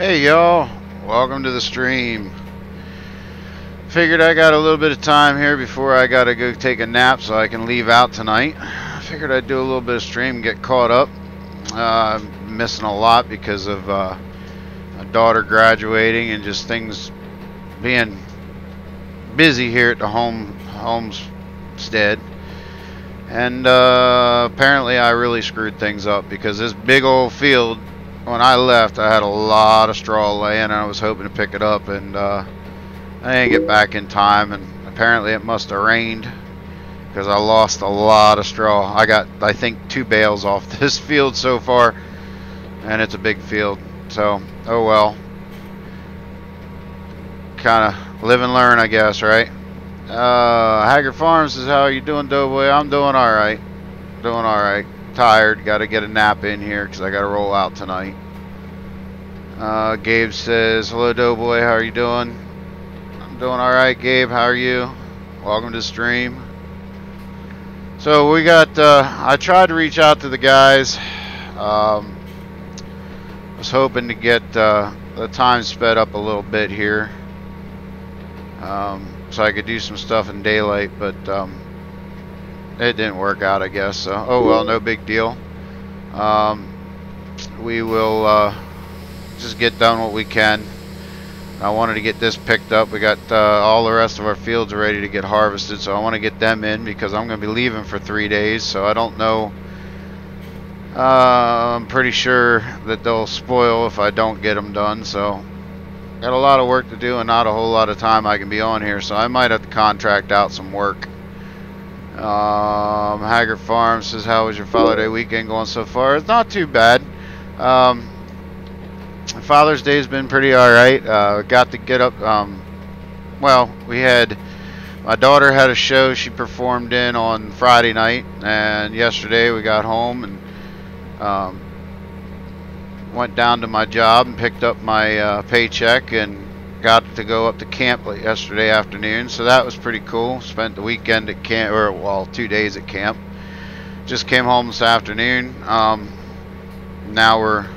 Hey y'all, welcome to the stream. Figured I got a little bit of time here before I gotta go take a nap so I can leave out tonight. Figured I'd do a little bit of stream and get caught up. I'm missing a lot because of my daughter graduating and just things being busy here at the homestead. And apparently I really screwed things up because this big old field, when I left, I had a lot of straw laying and I was hoping to pick it up, and I didn't get back in time, and apparently it must have rained because I lost a lot of straw. I got, I think, 2 bales off this field so far, and it's a big field, so oh well. Kind of live and learn, I guess, right? Haggard Farms says, how are you doing, DoughBoy? I'm doing alright. Doing alright. Tired. Got to get a nap in here because I got to roll out tonight. Gabe says, hello, DoughBoy. How are you doing? I'm doing alright, Gabe. How are you? Welcome to the stream. So we got, I tried to reach out to the guys. Was hoping to get the time sped up a little bit here. So I could do some stuff in daylight, but it didn't work out, I guess. So, oh well, no big deal. We will just get done what we can. I wanted to get this picked up. We got all the rest of our fields ready to get harvested, so I want to get them in because I'm going to be leaving for 3 days. So I don't know. I'm pretty sure that they'll spoil if I don't get them done. So got a lot of work to do and not a whole lot of time I can be on here, so I might have to contract out some work. Haggard Farm says, how was your Father's Day weekend going so far? It's not too bad. Father's Day has been pretty alright. Got to get up, well, we had, my daughter had a show she performed in on Friday night, and yesterday we got home and went down to my job and picked up my paycheck and got to go up to camp yesterday afternoon, so that was pretty cool. Spent the weekend at camp, or well, 2 days at camp. Just came home this afternoon. Now we're,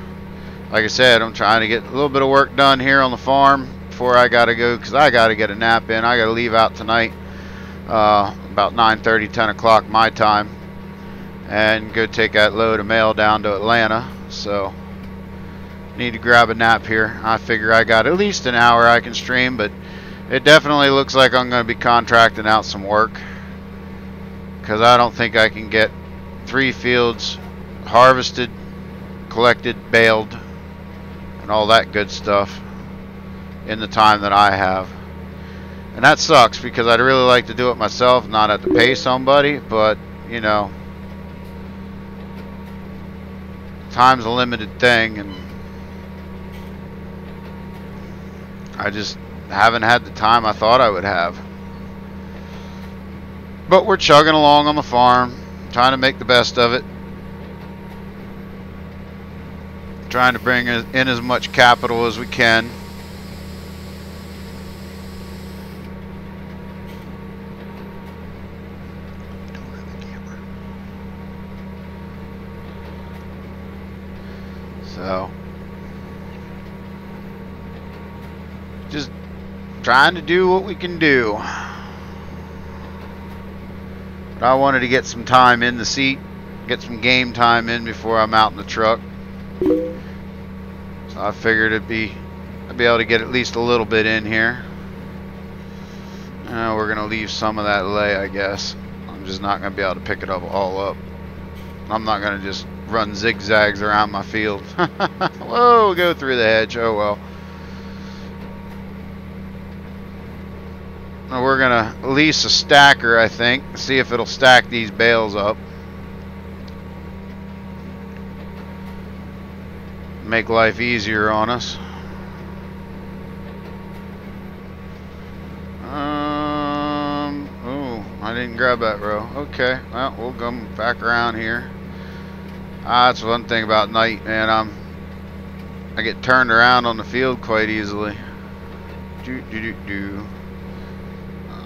like I said, I'm trying to get a little bit of work done here on the farm before I gotta go, because I gotta get a nap in. I gotta leave out tonight about 9:30, 10 o'clock my time, and go take that load of mail down to Atlanta. So need to grab a nap here. I figure I got at least an hour I can stream, but it definitely looks like I'm going to be contracting out some work because I don't think I can get 3 fields harvested, collected, baled, and all that good stuff in the time that I have. And that sucks because I'd really like to do it myself, not have to pay somebody, but you know, time's a limited thing, and I just haven't had the time I thought I would have. But we're chugging along on the farm, trying to make the best of it. Trying to bring in as much capital as we can. So just trying to do what we can do. But I wanted to get some time in the seat, get some game time in before I'm out in the truck. So I figured I'd be able to get at least a little bit in here. We're gonna leave some of that lay, I guess. I'm just not gonna be able to pick it up all up. I'm not gonna just run zigzags around my field. Whoa, go through the hedge. Oh well. We're gonna lease a stacker, I think, see if it'll stack these bales up. Make life easier on us. Oh, I didn't grab that row. Okay, well, we'll come back around here. That's one thing about night, man. I get turned around on the field quite easily.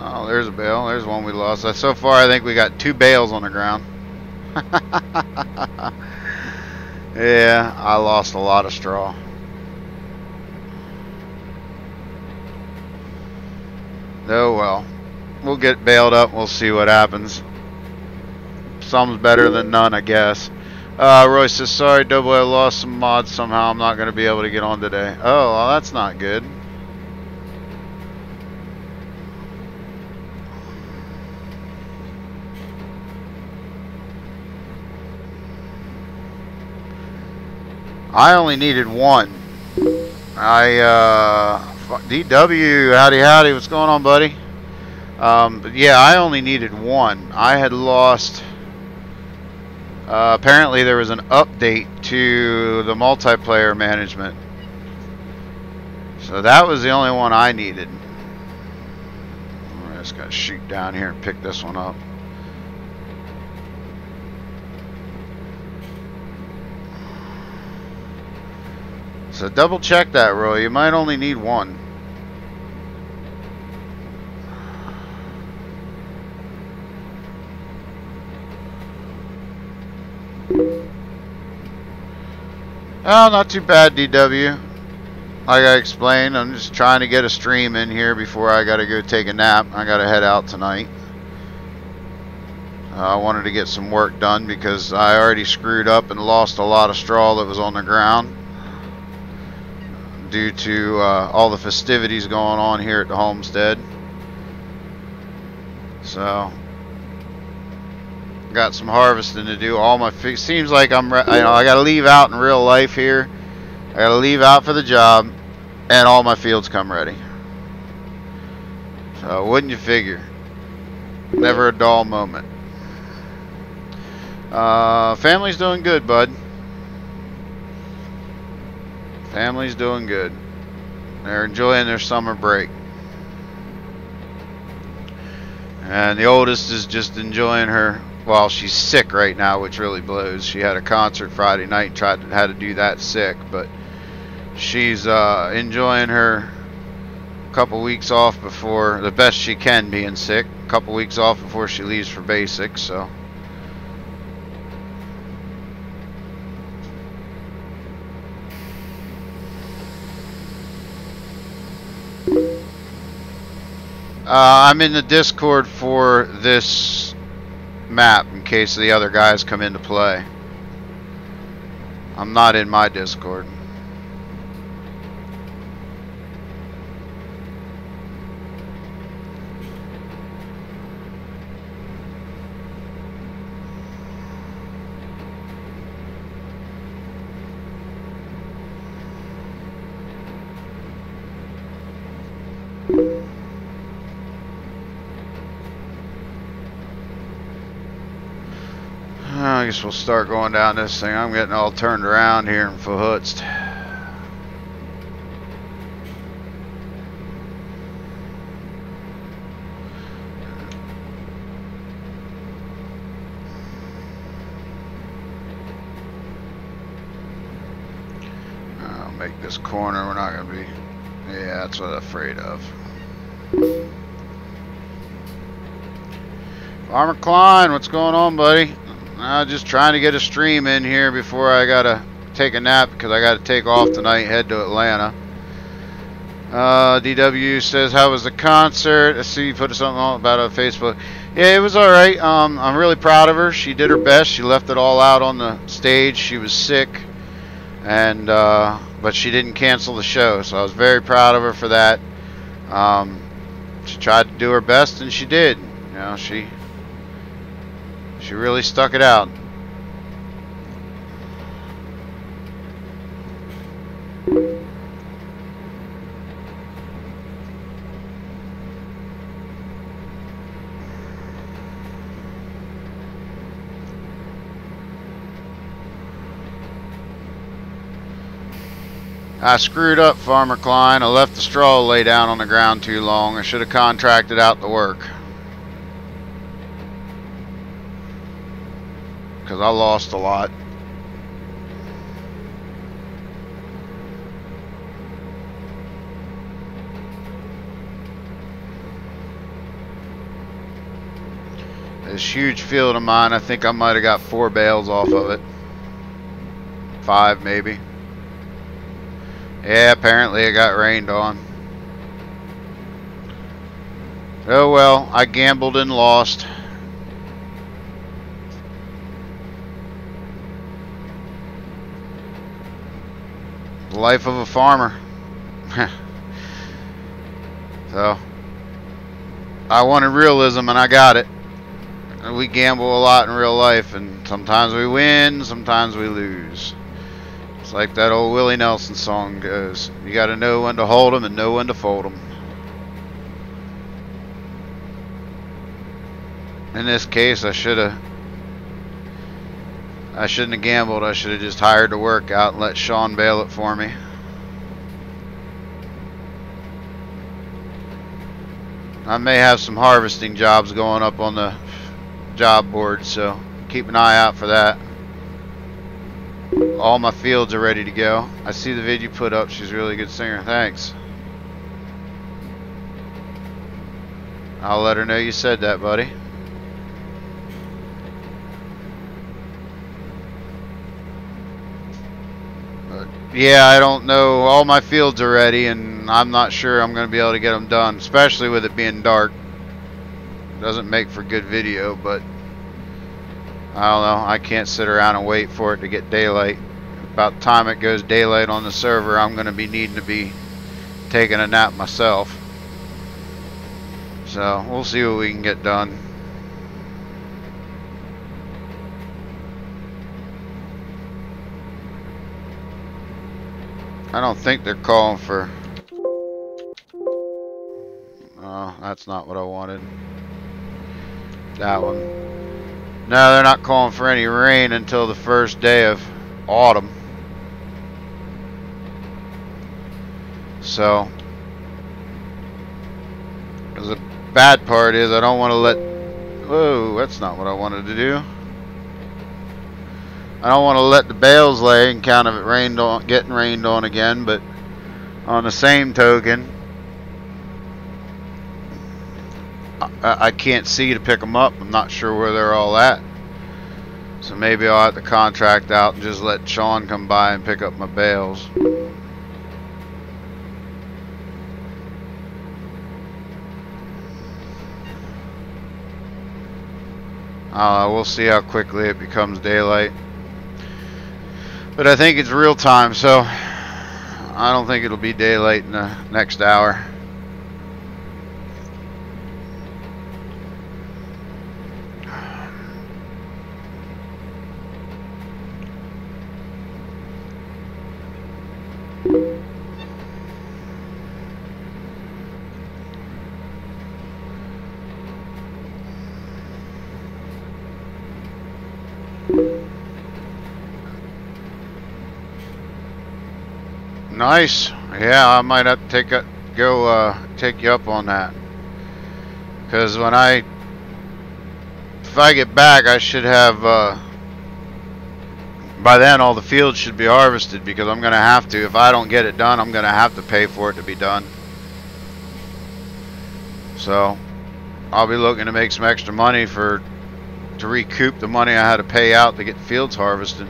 Oh, there's a bale. There's one we lost. So far, I think we got 2 bales on the ground. Yeah, I lost a lot of straw. Oh well. We'll get bailed up. We'll see what happens. Some's better than none, I guess. Roy says, sorry, DoughBoy, I lost some mods somehow. I'm not going to be able to get on today. Oh, well, that's not good. I only needed one. DW, howdy, what's going on, buddy? But yeah, I only needed one. I had lost... apparently there was an update to the multiplayer management. So that was the only one I needed. I'm just going to shoot down here and pick this one up. So double check that, Roy. You might only need one. Oh, not too bad, DW. Like I explained, I'm just trying to get a stream in here before I gotta go take a nap. I gotta head out tonight. I wanted to get some work done because I already screwed up and lost a lot of straw that was on the ground due to all the festivities going on here at the homestead. So got some harvesting to do. All my seems like I gotta leave out in real life here. I gotta leave out for the job, and all my fields come ready. So wouldn't you figure? Never a dull moment. Family's doing good, bud. Family's doing good. They're enjoying their summer break. And the oldest is just enjoying her. Well, she's sick right now, which really blows. She had a concert Friday night and had to do that sick, but she's enjoying her couple weeks off before, the best she can being sick. A couple weeks off before she leaves for basics, so. I'm in the Discord for this map in case the other guys come into play. I'm not in my Discord. I guess we'll start going down this thing. I'm getting all turned around here and verhutzt. I'll make this corner. We're not going to be... Yeah, that's what I'm afraid of. Farmer Klein, what's going on, buddy? Just trying to get a stream in here before I gotta take a nap because I gotta take off tonight, head to Atlanta. DW says, how was the concert? I see you put something about it on Facebook. Yeah, it was alright. I'm really proud of her. She did her best. She left it all out on the stage. She was sick, and but she didn't cancel the show, so I was very proud of her for that. She tried to do her best, and she did. You know, she really stuck it out. I screwed up, Farmer Klein. I left the straw lay down on the ground too long. I should have contracted out the work. Because I lost a lot. This huge field of mine, I think I might have got 4 bales off of it. 5 maybe. Yeah, apparently it got rained on. Oh well, I gambled and lost. The life of a farmer. So, I wanted realism and I got it. And we gamble a lot in real life, and sometimes we win, sometimes we lose. It's like that old Willie Nelson song goes. You gotta know when to hold 'em and know when to fold 'em. In this case, I shouldn't have gambled. I should have just hired the work out and let Sean bail it for me. I may have some harvesting jobs going up on the job board, so keep an eye out for that. All my fields are ready to go. I see the vid you put up. She's a really good singer. Thanks. I'll let her know you said that, buddy. Yeah, I don't know. All my fields are ready, and I'm not sure I'm going to be able to get them done, especially with it being dark. Doesn't make for good video, but I don't know. I can't sit around and wait for it to get daylight. About the time it goes daylight on the server, I'm going to be needing to be taking a nap myself. So we'll see what we can get done. I don't think they're calling for... Oh, that's not what I wanted. That one. No, they're not calling for any rain until the first day of autumn. So, the bad part is I don't want to let... Whoa, that's not what I wanted to do. I don't want to let the bales lay and kind of it getting rained on again, but on the same token, I can't see to pick them up. I'm not sure where they're all at. So maybe I'll have to contract out and just let Sean come by and pick up my bales. We'll see how quickly it becomes daylight. But I think it's real time, so I don't think it'll be daylight in the next hour. Nice. Yeah, I might have to take you up on that. Because if I get back, I should have, by then all the fields should be harvested, because I'm going to have to, if I don't get it done, I'm going to have to pay for it to be done. So, I'll be looking to make some extra money to recoup the money I had to pay out to get the fields harvested.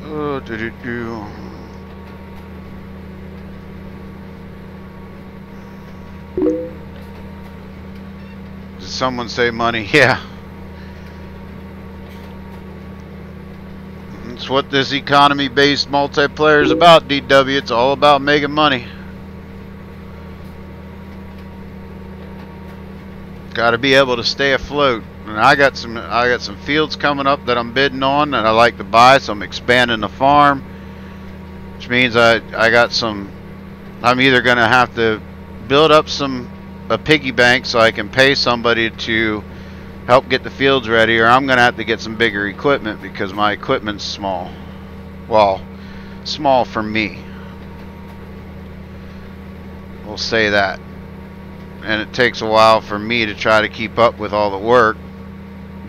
Oh, Did someone say money? Yeah. It's what this economy-based multiplayer is about, DW. It's all about making money. Got to be able to stay afloat. And I got some fields coming up that I'm bidding on that I like to buy, so I'm expanding the farm, which means I'm either going to have to build up a piggy bank so I can pay somebody to help get the fields ready, or I'm going to have to get some bigger equipment because my equipment's small. Well, small for me. We'll say that. And it takes a while for me to try to keep up with all the work,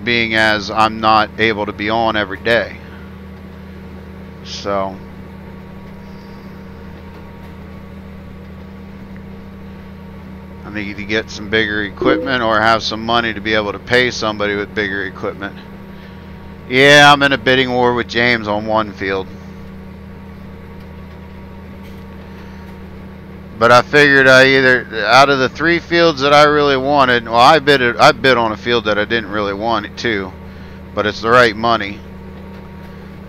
being as I'm not able to be on every day. So I need to get some bigger equipment or have some money to be able to pay somebody with bigger equipment. Yeah, I'm in a bidding war with James on one field. But I figured I either, out of the 3 fields that I really wanted, well, I bid on a field that I didn't really want it too, but it's the right money.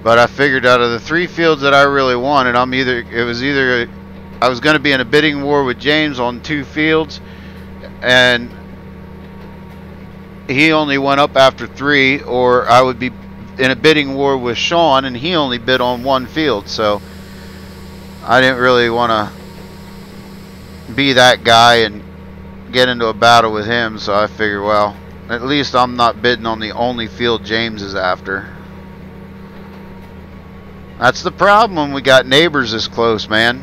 But I figured out of the 3 fields that I really wanted, I was going to be in a bidding war with James on 2 fields, and he only went up after 3, or I would be in a bidding war with Sean, and he only bid on 1 field. So I didn't really want to be that guy and get into a battle with him, so I figured, well, at least I'm not bidding on the only field James is after. That's the problem when we got neighbors this close, man.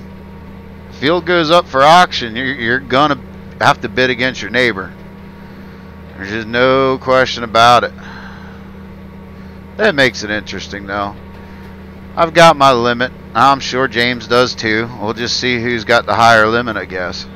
Field goes up for auction, you're gonna have to bid against your neighbor. There's just no question about it. That makes it interesting though. I've got my limit. I'm sure James does too. We'll just see who's got the higher limit, I guess.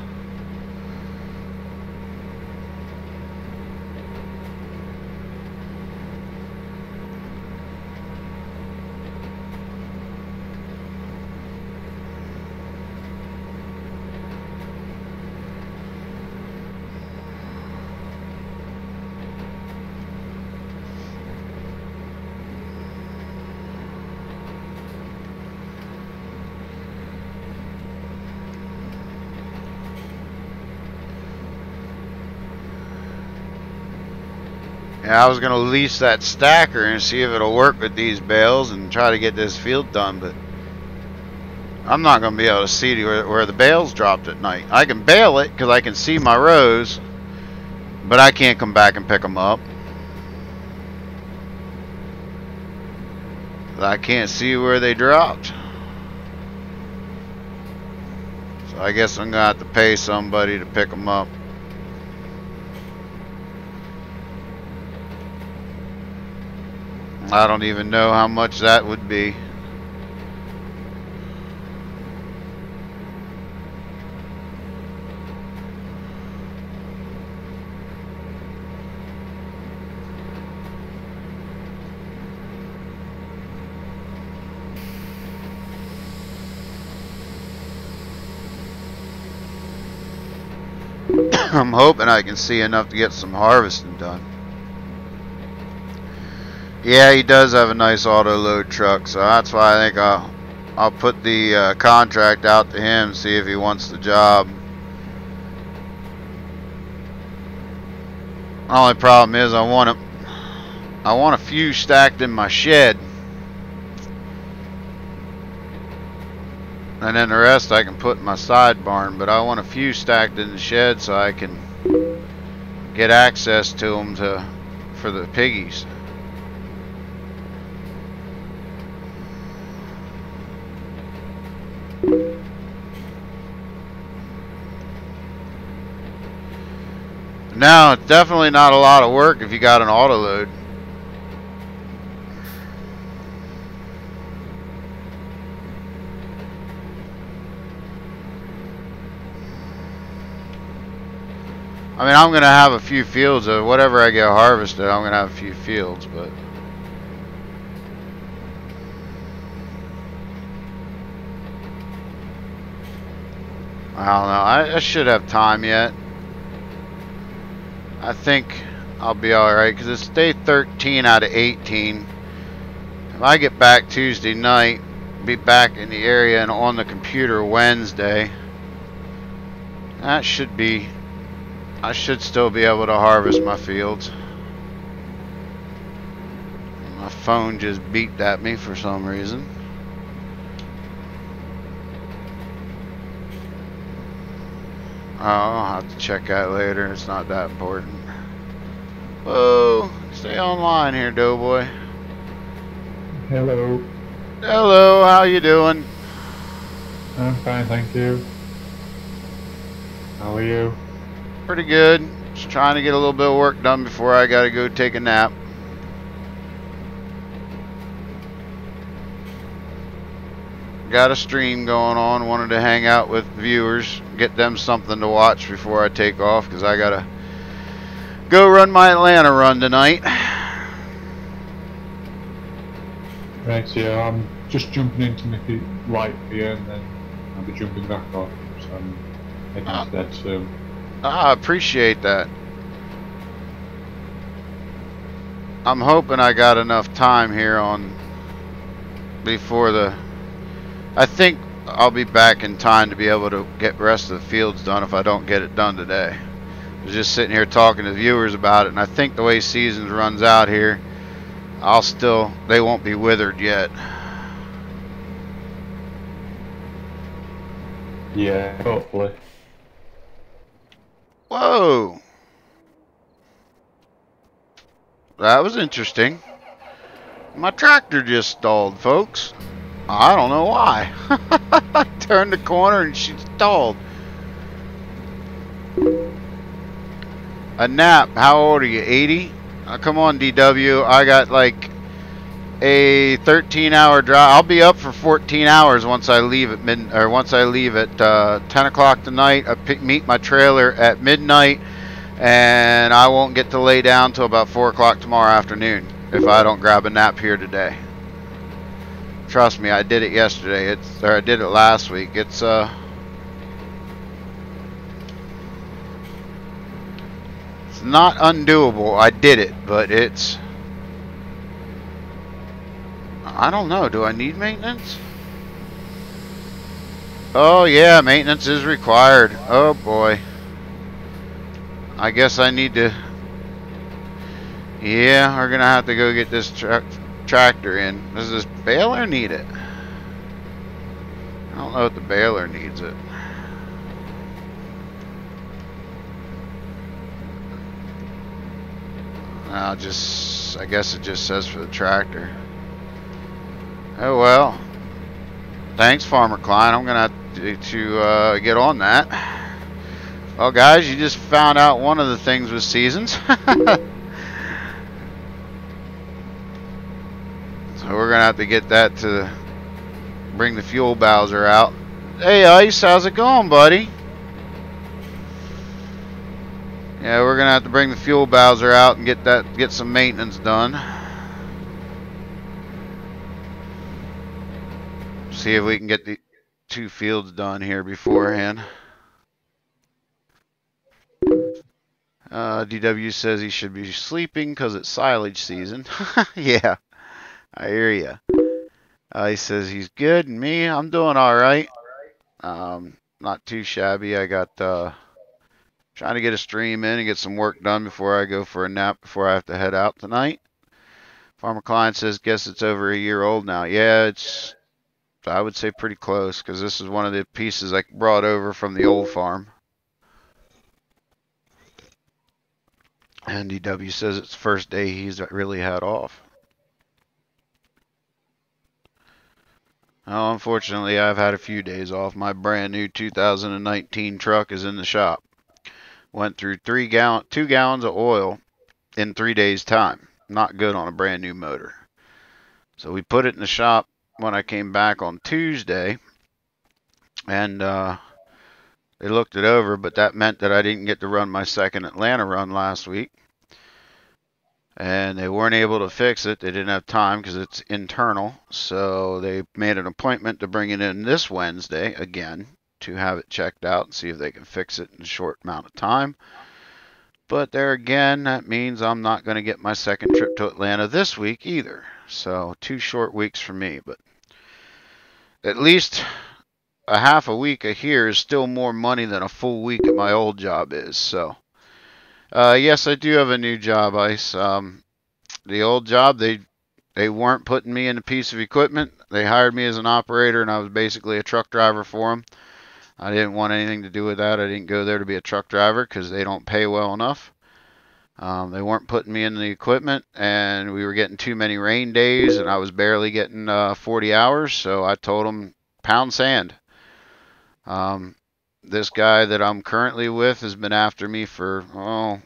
Yeah, I was going to lease that stacker and see if it'll work with these bales and try to get this field done, but I'm not going to be able to see where the bales dropped at night. I can bale it because I can see my rows, but I can't come back and pick them up. I can't see where they dropped. So I guess I'm going to have to pay somebody to pick them up. I don't even know how much that would be. I'm hoping I can see enough to get some harvesting done. Yeah, he does have a nice auto load truck, so that's why I think I'll put the contract out to him, see if he wants the job. The only problem is I want a few stacked in my shed, and then the rest I can put in my side barn. But I want a few stacked in the shed so I can get access to them for the piggies. Now, it's definitely not a lot of work if you got an auto load. I mean, I'm going to have a few fields of whatever I get harvested. I'm going to have a few fields, but I don't know. I should have time yet. I think I'll be alright because it's day 13 out of 18. If I get back Tuesday night, be back in the area and on the computer Wednesday, that should be, I should still be able to harvest my fields. My phone just beeped at me for some reason. Oh, I'll have to check that later. It's not that important. Whoa, stay online here, DoughBoy. Hello. Hello, how you doing? I'm fine, thank you. How are you? Pretty good. Just trying to get a little bit of work done before I gotta go take a nap. Got a stream going on. Wanted to hang out with viewers, get them something to watch before I take off, because I gotta go run my Atlanta run tonight. Right, so yeah, I'm just jumping in to make it light here, and then I'll be jumping back off. So I'm I can see that too. I appreciate that. I'm hoping I got enough time here on before the... I think I'll be back in time to be able to get the rest of the fields done if I don't get it done today. I was just sitting here talking to viewers about it, and I think the way seasons runs out here, they won't be withered yet. Yeah, hopefully. Whoa! That was interesting. My tractor just stalled, folks. I don't know why. I turned the corner and she stalled. A nap. How old are you? 80? Come on, DW. I got like a 13-hour drive. I'll be up for 14 hours once I leave at 10 o'clock tonight. I meet my trailer at midnight, and I won't get to lay down till about 4 o'clock tomorrow afternoon if I don't grab a nap here today. Trust me, I did it yesterday. I did it last week. It's not undoable. I did it, but I don't know. Do I need maintenance? Oh yeah, maintenance is required. Oh boy. I guess I need to... Yeah, we're gonna have to go get this tractor in. Does this baler need it? I don't know if the baler needs it. I guess it just says for the tractor. Oh well. Thanks, Farmer Klein. I'm gonna have to get on that. Well, guys, you just found out one of the things with seasons. So we're gonna have to get that to bring the fuel Bowser out. Hey, Ice, how's it going, buddy? Yeah, we're gonna have to bring the fuel Bowser out and get some maintenance done. See if we can get the 2 fields done here beforehand. DW says he should be sleeping because it's silage season. Yeah, I hear ya. He says he's good, and me, I'm doing all right. Not too shabby. I got trying to get a stream in and get some work done before I go for a nap before I have to head out tonight. Farmer Klein says, guess it's over a year old now. Yeah, it's, I would say, pretty close, because this is one of the pieces I brought over from the old farm. And DW says it's the first day he's really had off. Oh, unfortunately, I've had a few days off. My brand new 2019 truck is in the shop. Went through 2 gallons of oil in 3 days' time. Not good on a brand new motor. So we put it in the shop when I came back on Tuesday, and they looked it over, but that meant that I didn't get to run my second Atlanta run last week. And they weren't able to fix it. They didn't have time because it's internal. So they made an appointment to bring it in this Wednesday again to have it checked out and see if they can fix it in a short amount of time. But there again, that means I'm not going to get my second trip to Atlanta this week either. So 2 short weeks for me. But at least a half a week here is still more money than a full week at my old job is. So yes, I do have a new job, Ice. The old job, they weren't putting me in a piece of equipment. They hired me as an operator, and I was basically a truck driver for them. I didn't want anything to do with that. I didn't go there to be a truck driver because they don't pay well enough. They weren't putting me in the equipment, and we were getting too many rain days, and I was barely getting 40 hours, so I told them, pound sand. This guy that I'm currently with has been after me for,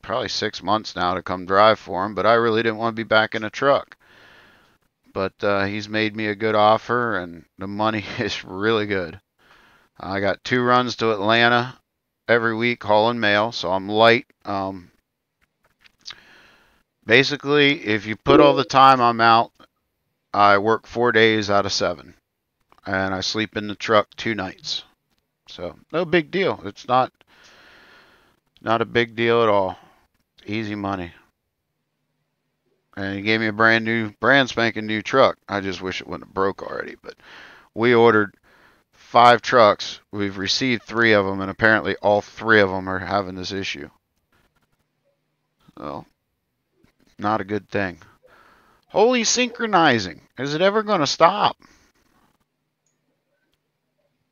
probably 6 months now to come drive for him, but I really didn't want to be back in a truck. But he's made me a good offer, and the money is really good. I got 2 runs to Atlanta every week hauling mail, so I'm light. Basically, if you put all the time I'm out, I work 4 days out of 7, and I sleep in the truck 2 nights. So no big deal. It's not a big deal at all. Easy money. And he gave me a brand spanking new truck. I just wish it wouldn't have broke already. But we ordered 5 trucks. We've received 3 of them, and apparently all 3 of them are having this issue. So, not a good thing. Holy synchronizing. Is it ever going to stop?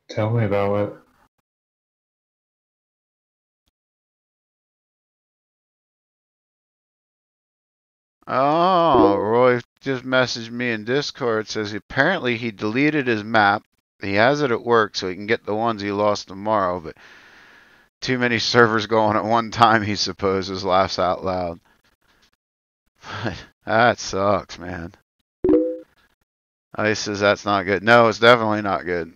Tell me about it. Oh, Roy just messaged me in Discord. Says apparently he deleted his map. He has it at work so he can get the ones he lost tomorrow, but too many servers going at one time, he supposes. Laughs out loud. That sucks, man. Ice says that's not good. No, it's definitely not good.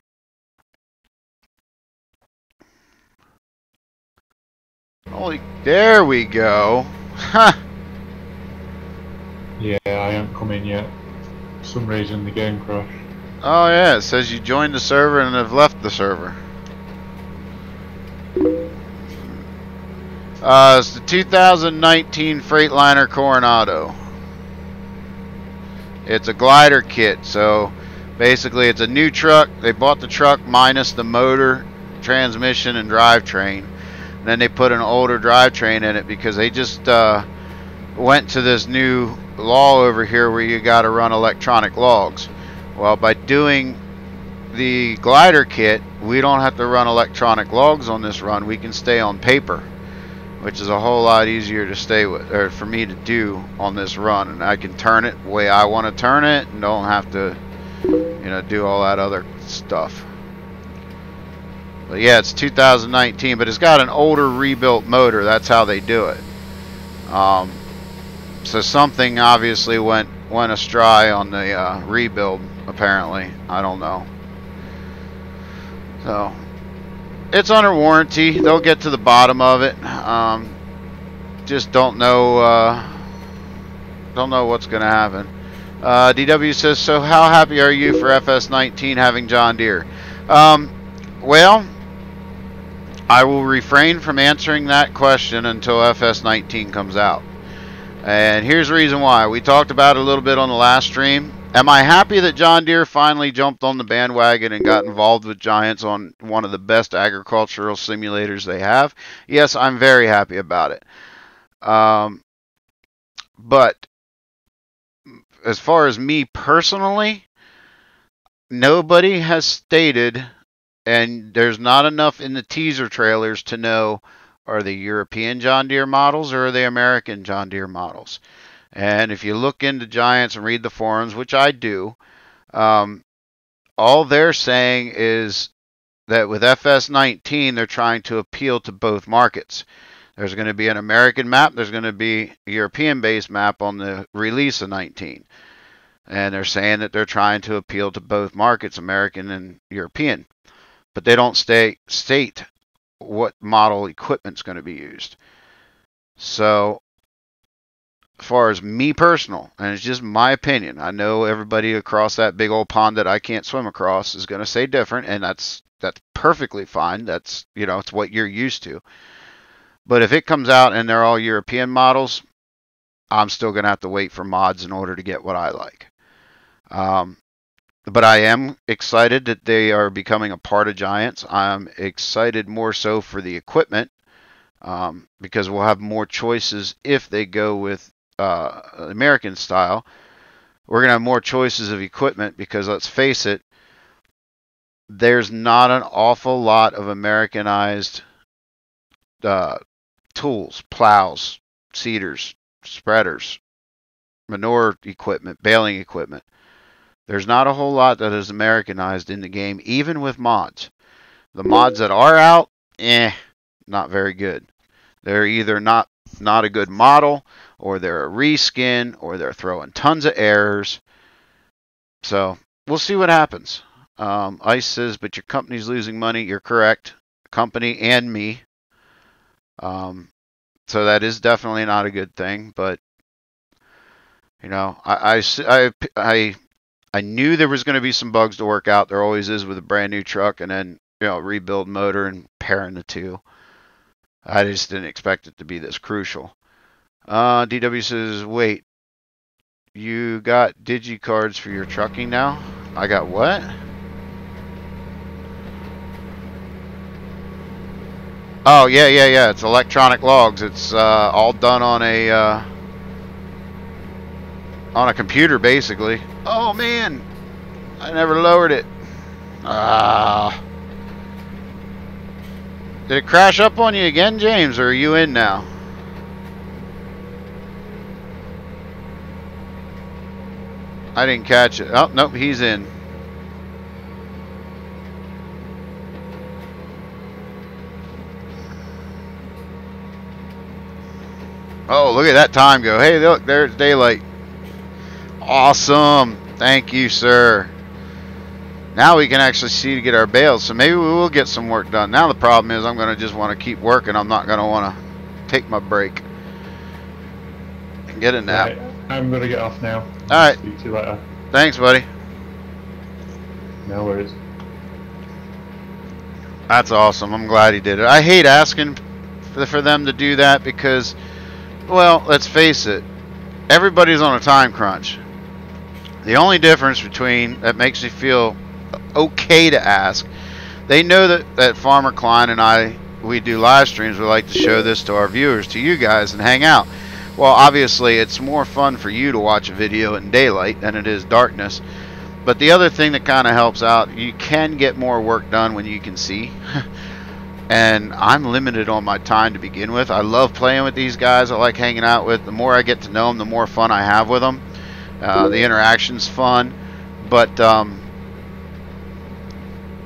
Holy, there we go. Huh. Yeah, I ain't come in yet. For some reason the game crashed. Oh yeah, it says you joined the server and have left the server. It's the 2019 Freightliner Coronado. It's a glider kit, so basically it's a new truck. They bought the truck minus the motor, transmission, and drivetrain. Then they put an older drivetrain in it because they just went to this new law over here where you got to run electronic logs. Well, by doing the glider kit, we don't have to run electronic logs on this run. We can stay on paper, which is a whole lot easier to stay with, or for me to do on this run. And I can turn it the way I want to turn it and don't have to, you know, do all that other stuff. But yeah, it's 2019, but it's got an older rebuilt motor. That's how they do it. So something obviously went astray on the rebuild, apparently. I don't know. So it's under warranty. They'll get to the bottom of it. Just don't know what's going to happen. DW says, so how happy are you for FS19 having John Deere? Well, I will refrain from answering that question until FS19 comes out. And here's the reason why. We talked about it a little bit on the last stream. Am I happy that John Deere finally jumped on the bandwagon and got involved with Giants on one of the best agricultural simulators they have? Yes, I'm very happy about it. But as far as me personally, nobody has stated, and there's not enough in the teaser trailers to know, are they European John Deere models or are they American John Deere models? And if you look into Giants and read the forums, which I do, all they're saying is that with FS19, they're trying to appeal to both markets. There's going to be an American map. There's going to be a European-based map on the release of 19. And they're saying that they're trying to appeal to both markets, American and European. But they don't state what model equipment's going to be used. So, as far as me personal, and it's just my opinion, I know everybody across that big old pond that I can't swim across is going to say different, and that's perfectly fine. That's, you know, it's what you're used to. But if it comes out and they're all European models, I'm still going to have to wait for mods in order to get what I like. But I am excited that they are becoming a part of Giants. I'm excited more so for the equipment because we'll have more choices if they go with American style. We're going to have more choices of equipment because, let's face it, there's not an awful lot of Americanized tools, plows, seeders, spreaders, manure equipment, baling equipment. There's not a whole lot that is Americanized in the game, even with mods. The mods that are out, not very good. They're either not a good model, or they're a reskin, or they're throwing tons of errors. So we'll see what happens. Ice says, but your company's losing money. You're correct. Company and me. So that is definitely not a good thing. But you know, I knew there was going to be some bugs to work out. There always is with a brand new truck. And then rebuild motor and pairing the two. I just didn't expect it to be this crucial. DW says, wait, you got digi cards for your trucking now? I got what? Oh, yeah. It's electronic logs. It's all done on a computer, basically. Oh, man. I never lowered it. Did it crash up on you again, James, or are you in now? I didn't catch it. Oh, nope, he's in. Oh, look at that time go. Hey, look, there's daylight. Awesome. Thank you, sir. Now we can actually see to get our bales, so maybe we will get some work done. Now the problem is I'm going to just want to keep working. I'm not going to want to take my break and get a nap. Right, I'm going to get off now. All right. Speak to you later. Thanks, buddy. No worries. That's awesome. I'm glad he did it. I hate asking for them to do that because, well, let's face it, everybody's on a time crunch. The only difference between that makes me feel okay to ask, they know that Farmer Klein and I, we do live streams. We like to show this to our viewers, to you guys, and hang out. Well, obviously, it's more fun for you to watch a video in daylight than it is darkness. But the other thing that kind of helps out, you can get more work done when you can see. And I'm limited on my time to begin with. I love playing with these guys. I like hanging out with. The more I get to know them, the more fun I have with them. The interaction's fun. But,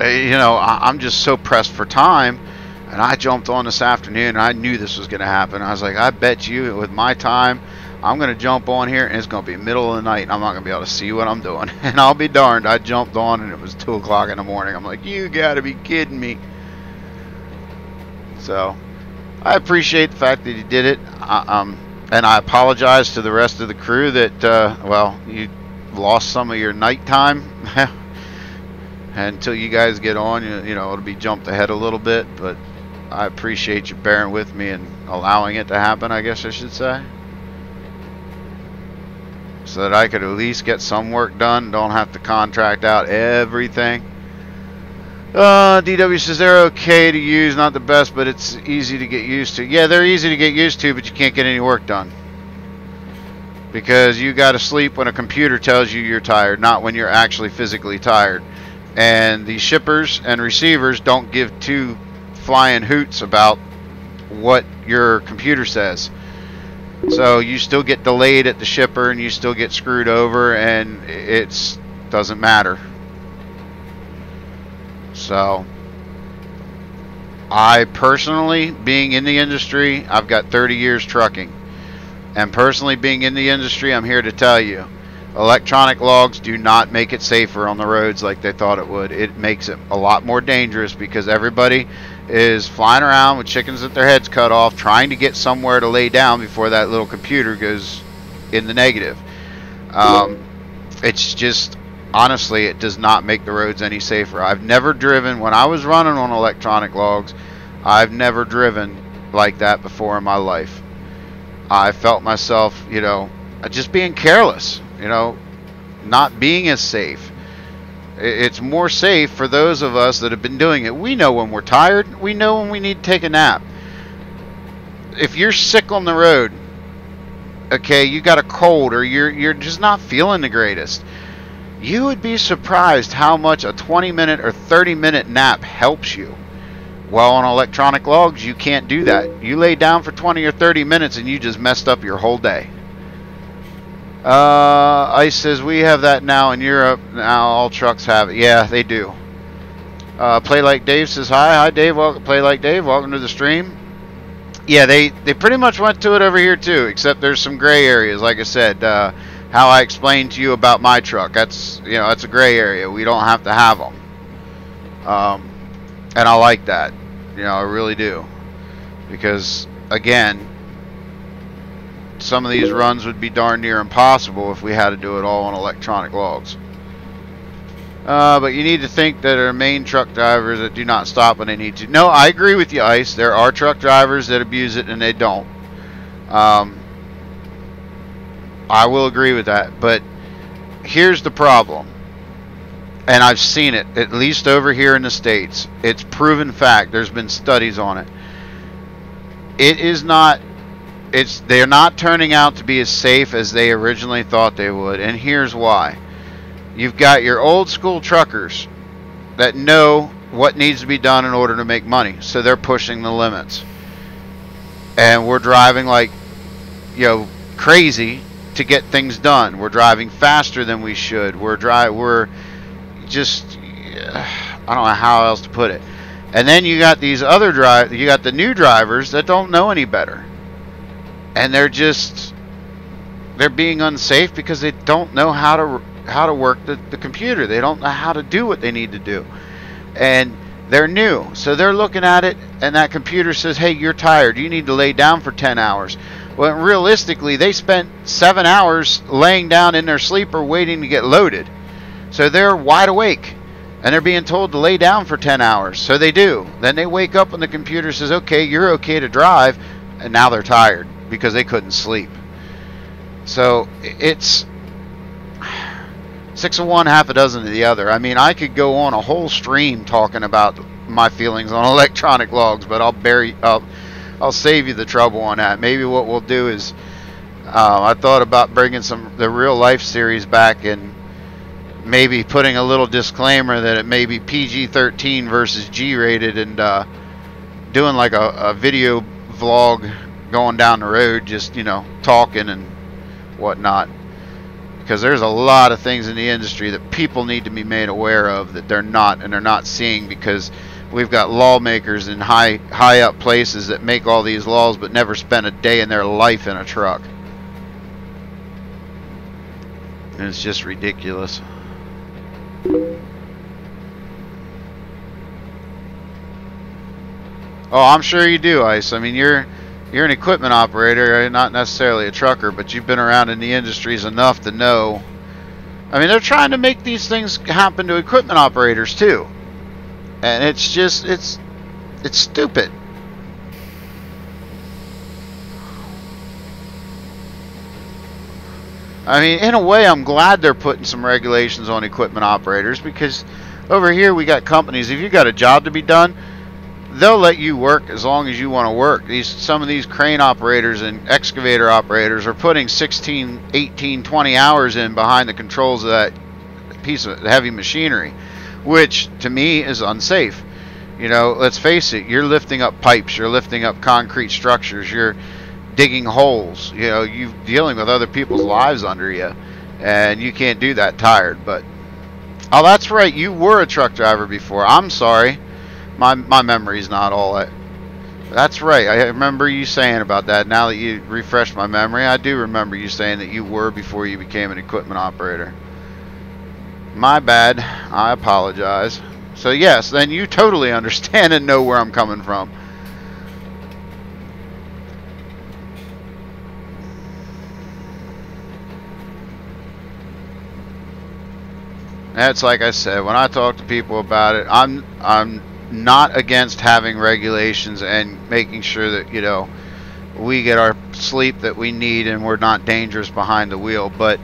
I'm just so pressed for time. And I jumped on this afternoon, and I knew this was going to happen. I was like, I bet you with my time, I'm going to jump on here, and it's going to be middle of the night, and I'm not going to be able to see what I'm doing. And I'll be darned, I jumped on, and it was 2 o'clock in the morning. I'm like, you got to be kidding me. So, I appreciate the fact that he did it. And I apologize to the rest of the crew that, well, you lost some of your nighttime. Until you guys get on, it'll be jumped ahead a little bit, but I appreciate you bearing with me and allowing it to happen, I guess I should say. So that I could at least get some work done, don't have to contract out everything. DW says they're okay to use, not the best, but it's easy to get used to. Yeah, they're easy to get used to, but you can't get any work done. Because you got to sleep when a computer tells you you're tired, not when you're actually physically tired. And the shippers and receivers don't give two flying hoots about what your computer says. So you still get delayed at the shipper and you still get screwed over, and it doesn't matter. So I personally, being in the industry, I've got 30 years trucking. And personally being in the industry, I'm here to tell you, electronic logs do not make it safer on the roads like they thought it would. It makes it a lot more dangerous because everybody is flying around with chickens with their heads cut off, trying to get somewhere to lay down before that little computer goes in the negative. It's just, honestly, it does not make the roads any safer. I've never driven, when I was running on electronic logs, I've never driven like that before in my life. I felt myself, just being careless. Not being as safe. It's more safe for those of us that have been doing it. We know when we're tired. We know when we need to take a nap. If you're sick on the road, okay, you got a cold or you're just not feeling the greatest, you would be surprised how much a 20-minute or 30-minute nap helps you. Well, on electronic logs, you can't do that. You lay down for 20 or 30 minutes and you just messed up your whole day. Ice says we have that now in Europe. Now all trucks have it. Yeah, they do. Play Like Dave says hi Dave. Welcome, Play Like Dave. Welcome to the stream. Yeah, they pretty much went to it over here too, except there's some gray areas. Like I said, how I explained to you about my truck. That's that's a gray area. We don't have to have them. And I like that. I really do, because again, some of these runs would be darn near impossible if we had to do it all on electronic logs. But you need to think that there are main truck drivers that do not stop when they need to. No, I agree with you, Ice. There are truck drivers that abuse it and they don't. I will agree with that. But here's the problem. And I've seen it, at least over here in the States. It's proven fact. There's been studies on it. It is not... they're not turning out to be as safe as they originally thought they would. And here's why. You've got your old school truckers that know what needs to be done in order to make money. So they're pushing the limits. And we're driving like, crazy to get things done. We're driving faster than we should. We're just, I don't know how else to put it. And then you got these other you got the new drivers that don't know any better. And they're being unsafe because they don't know how to work the computer. They don't know how to do what they need to do. And they're new. So they're looking at it and that computer says, hey, you're tired. You need to lay down for 10 hours. Well, realistically, they spent 7 hours laying down in their sleeper waiting to get loaded. So they're wide awake. And they're being told to lay down for 10 hours. So they do. Then they wake up and the computer says, okay, you're okay to drive. And now they're tired because they couldn't sleep. So it's 6 of one, half a dozen of the other. I mean, I could go on a whole stream talking about my feelings on electronic logs, but I'll save you the trouble on that. Maybe what we'll do is I thought about bringing the real life series back and maybe putting a little disclaimer that it may be PG-13 versus G-rated, and doing like a video vlog going down the road, just talking and whatnot, because there's a lot of things in the industry that people need to be made aware of that they're not seeing, because we've got lawmakers in high up places that make all these laws but never spend a day in their life in a truck. And it's just ridiculous. Oh, I'm sure you do, Ice. I mean, you're an equipment operator, not necessarily a trucker, but you've been around in the industries enough to know. I mean, they're trying to make these things happen to equipment operators too. And it's just, it's stupid. I mean, in a way, I'm glad they're putting some regulations on equipment operators, because over here we got companies, if you got a job to be done, they'll let you work as long as you want to work. Some of these crane operators and excavator operators are putting 16, 18, 20 hours in behind the controls of that piece of heavy machinery, which to me is unsafe. Let's face it, you're lifting up pipes, you're lifting up concrete structures, you're digging holes, you're dealing with other people's lives under you, and you can't do that tired. But oh, that's right, you were a truck driver before. I'm sorry. My memory's not all that. That's right. I remember you saying about that. Now that you refreshed my memory, I do remember you saying that you were before you became an equipment operator. My bad. I apologize. So yes, then you totally understand and know where I'm coming from. That's like I said, when I talk to people about it, I'm not against having regulations and making sure that we get our sleep that we need and we're not dangerous behind the wheel, but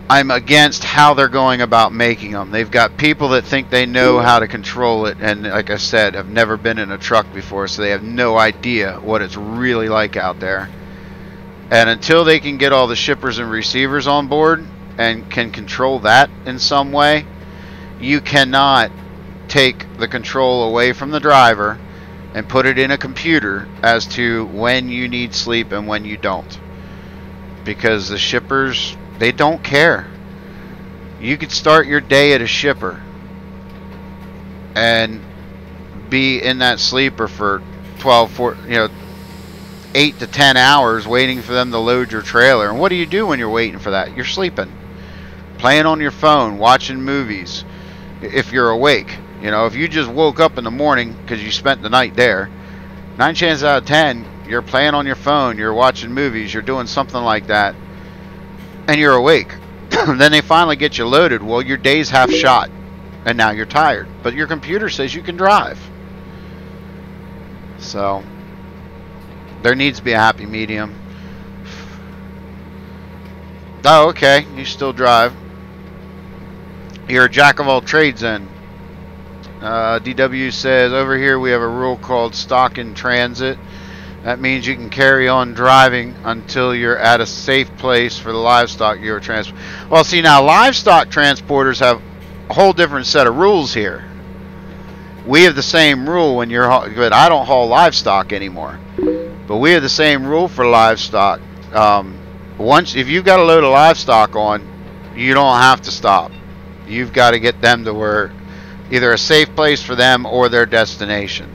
I'm against how they're going about making them. They've got people that think they know how to control it, and like I said, have never been in a truck before, so they have no idea what it's really like out there. And until they can get all the shippers and receivers on board and can control that in some way, you cannot take the control away from the driver and put it in a computer as to when you need sleep and when you don't, because the shippers, they don't care. You could start your day at a shipper and be in that sleeper for 8 to 10 hours waiting for them to load your trailer. And what do you do when you're waiting for that? You're sleeping, playing on your phone, watching movies if you're awake. If you just woke up in the morning because you spent the night there, 9 chances out of 10, you're playing on your phone, you're watching movies, you're doing something like that, and you're awake. Then they finally get you loaded. Well, your day's half shot, and now you're tired. But your computer says you can drive. So there needs to be a happy medium. Oh, okay. You still drive. You're a jack of all trades then. DW says, over here we have a rule called stock in transit. That means you can carry on driving until you're at a safe place for the livestock you're transporting. Well, see, now livestock transporters have a whole different set of rules here. We have the same rule when you're, but I don't haul livestock anymore. But we have the same rule for livestock. Once, if you've got a load of livestock on, you don't have to stop. You've got to get them to where either a safe place for them or their destination.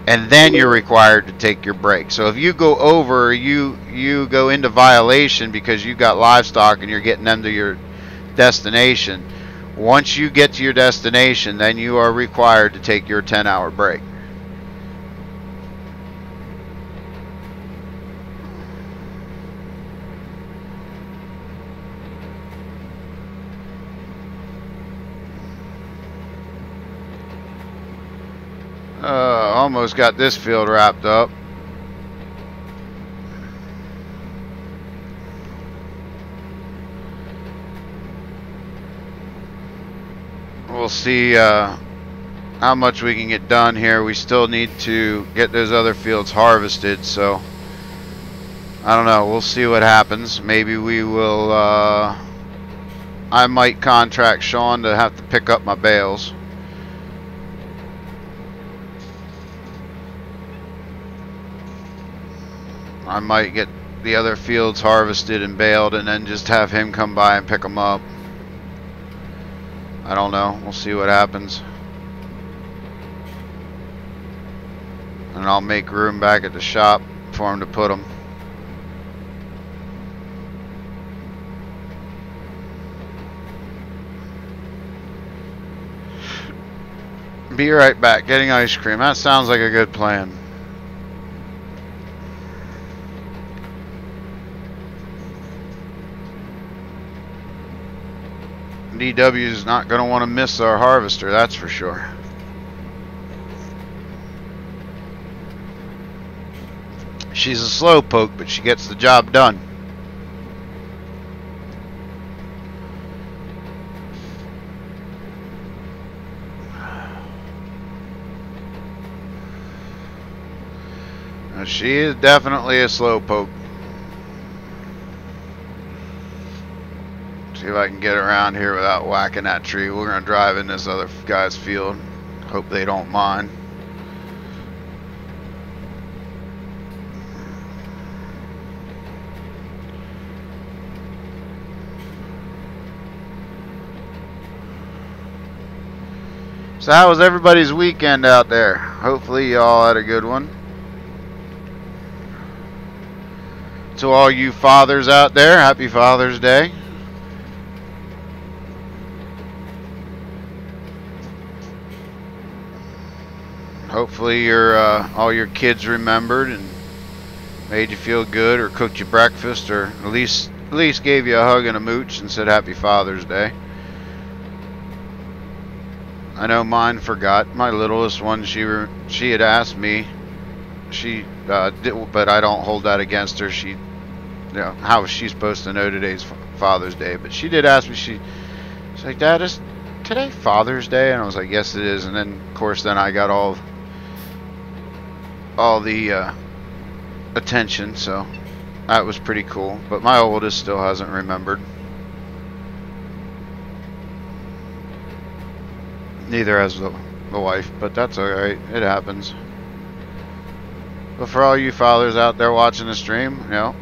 And then you're required to take your break. So if you go over, you go into violation because you've got livestock and you're getting them to your destination. Once you get to your destination, then you are required to take your 10-hour break. Almost got this field wrapped up. We'll see how much we can get done here. We still need to get those other fields harvested, so I don't know. We'll see what happens. Maybe we will, I might contract Sean to have to pick up my bales. I might get the other fields harvested and baled and then just have him come by and pick them up. I don't know. We'll see what happens. And I'll make room back at the shop for him to put them. Be right back. Getting ice cream. That sounds like a good plan. DW is not going to want to miss our harvester, that's for sure. She's a slowpoke, but she gets the job done. Now, she is definitely a slowpoke. See if I can get around here without whacking that tree. We're going to drive in this other guy's field. Hope they don't mind. So how was everybody's weekend out there? Hopefully y'all had a good one. To all you fathers out there, happy Father's Day. Hopefully all your kids remembered and made you feel good, or cooked you breakfast, or at least gave you a hug and a mooch and said Happy Father's Day. I know mine forgot. My littlest one, she had asked me. She did, but I don't hold that against her. She, you know, how is she supposed to know today's Father's Day? But she did ask me. She's like, Dad, is today Father's Day? And I was like, yes, it is. And then, of course, then I got all the attention, so that was pretty cool. But my oldest still hasn't remembered. Neither has the wife, but that's alright. It happens. But for all you fathers out there watching the stream, you know,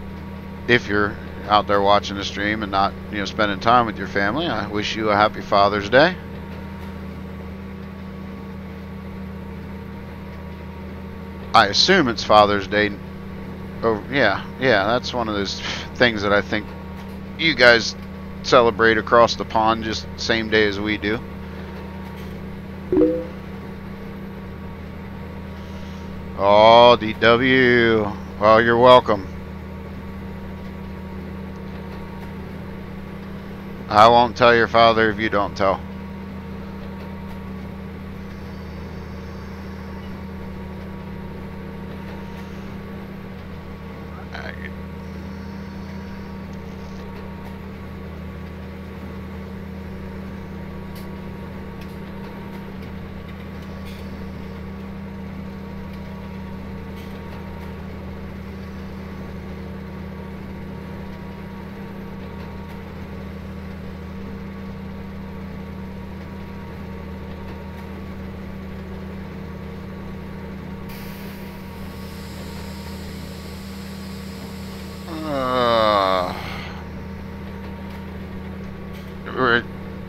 if you're out there watching the stream and not, you know, spending time with your family, I wish you a happy Father's Day. I assume it's Father's Day. Oh, yeah, that's one of those things that I think you guys celebrate across the pond just same day as we do. Oh, DW. Well, you're welcome. I won't tell your father if you don't tell.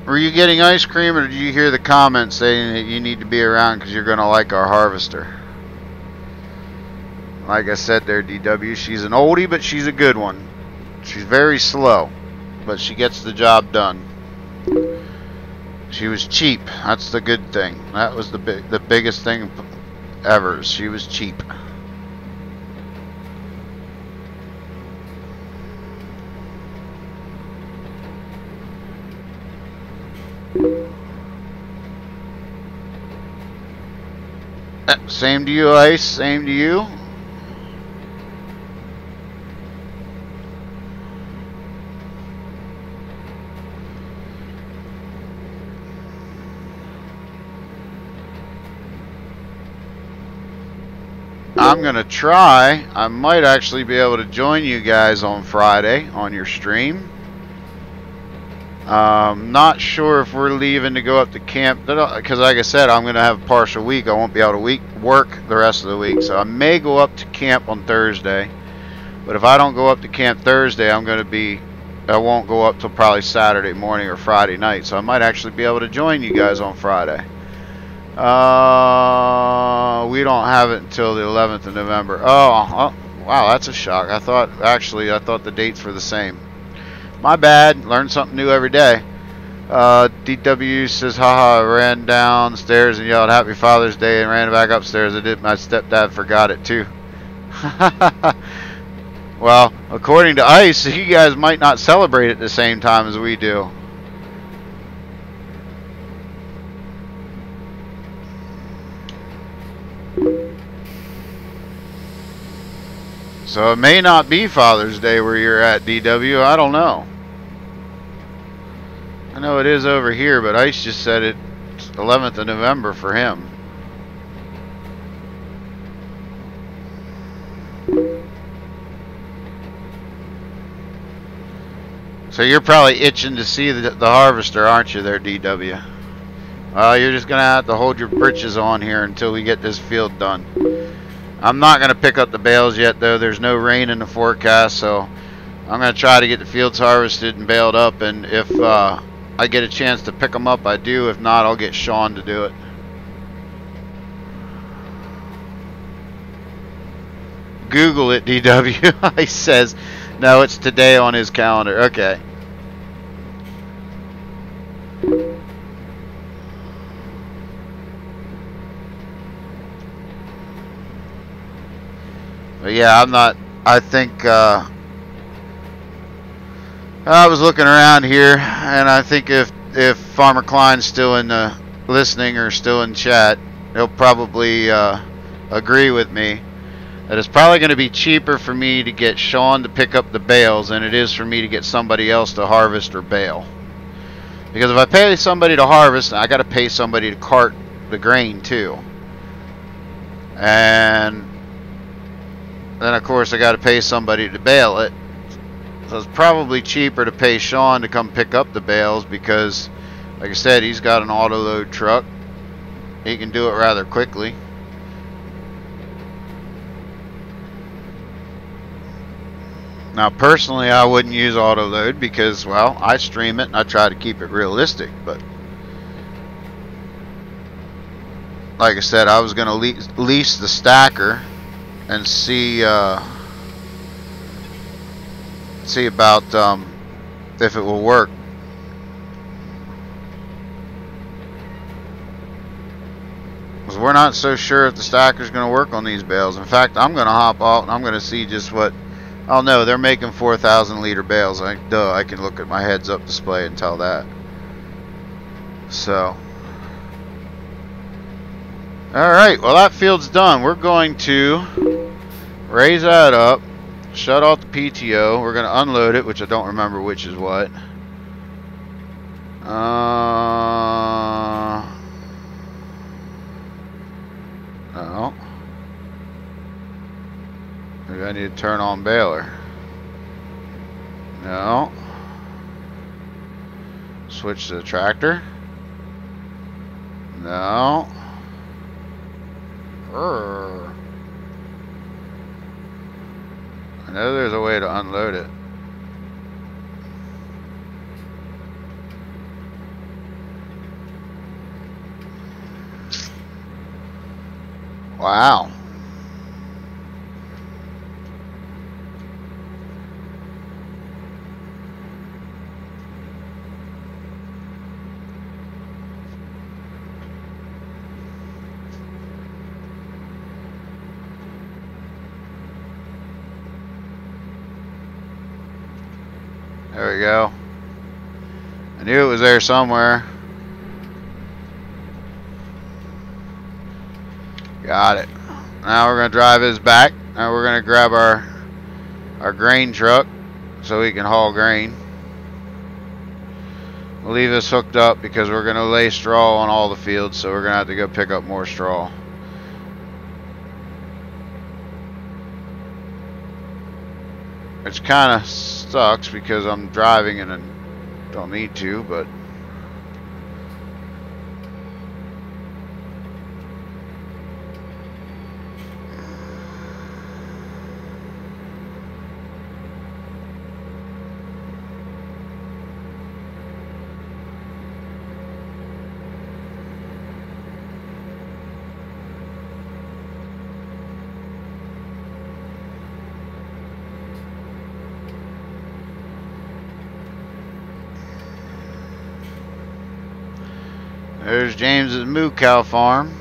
Were you getting ice cream, or did you hear the comment saying that you need to be around because you're going to like our harvester? Like I said there, DW, she's an oldie, but she's a good one. She's very slow, but she gets the job done. She was cheap. That's the good thing. That was the biggest thing ever. She was cheap. Same to you, Ice. Same to you. I'm going to try. I might actually be able to join you guys on Friday on your stream. Not sure if we're leaving to go up to camp, because like I said, I'm going to have a partial week. I won't be able to work the rest of the week, so I may go up to camp on Thursday. But if I don't go up to camp Thursday, I won't go up till probably Saturday morning or Friday night, so I might actually be able to join you guys on Friday. We don't have it until the 11th of November. Oh, wow, that's a shock. I thought the dates were the same. My bad. Learn something new every day. DW says, haha, I ran downstairs and yelled Happy Father's Day and ran back upstairs. My stepdad forgot it too. Well, according to Ice, you guys might not celebrate at the same time as we do. So it may not be Father's Day where you're at, DW. I don't know. I know it is over here, but Ice just said it's 11th of November for him. So you're probably itching to see the harvester, aren't you there, DW? Well, you're just going to have to hold your britches on here until we get this field done. I'm not going to pick up the bales yet, though. There's no rain in the forecast, so I'm going to try to get the fields harvested and baled up, and if I get a chance to pick them up, I do. If not, I'll get Sean to do it. Google it, DW. He says, no, it's today on his calendar. Okay. But yeah, I think, I was looking around here, and I think if Farmer Klein's still in the listening or still in chat, he'll probably agree with me that it's probably going to be cheaper for me to get Sean to pick up the bales than it is for me to get somebody else to harvest or bale. Because if I pay somebody to harvest, I got to pay somebody to cart the grain too. And then of course I got to pay somebody to bale it. So it's probably cheaper to pay Sean to come pick up the bales because, like I said, he's got an auto load truck. He can do it rather quickly. Now personally, I wouldn't use auto load because, well, I stream it and I try to keep it realistic, but like I said, I was going to lease the stacker and see about if it will work. Because we're not so sure if the stacker's going to work on these bales. In fact, I'm going to hop out and I'm going to see just what Oh no, they're making 4,000 liter bales. I can look at my heads up display and tell that. So, alright, well that field's done. We're going to raise that up, shut off the PTO. We're going to unload it, which I don't remember which is what. No. Maybe I need to turn on baler. No. Switch to the tractor. No. I know there's a way to unload it. Wow. There we go. I knew it was there somewhere. Got it. Now we're going to drive his back. Now we're going to grab our grain truck so we can haul grain. We'll leave this hooked up because we're going to lay straw on all the fields, so we're going to have to go pick up more straw. Which kind of sucks because I'm driving and I don't need to, but there's James's moo cow farm.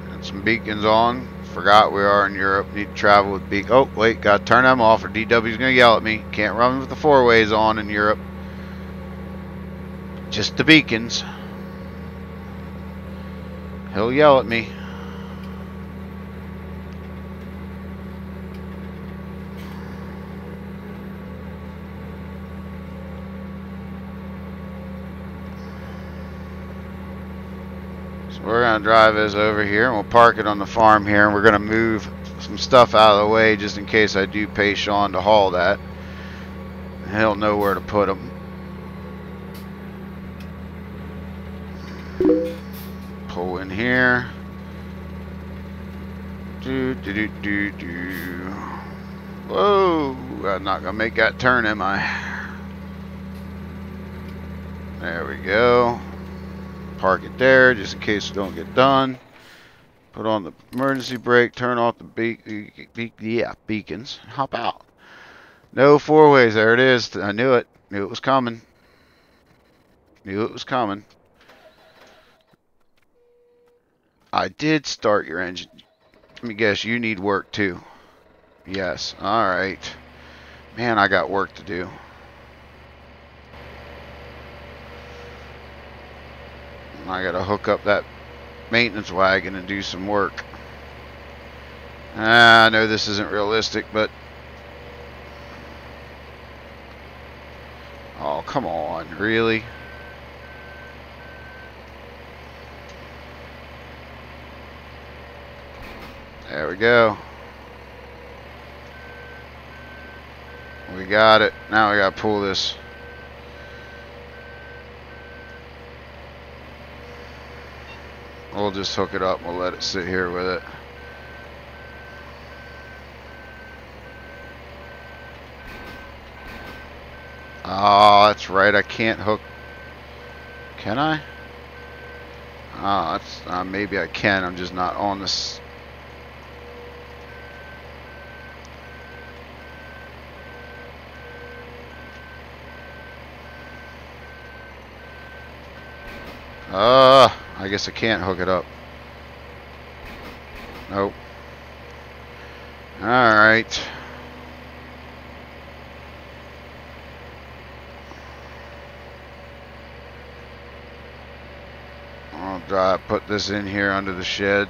Got some beacons on. Forgot we are in Europe. Need to travel with beacon. Oh wait, gotta turn them off or DW's gonna yell at me. Can't run with the four ways on in Europe. Just the beacons. He'll yell at me. We're going to drive this over here and we'll park it on the farm here, and we're going to move some stuff out of the way just in case I do pay Sean to haul that. He'll know where to put them. Pull in here. Whoa, I'm not going to make that turn, am I? There we go. Park it there just in case we don't get done. Put on the emergency brake, turn off the beacons, hop out. No four ways, there it is. I knew it. Knew it was coming. Knew it was coming. I did start your engine. Let me guess, you need work too. Yes, alright. Man, I got work to do. I gotta hook up that maintenance wagon and do some work. I know this isn't realistic, but oh, come on, really? There we go. We got it. Now we gotta pull this. We'll just hook it up and we'll let it sit here with it. Oh, that's right. I can't hook. Can I? Oh, that's maybe I can. I'm just not on this. I guess I can't hook it up. Nope. Alright. I'll put this in here under the shed.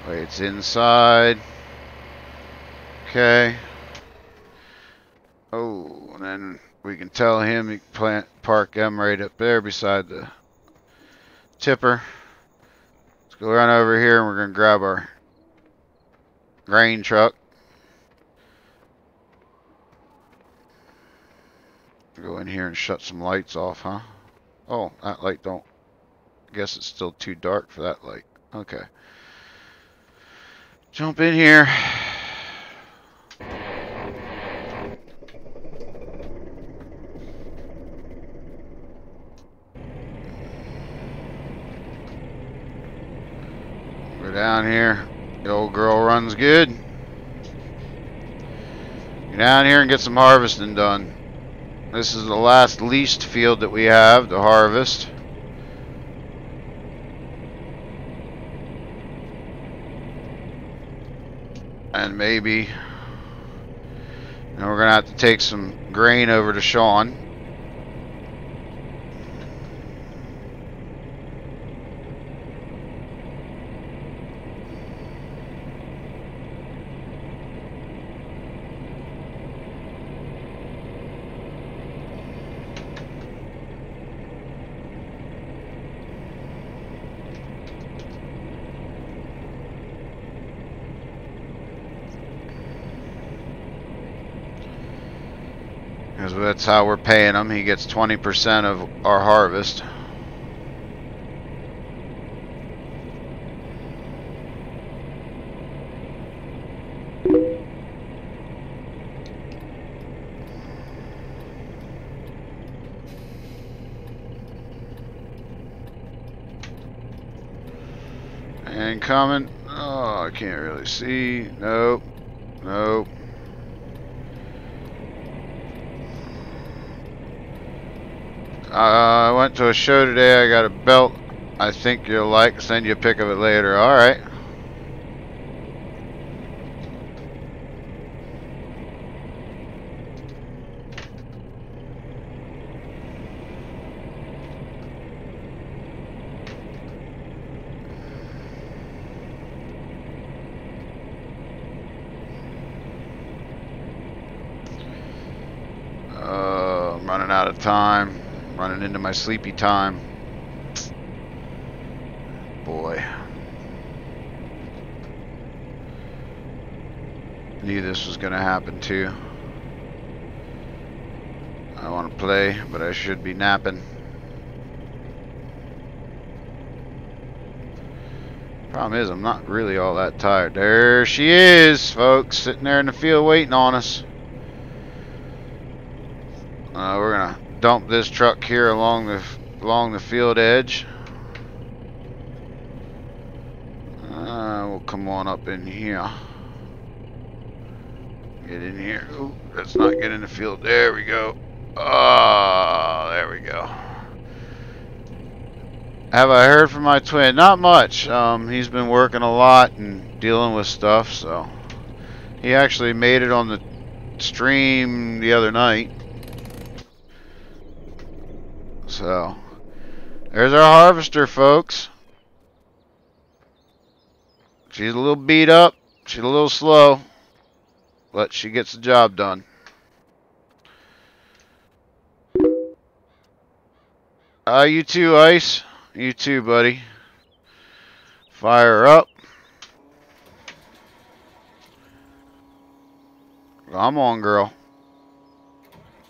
Wait, it's inside. Okay. Oh, and then we can tell him he can park them right up there beside the tipper. Let's go run over here and we're going to grab our grain truck. Go in here and shut some lights off, huh? Oh, that light don't. I guess it's still too dark for that light. Okay. Jump in here. Go down here. The old girl runs good. Get down here and get some harvesting done. This is the last leased field that we have to harvest. And maybe we're gonna have to take some grain over to Sean. Because that's how we're paying him. He gets 20% of our harvest. And coming. Oh, I can't really see. Nope. Nope. I went to a show today. I got a belt I think you'll like. Send you a pic of it later. Alright. I'm running out of time. Running into my sleepy time. Boy. Knew this was going to happen too. I want to play, but I should be napping. Problem is, I'm not really all that tired. There she is, folks, sitting there in the field waiting on us. We're going to dump this truck here along the field edge. We'll come on up in here. Get in here. Ooh, let's not get in the field. There we go. Oh, there we go. Have I heard from my twin? Not much. He's been working a lot and dealing with stuff, so he actually made it on the stream the other night. So, there's our harvester, folks. She's a little beat up. She's a little slow. But she gets the job done. You too, Ice. You too, buddy. Fire up. Come on, girl.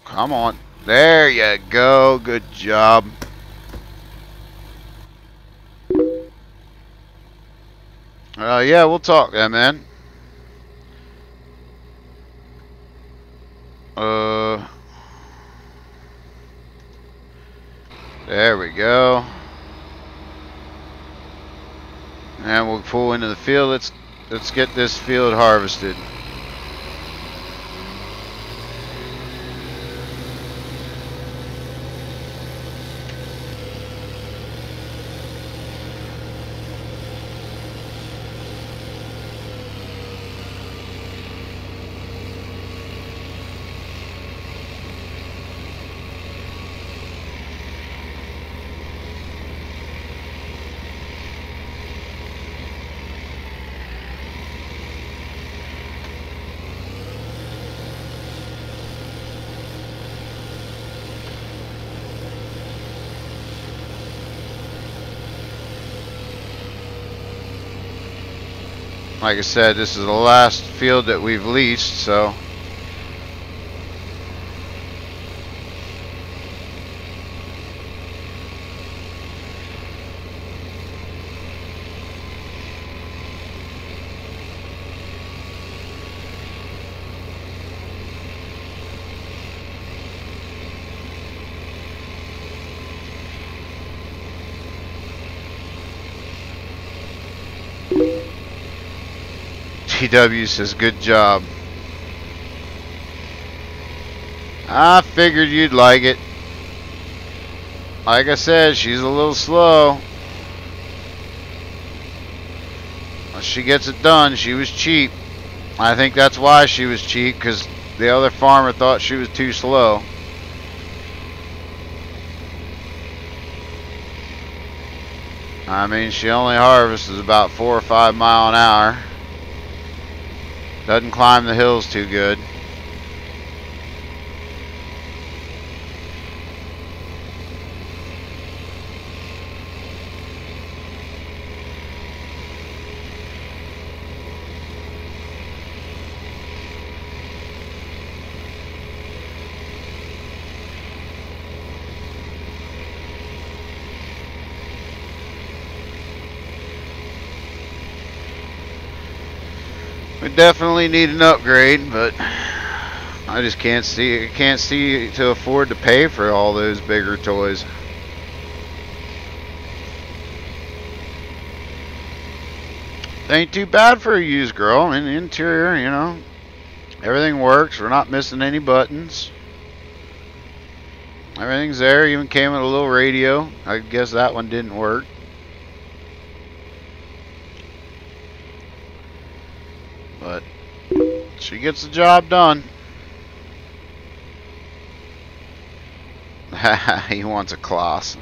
Come on. There you go. Good job. Yeah, we'll talk then, man. There we go. And we'll pull into the field. Let's get this field harvested. Like I said, this is the last field that we've leased, so TW says good job. I figured you'd like it. Like I said, she's a little slow. Once she gets it done, she was cheap. I think that's why she was cheap, because the other farmer thought she was too slow. I mean, she only harvests about 4 or 5 miles an hour. Doesn't climb the hills too good. We definitely need an upgrade, but I just can't see to afford to pay for all those bigger toys. Ain't too bad for a used girl. I mean, the interior, you know, everything works. We're not missing any buttons. Everything's there. Even came with a little radio. I guess that one didn't work. But she gets the job done. He wants a class.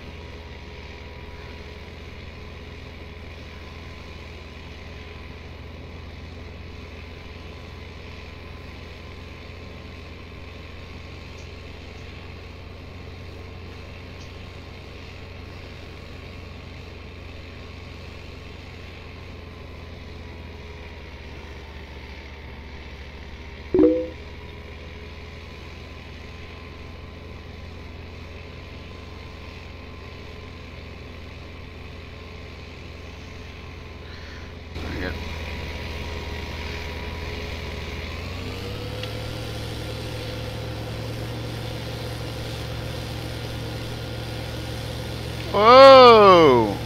Whoa!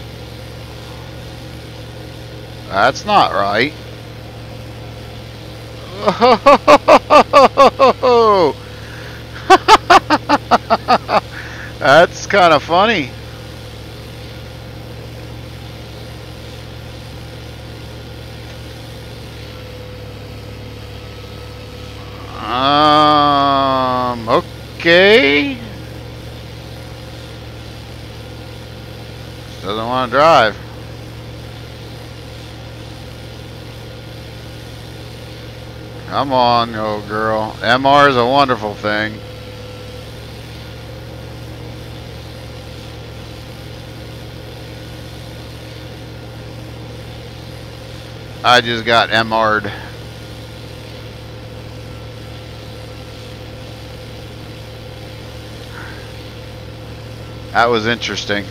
That's not right. Oh! That's kind of funny. Okay. Doesn't want to drive. Come on, old girl. MR is a wonderful thing. I just got MR'd. That was interesting.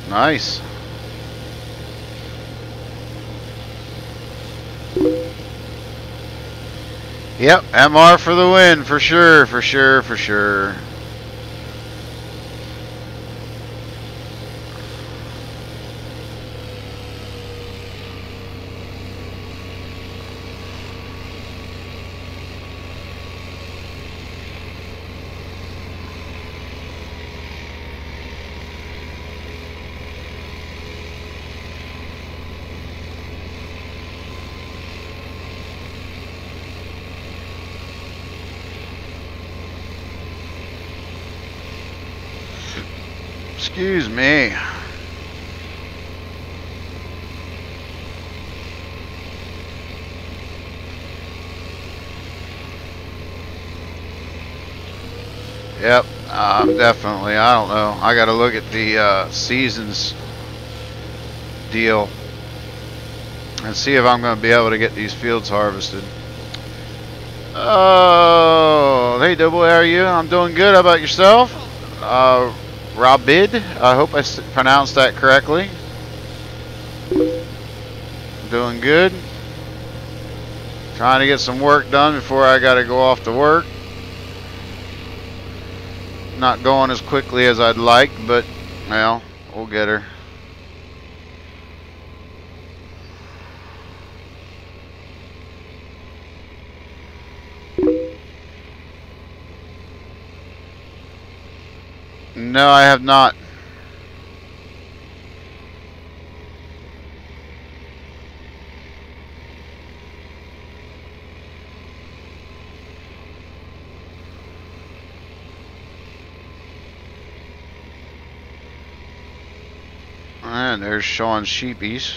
Nice. Yep, MR for the win, for sure, for sure, for sure. Excuse me. Yep, Definitely. I don't know. I got to look at the seasons deal and see if I'm going to be able to get these fields harvested. Oh, hey DoughBoy, how are you? I'm doing good. How about yourself? Robid, I hope I pronounced that correctly. Doing good. Trying to get some work done before I got to go off to work. Not going as quickly as I'd like, but well, we'll get her. No, I have not. And there's Sean's sheepies.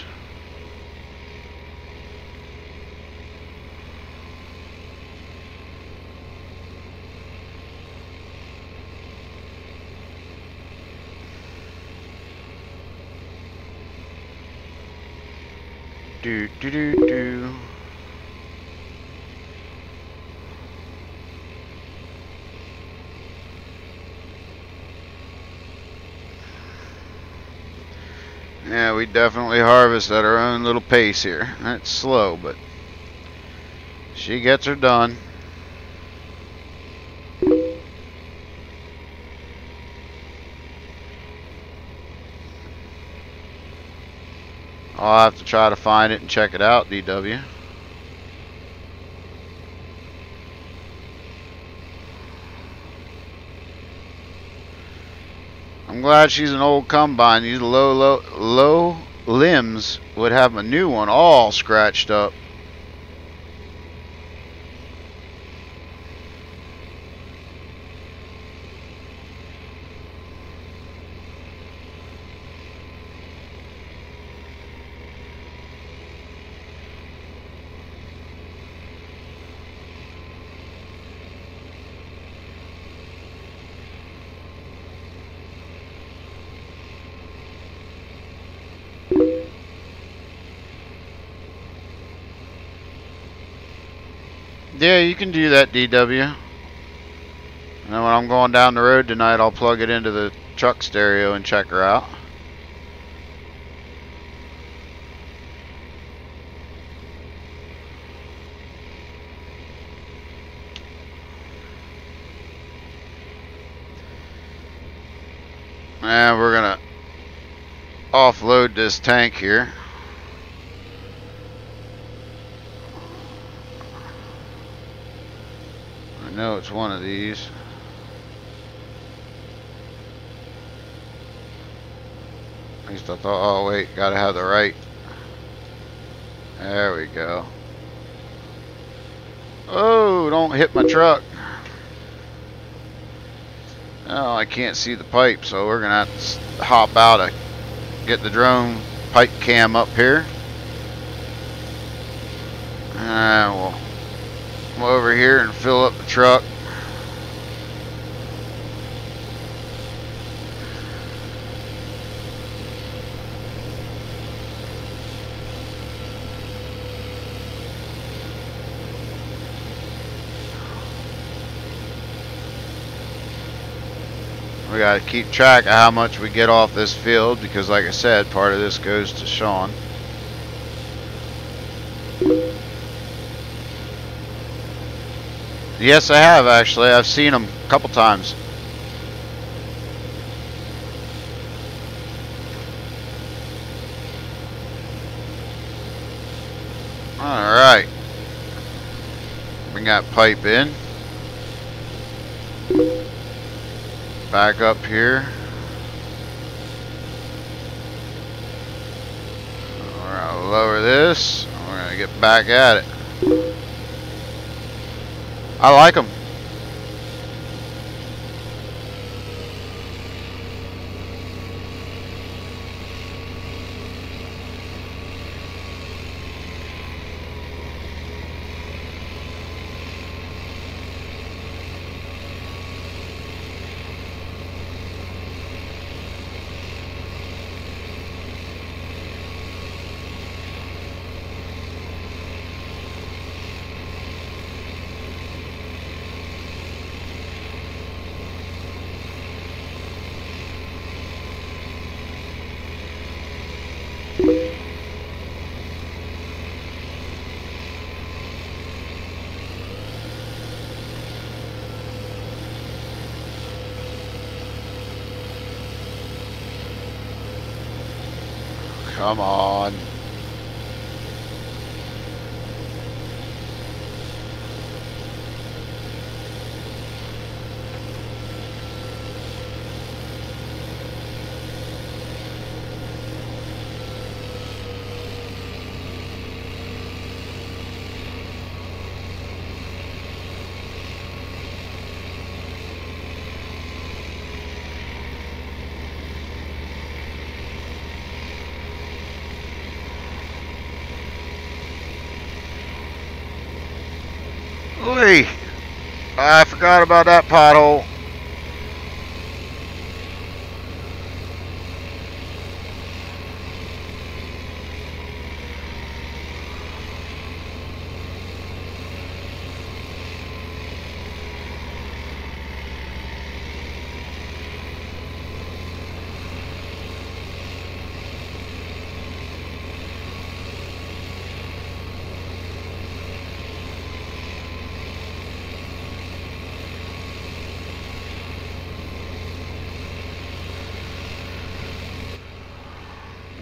Do do do do. Yeah, we definitely harvest at our own little pace here. It's slow, but she gets her done. I'll have to try to find it and check it out, DW. I'm glad she's an old combine. These low limbs would have a new one all scratched up. Yeah, you can do that, DW. And then when I'm going down the road tonight, I'll plug it into the truck stereo and check her out. And we're gonna offload this tank here. I know it's one of these. At least I thought, oh wait, gotta have the right. There we go. Oh, don't hit my truck. Oh, I can't see the pipe, so we're gonna have to hop out and get the drone pipe cam up here. And we'll come over here and fill up the truck. We got to keep track of how much we get off this field because, like I said, part of this goes to Sean. Yes, I have actually. I've seen them a couple times. All right. Bring that pipe in. Back up here. We're gonna lower this. We're gonna get back at it. I like them. Come on. Ooh, I forgot about that pothole.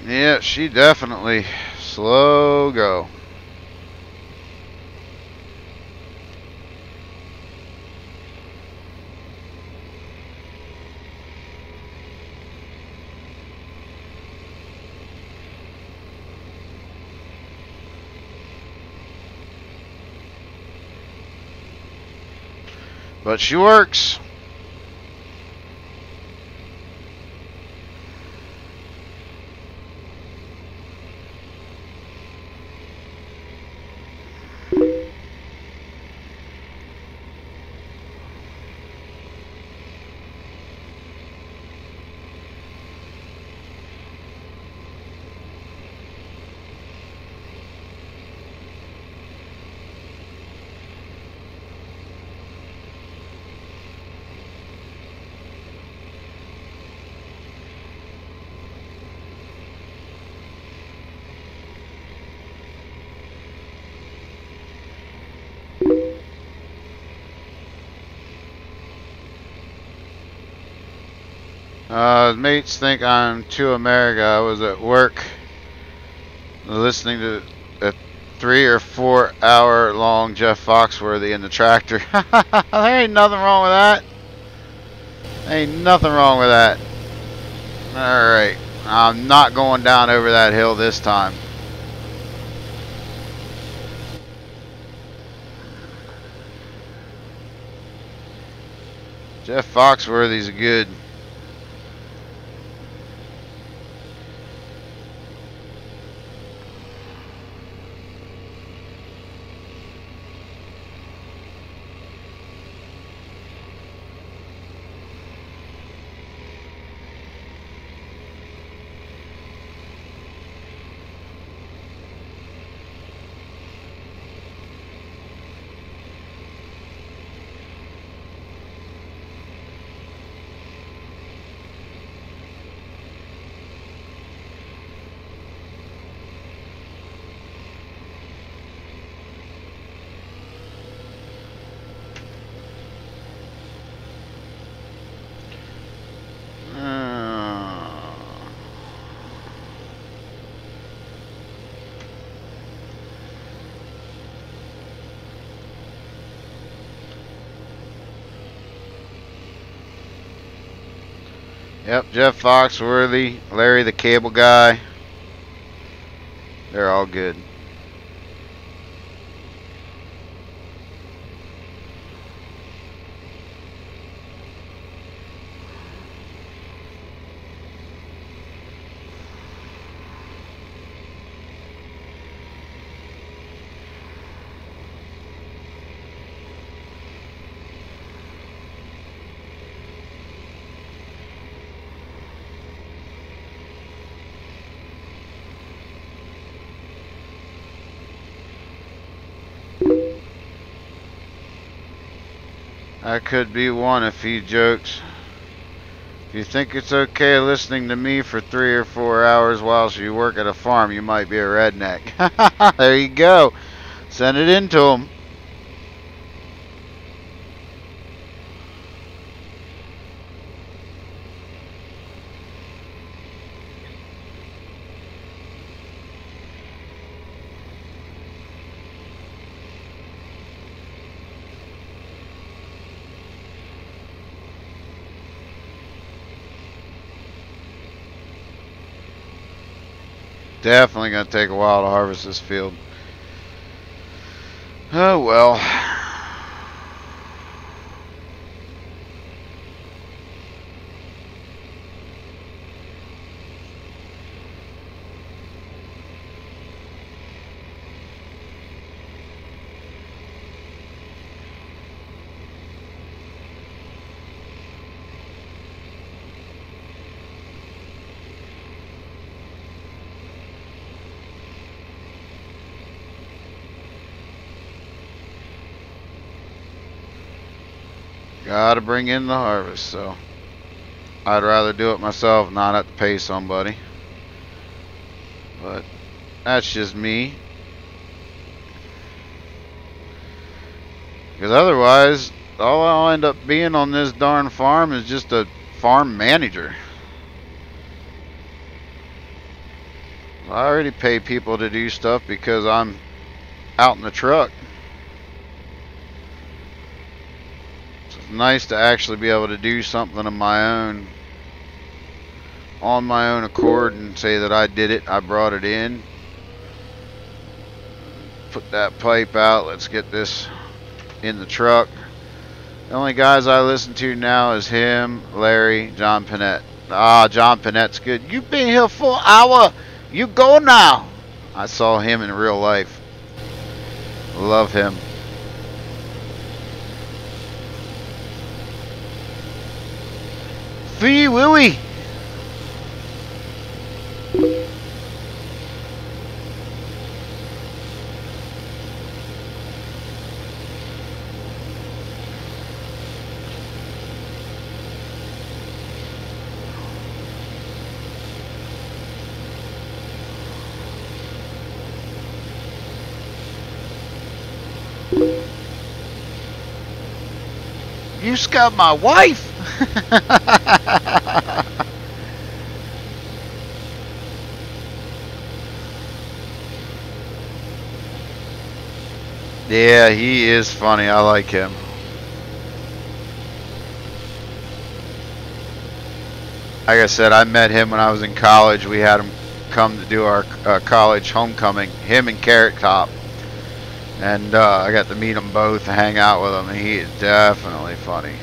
Yeah, she definitely slow go. But she works. Mates think I'm too America. I was at work listening to a 3 or 4 hour long Jeff Foxworthy in the tractor. There ain't nothing wrong with that. Ain't nothing wrong with that. Alright. I'm not going down over that hill this time. Jeff Foxworthy's good. Yep, Jeff Foxworthy, Larry the Cable Guy. They're all good. I could be one if he jokes. If you think it's okay listening to me for 3 or 4 hours whilst you work at a farm, you might be a redneck. There you go. Send it in to him. Definitely going to take a while to harvest this field. Oh well. Gotta bring in the harvest, so I'd rather do it myself, not have to pay somebody. But that's just me. Because otherwise, all I'll end up being on this darn farm is just a farm manager. I already pay people to do stuff because I'm out in the truck. Nice to actually be able to do something of my own on my own accord and say that I did it, I brought it in. Put that pipe out, let's get this in the truck. The only guys I listen to now is him, Larry, John Panette. Ah, John Panette's good. You've been here for an hour, you go now. I saw him in real life. Love him. Free Willy. You scared my wife. Yeah, he is funny. I like him. Like I said, I met him when I was in college. We had him come to do our college homecoming. Him and Carrot Top. And I got to meet them both and hang out with him. And he is definitely funny.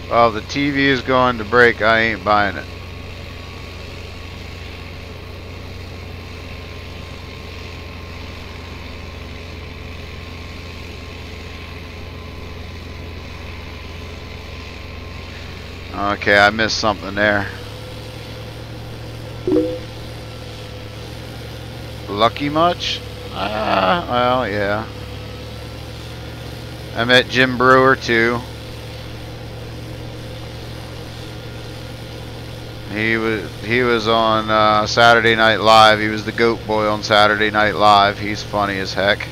Well, the TV is going to break. I ain't buying it. Okay, I missed something there. Lucky much? Well, yeah. I met Jim Brewer too. He was on Saturday Night Live. He was the goat boy on Saturday Night Live. He's funny as heck.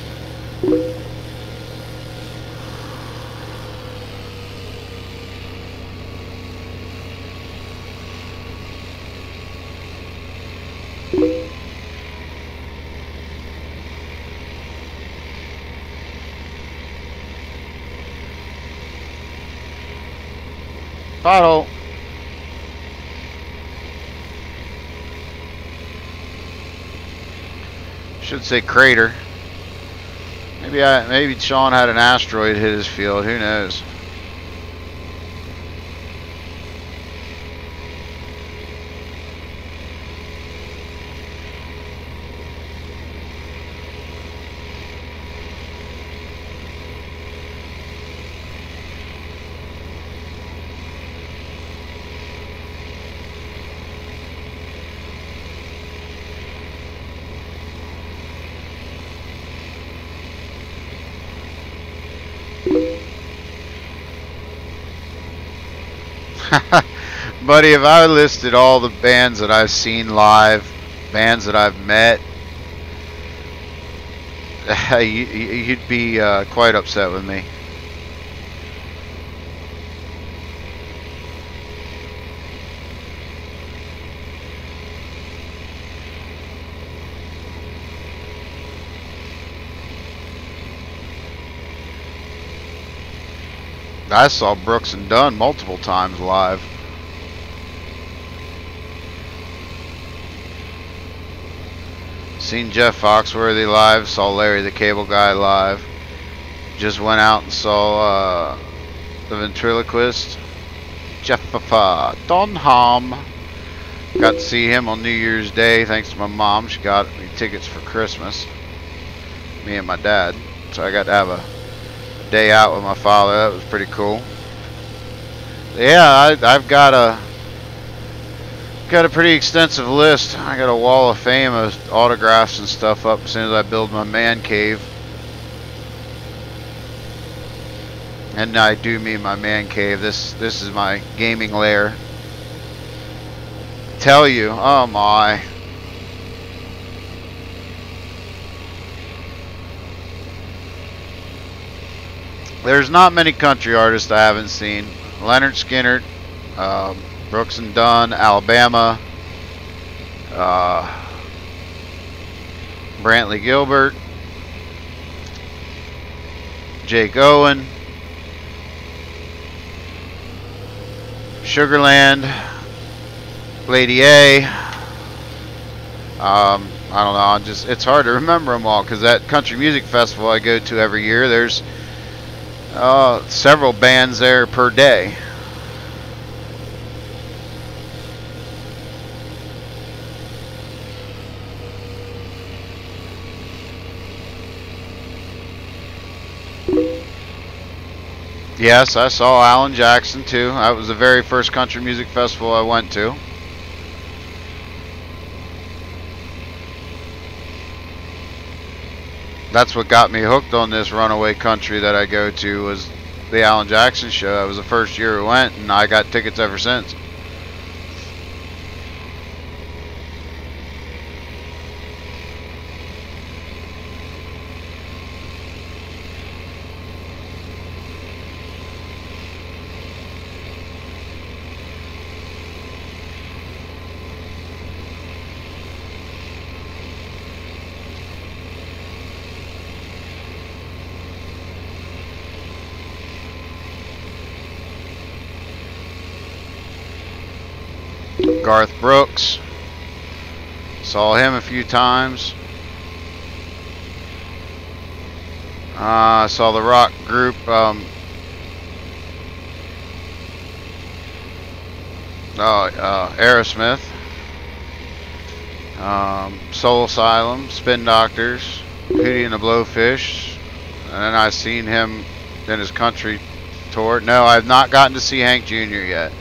Pothole. Should say crater. Maybe Sean had an asteroid hit his field. Who knows? Buddy, if I listed all the bands that I've seen live, bands that I've met, you'd be quite upset with me. I saw Brooks and Dunn multiple times live. Seen Jeff Foxworthy live, saw Larry the Cable Guy live. Just went out and saw the ventriloquist, Jeff Donham. Got to see him on New Year's Day thanks to my mom. She got me tickets for Christmas, me and my dad. So I got to have a day out with my father. That was pretty cool. Yeah, I've got a pretty extensive list. I got a wall of fame of autographs and stuff up as soon as I build my man cave. And I do mean my man cave. This is my gaming lair. Tell you, oh my. There's not many country artists I haven't seen. Leonard Skinner, Brooks and Dunn, Alabama, Brantley Gilbert, Jake Owen, Sugarland, Lady A. I don't know. It's hard to remember them all because that country music festival I go to every year, there's several bands there per day. Yes, I saw Alan Jackson too. That was the very first country music festival I went to. That's what got me hooked on this runaway country that I go to, was the Alan Jackson show. That was the first year we went, and I got tickets ever since. Garth Brooks, saw him a few times. I saw the rock group Aerosmith, Soul Asylum, Spin Doctors, Hootie and the Blowfish, and then I seen him in his country tour. No, I've not gotten to see Hank Jr. yet.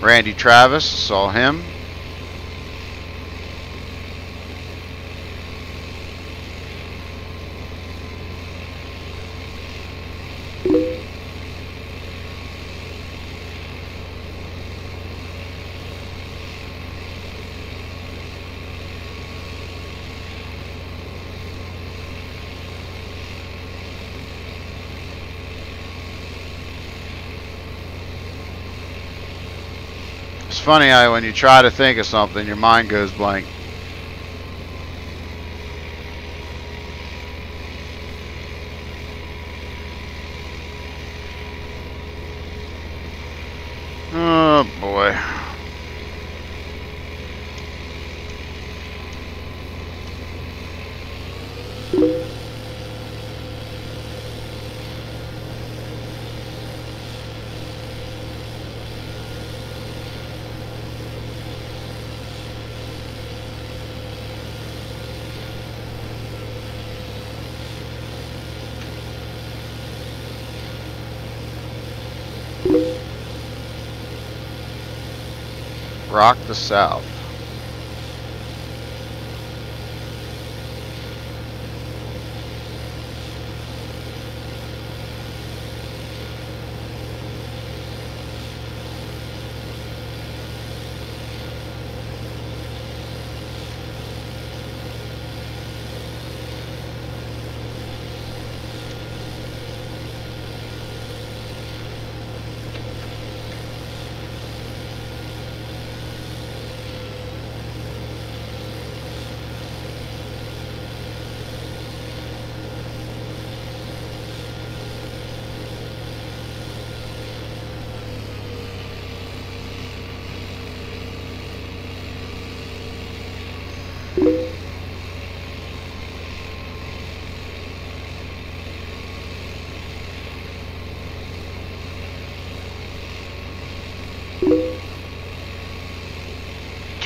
Randy Travis, saw him. It's funny how when you try to think of something, your mind goes blank. Oh boy. Rock the South.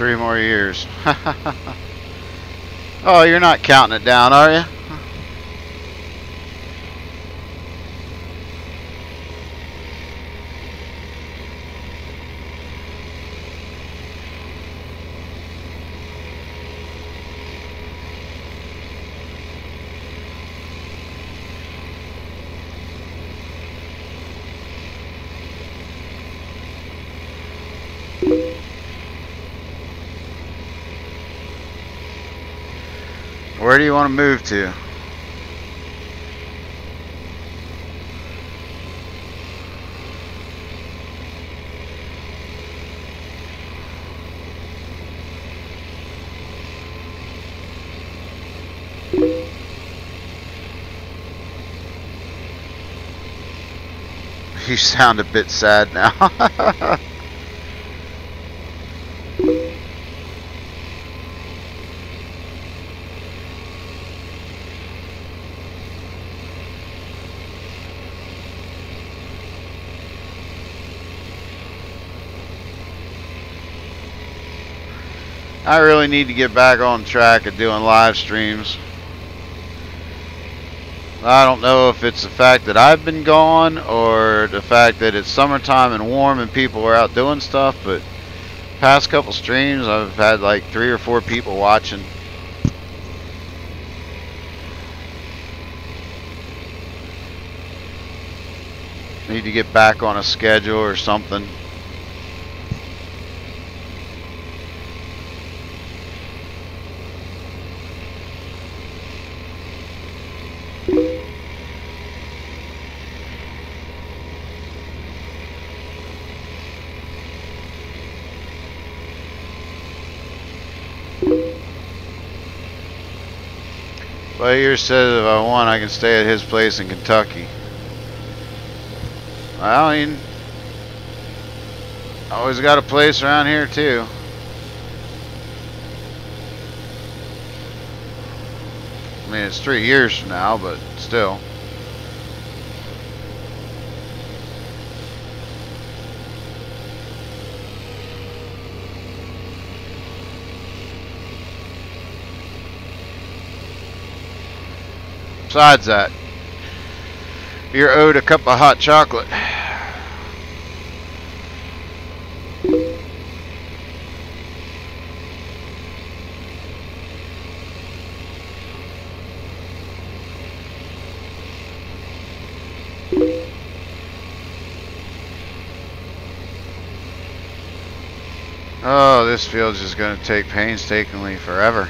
3 more years. Oh, you're not counting it down, are you? Where do you want to move to? You sound a bit sad now. I really need to get back on track of doing live streams. I don't know if it's the fact that I've been gone or the fact that it's summertime and warm and people are out doing stuff, but past couple streams I've had like 3 or 4 people watching. Need to get back on a schedule or something. Well, you said if I want, I can stay at his place in Kentucky. I mean, I always got a place around here too. I mean, it's 3 years from now, but still. Besides that, you're owed a cup of hot chocolate. Oh, this field's just going to take painstakingly forever.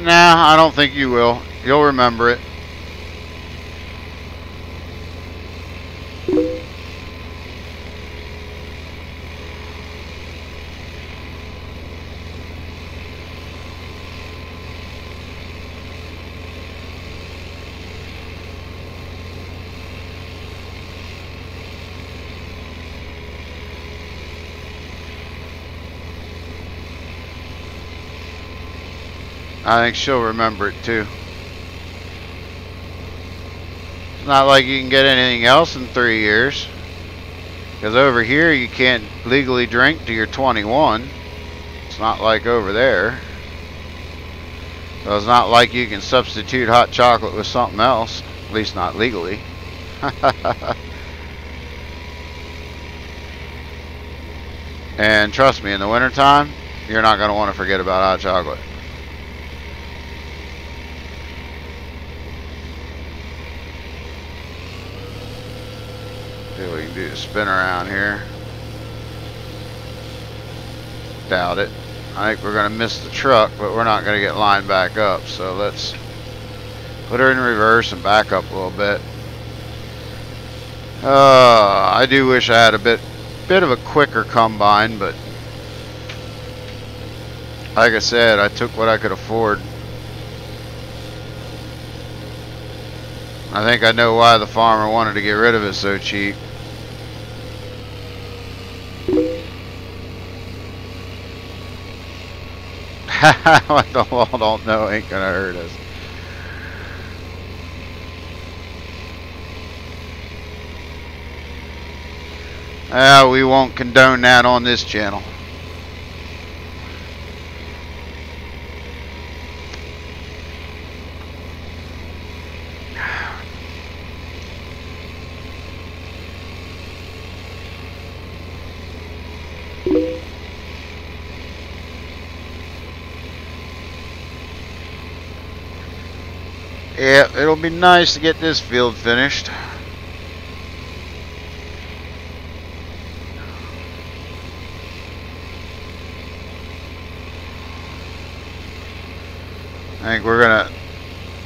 Nah, I don't think you will. You'll remember it. I think she'll remember it too. It's not like you can get anything else in 3 years. Because over here you can't legally drink till you're 21. It's not like over there. So it's not like you can substitute hot chocolate with something else. At least not legally. And trust me, in the wintertime, you're not going to want to forget about hot chocolate. See what we can do to spin around here. doubt it. I think we're going to miss the truck, but we're not going to get lined back up. So let's put her in reverse and back up a little bit. I do wish I had a bit of a quicker combine, but like I said, I took what I could afford. I think I know why the farmer wanted to get rid of it so cheap. What the law don't know ain't gonna hurt us. We won't condone that on this channel. Yeah, it'll be nice to get this field finished. I think we're gonna...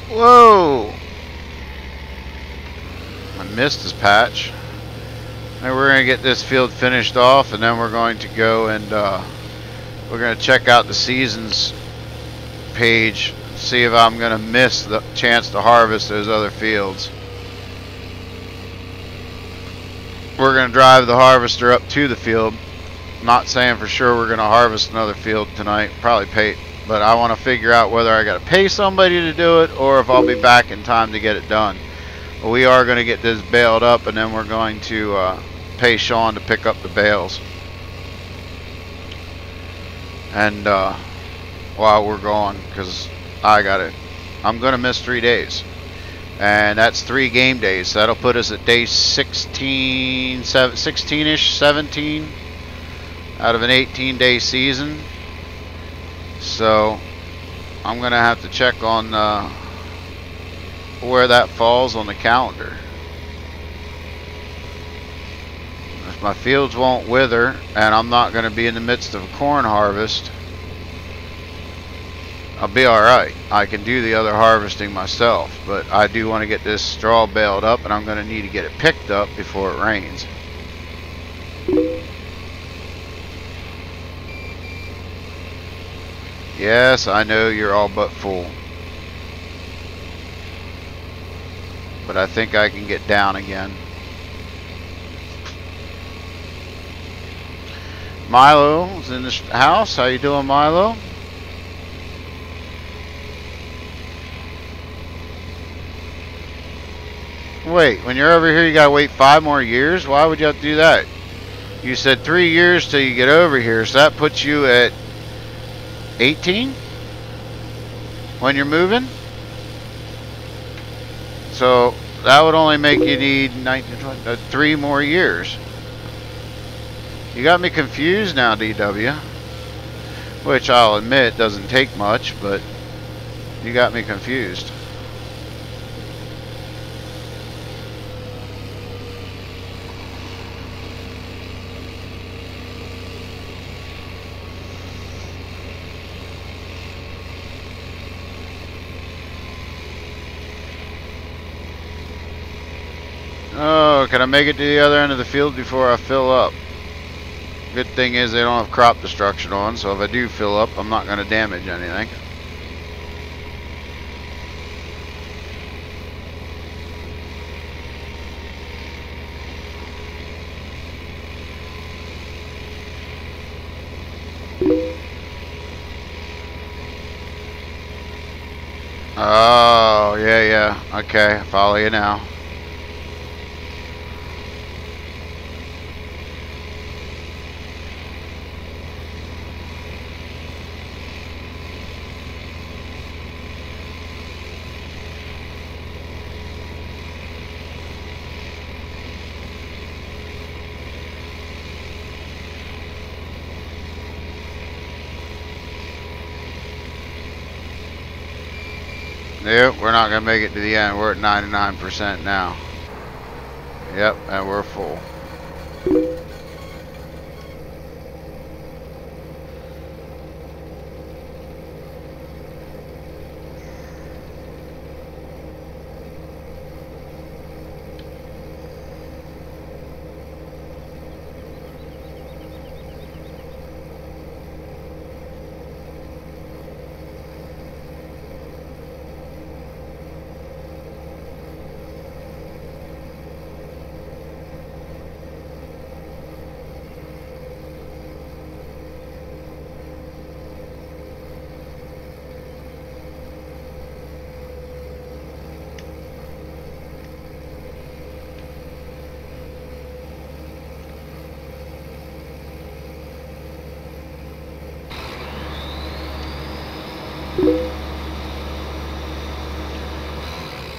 Whoa! I missed this patch. And we're gonna get this field finished off, and then we're going to go and we're gonna check out the seasons page, see if I'm gonna miss the chance to harvest those other fields. We're gonna drive the harvester up to the field. I'm not saying for sure we're gonna harvest another field tonight. Probably pay, but I want to figure out whether I gotta pay somebody to do it or if I'll be back in time to get it done. But we are gonna get this baled up, and then we're going to pay Sean to pick up the bales. And while we're gone, because I'm gonna miss 3 days, and that's 3 game days. So that'll put us at day 16-ish, 17 out of an 18-day season. So I'm gonna have to check on where that falls on the calendar. If my fields won't wither and I'm not going to be in the midst of a corn harvest, I'll be alright. I can do the other harvesting myself, but I do want to get this straw baled up, and I'm going to need to get it picked up before it rains. Yes, I know you're all but full, but I think I can get down again. Milo's in the house. How you doing, Milo? Wait, when you're over here you gotta wait 5 more years? Why would you have to do that? You said 3 years till you get over here, so that puts you at 18 when you're moving. So that would only make you need 19, 20, 3 more years. You got me confused now, DW. Which I'll admit doesn't take much, but you got me confused. Oh, can I make it to the other end of the field before I fill up? Good thing is they don't have crop destruction on, so if I do fill up, I'm not going to damage anything. Oh, yeah. Okay, I follow you now. Yep, we're not going to make it to the end. We're at 99% now. Yep, and we're full.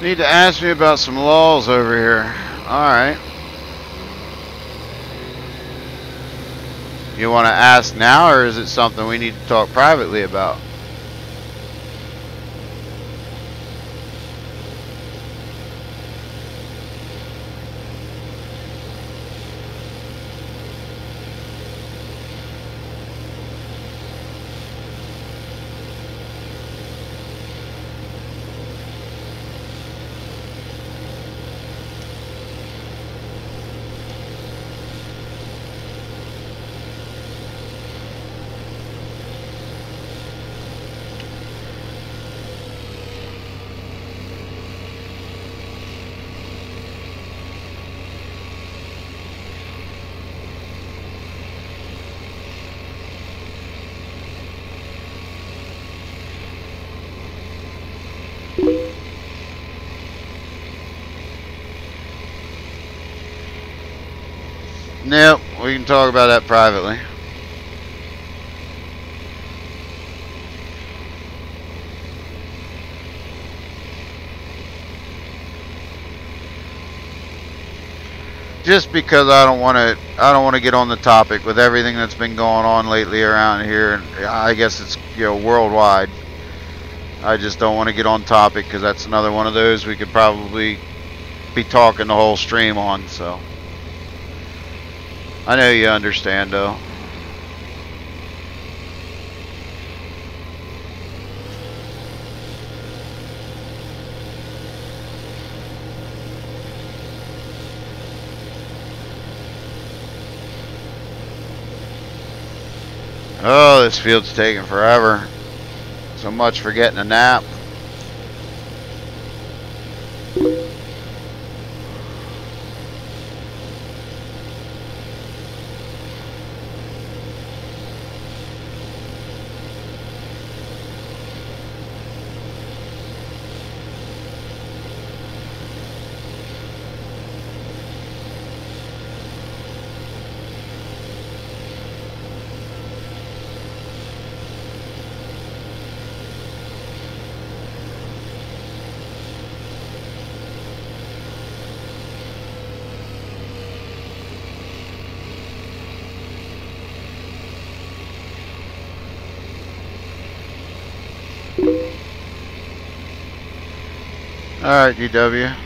Need to ask me about some laws over here. Alright. You want to ask now, or is it something we need to talk privately about? Nope, we can talk about that privately. Just because I don't want to get on the topic with everything that's been going on lately around here, and I guess it's, you know, worldwide. I just don't want to get on topic because that's another one of those we could probably be talking the whole stream on, so I know you understand though. Oh, this field's taking forever. So much for getting a nap. Alright, DW.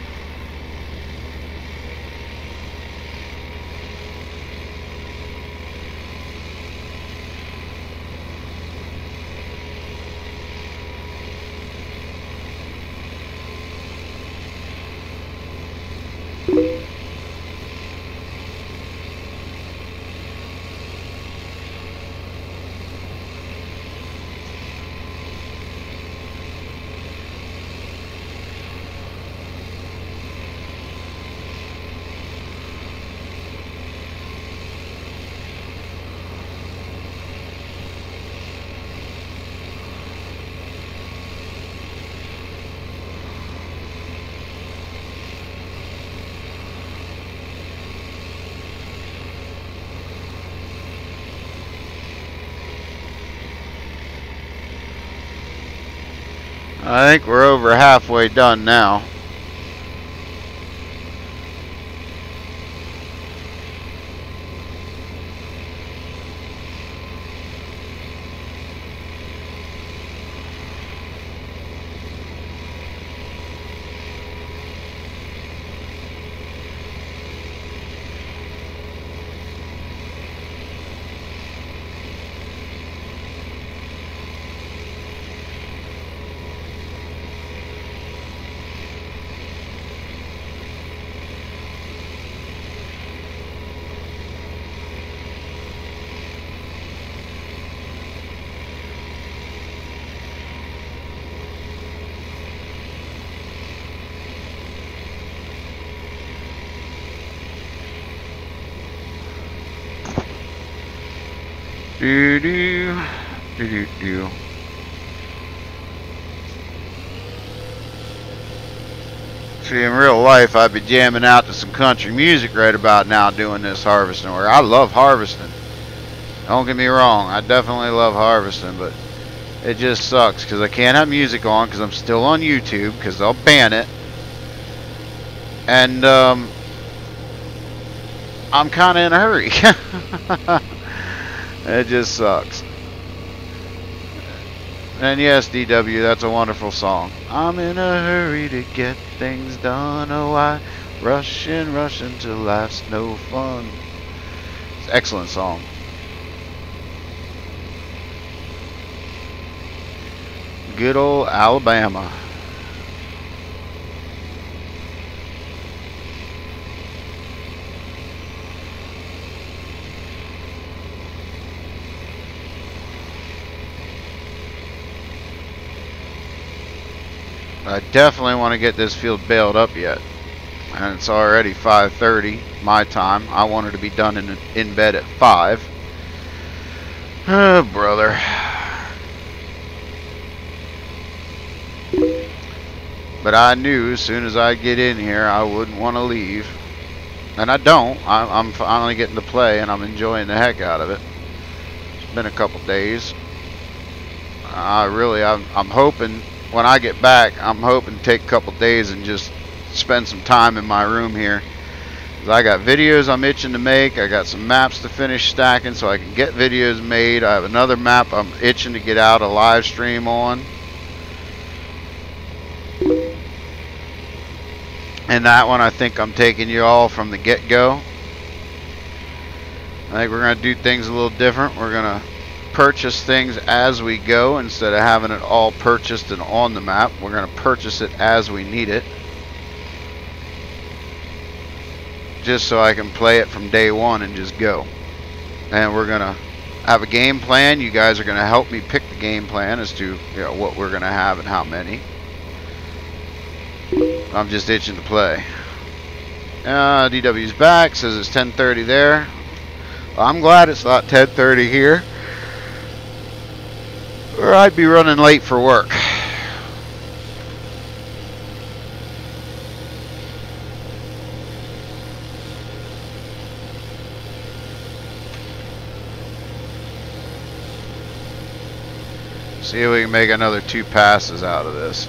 I think we're over halfway done now. Do do do do do. See, in real life, I'd be jamming out to some country music right about now doing this harvesting work. I love harvesting. Don't get me wrong, I definitely love harvesting, but it just sucks because I can't have music on because I'm still on YouTube because they'll ban it. And I'm kind of in a hurry. It just sucks. And yes, DW, that's a wonderful song. I'm in a hurry to get things done. Oh, I rush till life's no fun. It's an excellent song. Good old Alabama. I definitely want to get this field baled up yet. And it's already 5:30 my time. I wanted to be done in bed at 5. Oh, brother. But I knew as soon as I get in here, I wouldn't want to leave. And I don't. I'm finally getting to play, and I'm enjoying the heck out of it. It's been a couple days. I'm hoping when I get back, I'm hoping to take a couple days and just spend some time in my room here. 'Cause I got videos I'm itching to make. I got some maps to finish stacking so I can get videos made. I have another map I'm itching to get out a live stream on. And that one, I think I'm taking you all from the get-go. I think we're going to do things a little different. We're going to purchase things as we go instead of having it all purchased and on the map. We're going to purchase it as we need it. Just so I can play it from day one and just go. And we're going to have a game plan. You guys are going to help me pick the game plan as to what we're going to have and how many. I'm just itching to play. DW's back, says it's 10:30 there. Well, I'm glad it's not 10:30 here, or I'd be running late for work. See if we can make another 2 passes out of this.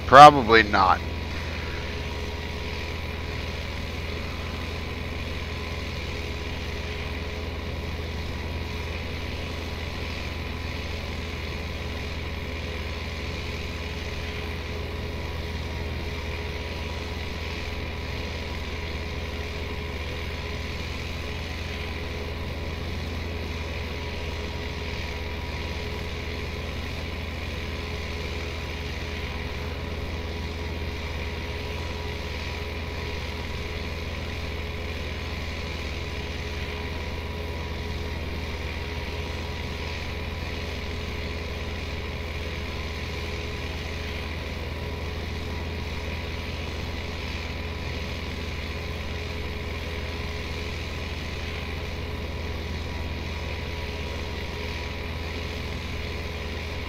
Probably not.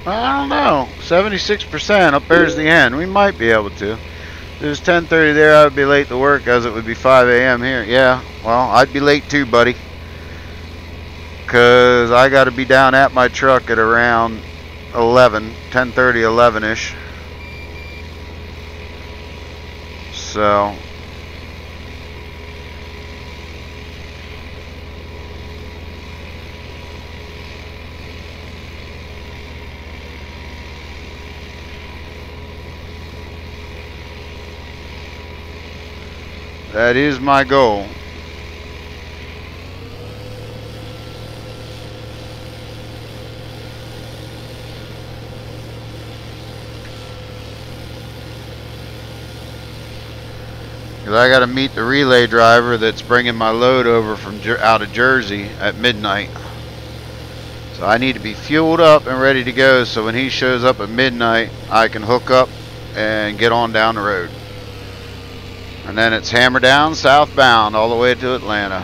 I don't know. 76% up there's the end. We might be able to. If it was 10:30 there, I would be late to work, as it would be 5 a.m. here. Yeah, well, I'd be late too, buddy. Because I got to be down at my truck at around 11, 10:30, 11-ish. So... that is my goal. Because I got to meet the relay driver that's bringing my load over from out of Jersey at midnight. So I need to be fueled up and ready to go, so when he shows up at midnight, I can hook up and get on down the road. And then it's hammer down, southbound, all the way to Atlanta.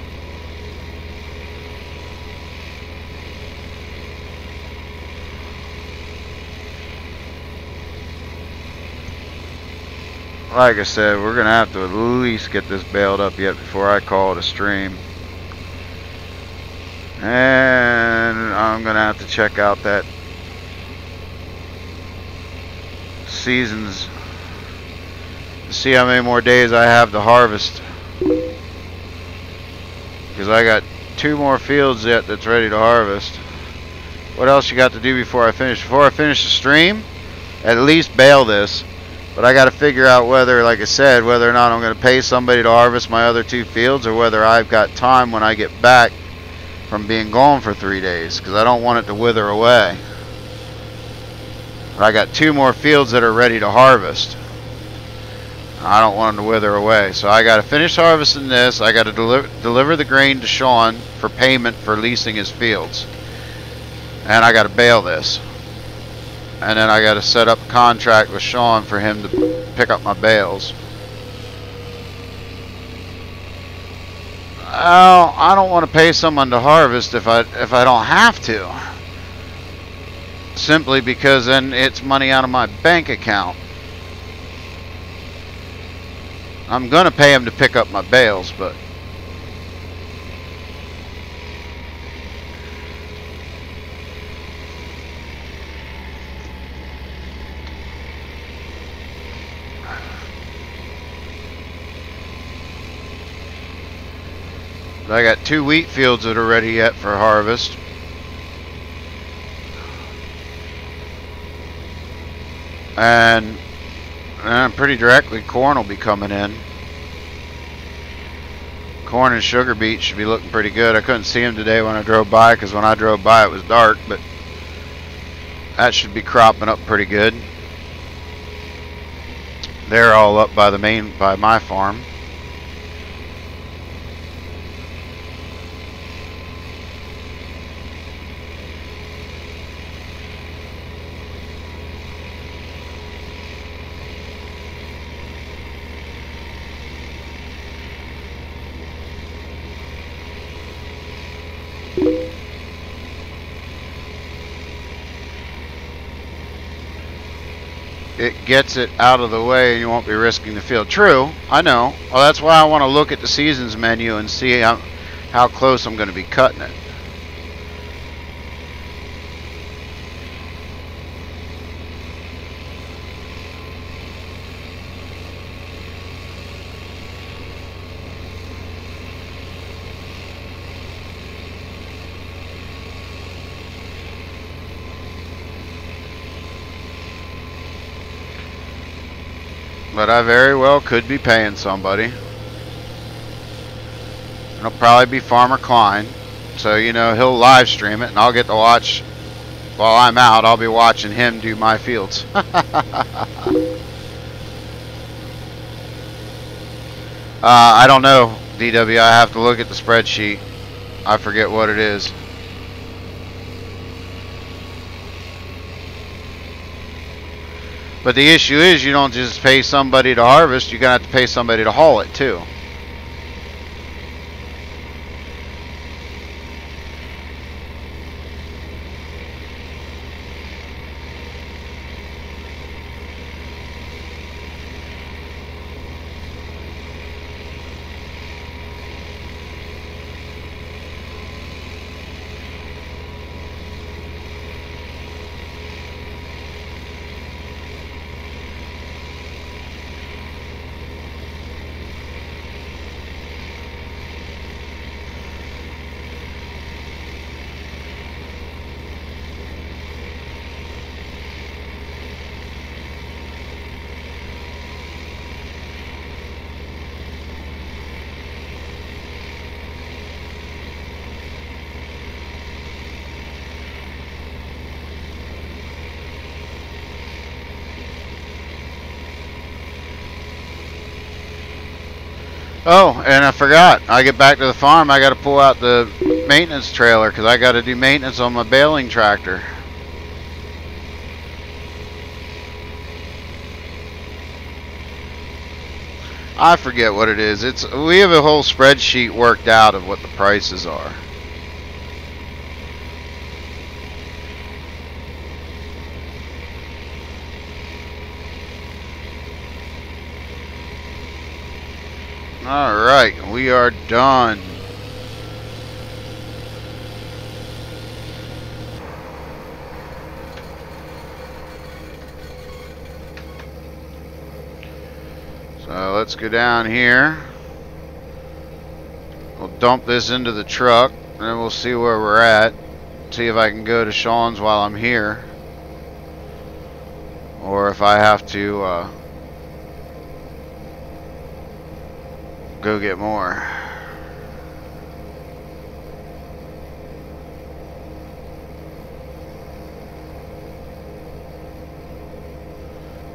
like I said, we're gonna have to at least get this baled up yet before I call it a stream. And I'm gonna have to check out that seasons to see how many more days I have to harvest, because I got 2 more fields yet that's ready to harvest. What else you got to do before I finish? Before I finish the stream, at least bale this. But I got to figure out whether, like I said, whether or not I'm going to pay somebody to harvest my other 2 fields, or whether I've got time when I get back from being gone for 3 days, because I don't want it to wither away. But I got 2 more fields that are ready to harvest. I don't want them to wither away. So I got to finish harvesting this. I got to deliver the grain to Sean for payment for leasing his fields. And I got to bale this. And then I got to set up a contract with Sean for him to pick up my bales. Well, I don't want to pay someone to harvest if I don't have to. Simply because then it's money out of my bank account. I'm going to pay him to pick up my bales, but I got 2 wheat fields that are ready yet for harvest. And pretty directly corn will be coming in. Corn and sugar beet should be looking pretty good. I couldn't see them today when I drove by, because when I drove by it was dark, but that should be cropping up pretty good. They're all up by my farm. It gets it out of the way and you won't be risking the field. True, I know. Well, that's why I want to look at the seasons menu and see how close I'm going to be cutting it. But I very well could be paying somebody. It'll probably be Farmer Klein. So, you know, he'll live stream it and I'll get to watch. While I'm out, I'll be watching him do my fields. I don't know, DW. I have to look at the spreadsheet. I forget what it is. But the issue is you don't just pay somebody to harvest, you're going to have to pay somebody to haul it too. Oh, and I forgot. I get back to the farm, I got to pull out the maintenance trailer because I got to do maintenance on my baling tractor. I forget what it is. We have a whole spreadsheet worked out of what the prices are. Alright, we are done. So let's go down here. We'll dump this into the truck, and then we'll see where we're at. See if I can go to Sean's while I'm here. Or if I have to go get more.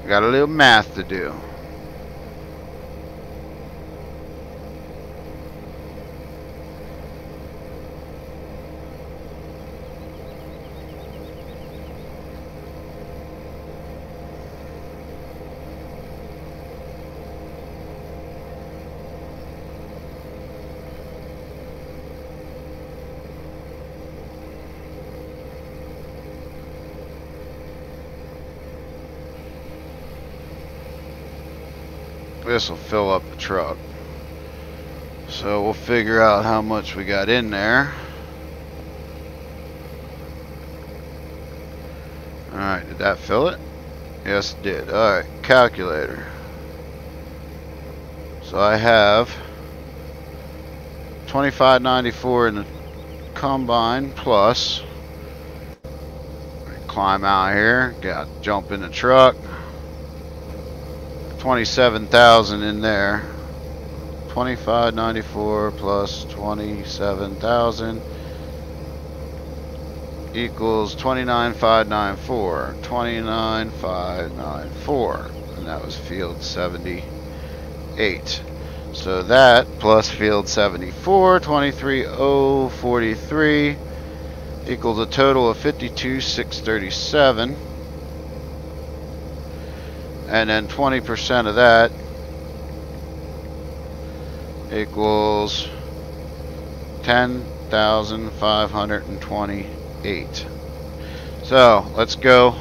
Got a little math to do. This will fill up the truck. So we'll figure out how much we got in there. Alright, did that fill it? Yes, it did. Alright, calculator. So I have $25.94 in the combine plus. Climb out here, got jump in the truck. 27,000 in there. 25.94 plus 27,000 equals 29,594. 29,594, and that was field 78. So that plus field 74, 23,043 equals a total of 52,637. And then 20% of that equals 10,528. So let's go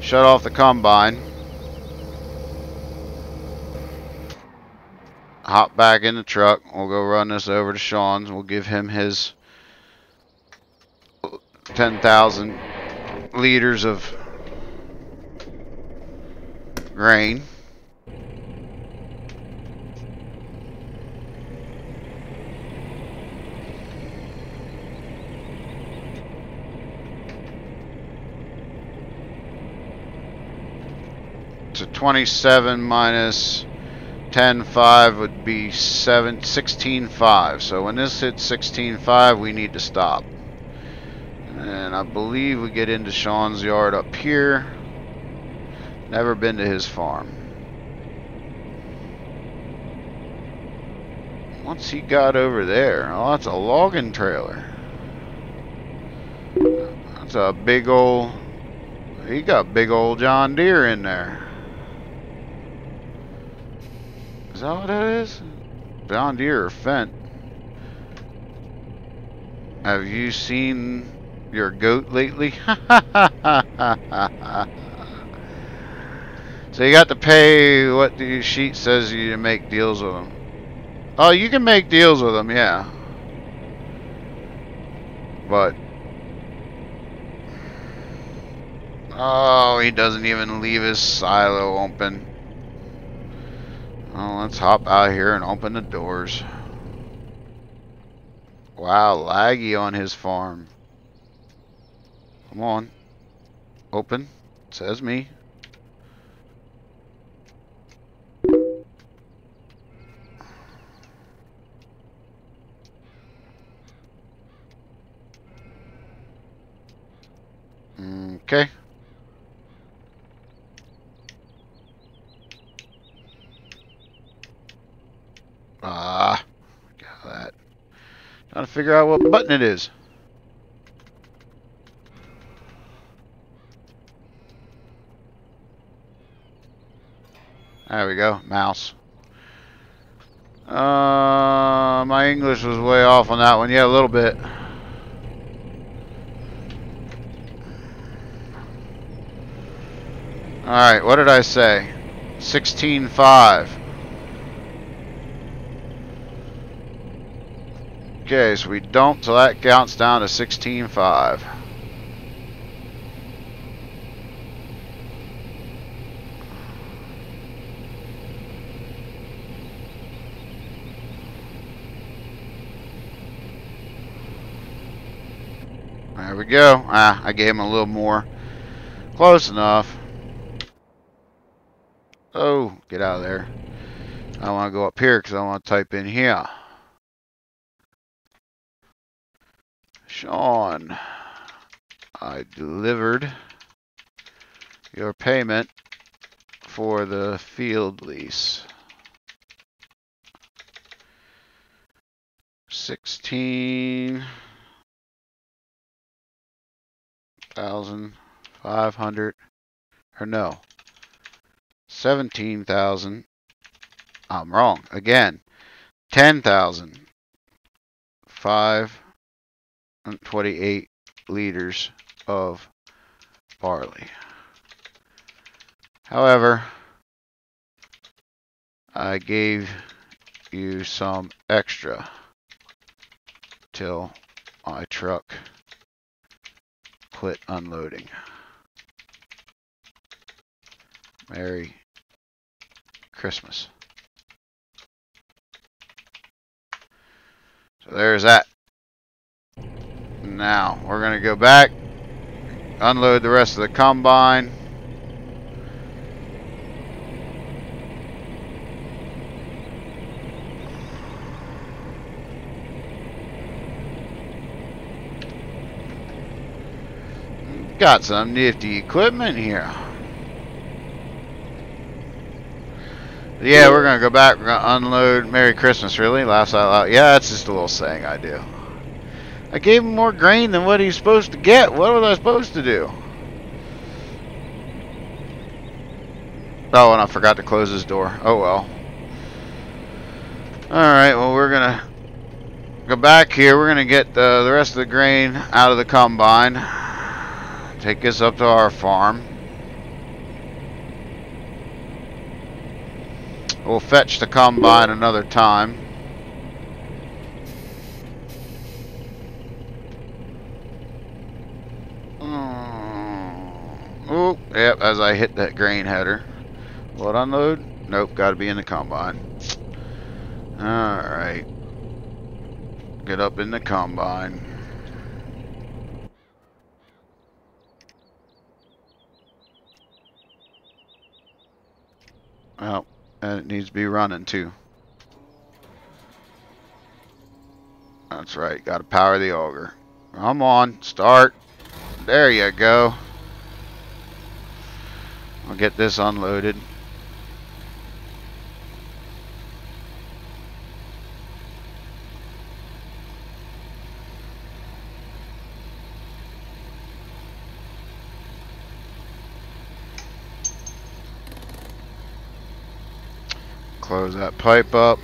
shut off the combine, hop back in the truck. We'll go run this over to Sean's. We'll give him his 10,000 liters of grain. So 27 minus 10.5 would be 16.5. So when this hits 16.5, we need to stop. And I believe we get into Sean's yard up here. Never been to his farm. What's he got over there? Oh, that's a logging trailer. That's a big old... He got big old John Deere in there. Is that what that is? John Deere or Fendt? Have you seen your goat lately? So you got to pay what the sheet says you make deals with them. Oh, you can make deals with them, yeah. But oh, he doesn't even leave his silo open. Oh, let's hop out here and open the doors. Wow, laggy on his farm. Come on. Open. Says me. Okay. Got that. Trying to figure out what button it is. There we go. Mouse. My English was way off on that one. Yeah, a little bit. Alright, what did I say? 16.5. Okay, so we don't, so that counts down to 16.5. There we go. I gave him a little more. Close enough. Oh, get out of there. I want to go up here because I want to type in here. Sean, I delivered your payment for the field lease. 16,500, or no, 17,000. I'm wrong again. 10,528 liters of barley. However, I gave you some extra till my truck quit unloading. Merry Christmas. So there's that. Now we're going to go back, unload the rest of the combine. Got some nifty equipment here. Yeah, we're gonna go back. We're gonna unload. Merry Christmas, really? Laughs out loud. Yeah, that's just a little saying I do. I gave him more grain than what he's supposed to get. What was I supposed to do? Oh, and I forgot to close his door. Oh well. Alright, well, we're gonna go back here. We're gonna get the rest of the grain out of the combine. Take this up to our farm. We'll fetch the combine another time. Oh, yep, as I hit that grain header. Will it unload? Nope, gotta be in the combine. Alright. Get up in the combine. Well, and it needs to be running too. That's right, gotta power the auger. Come on, start. There you go. I'll get this unloaded. Close that pipe up.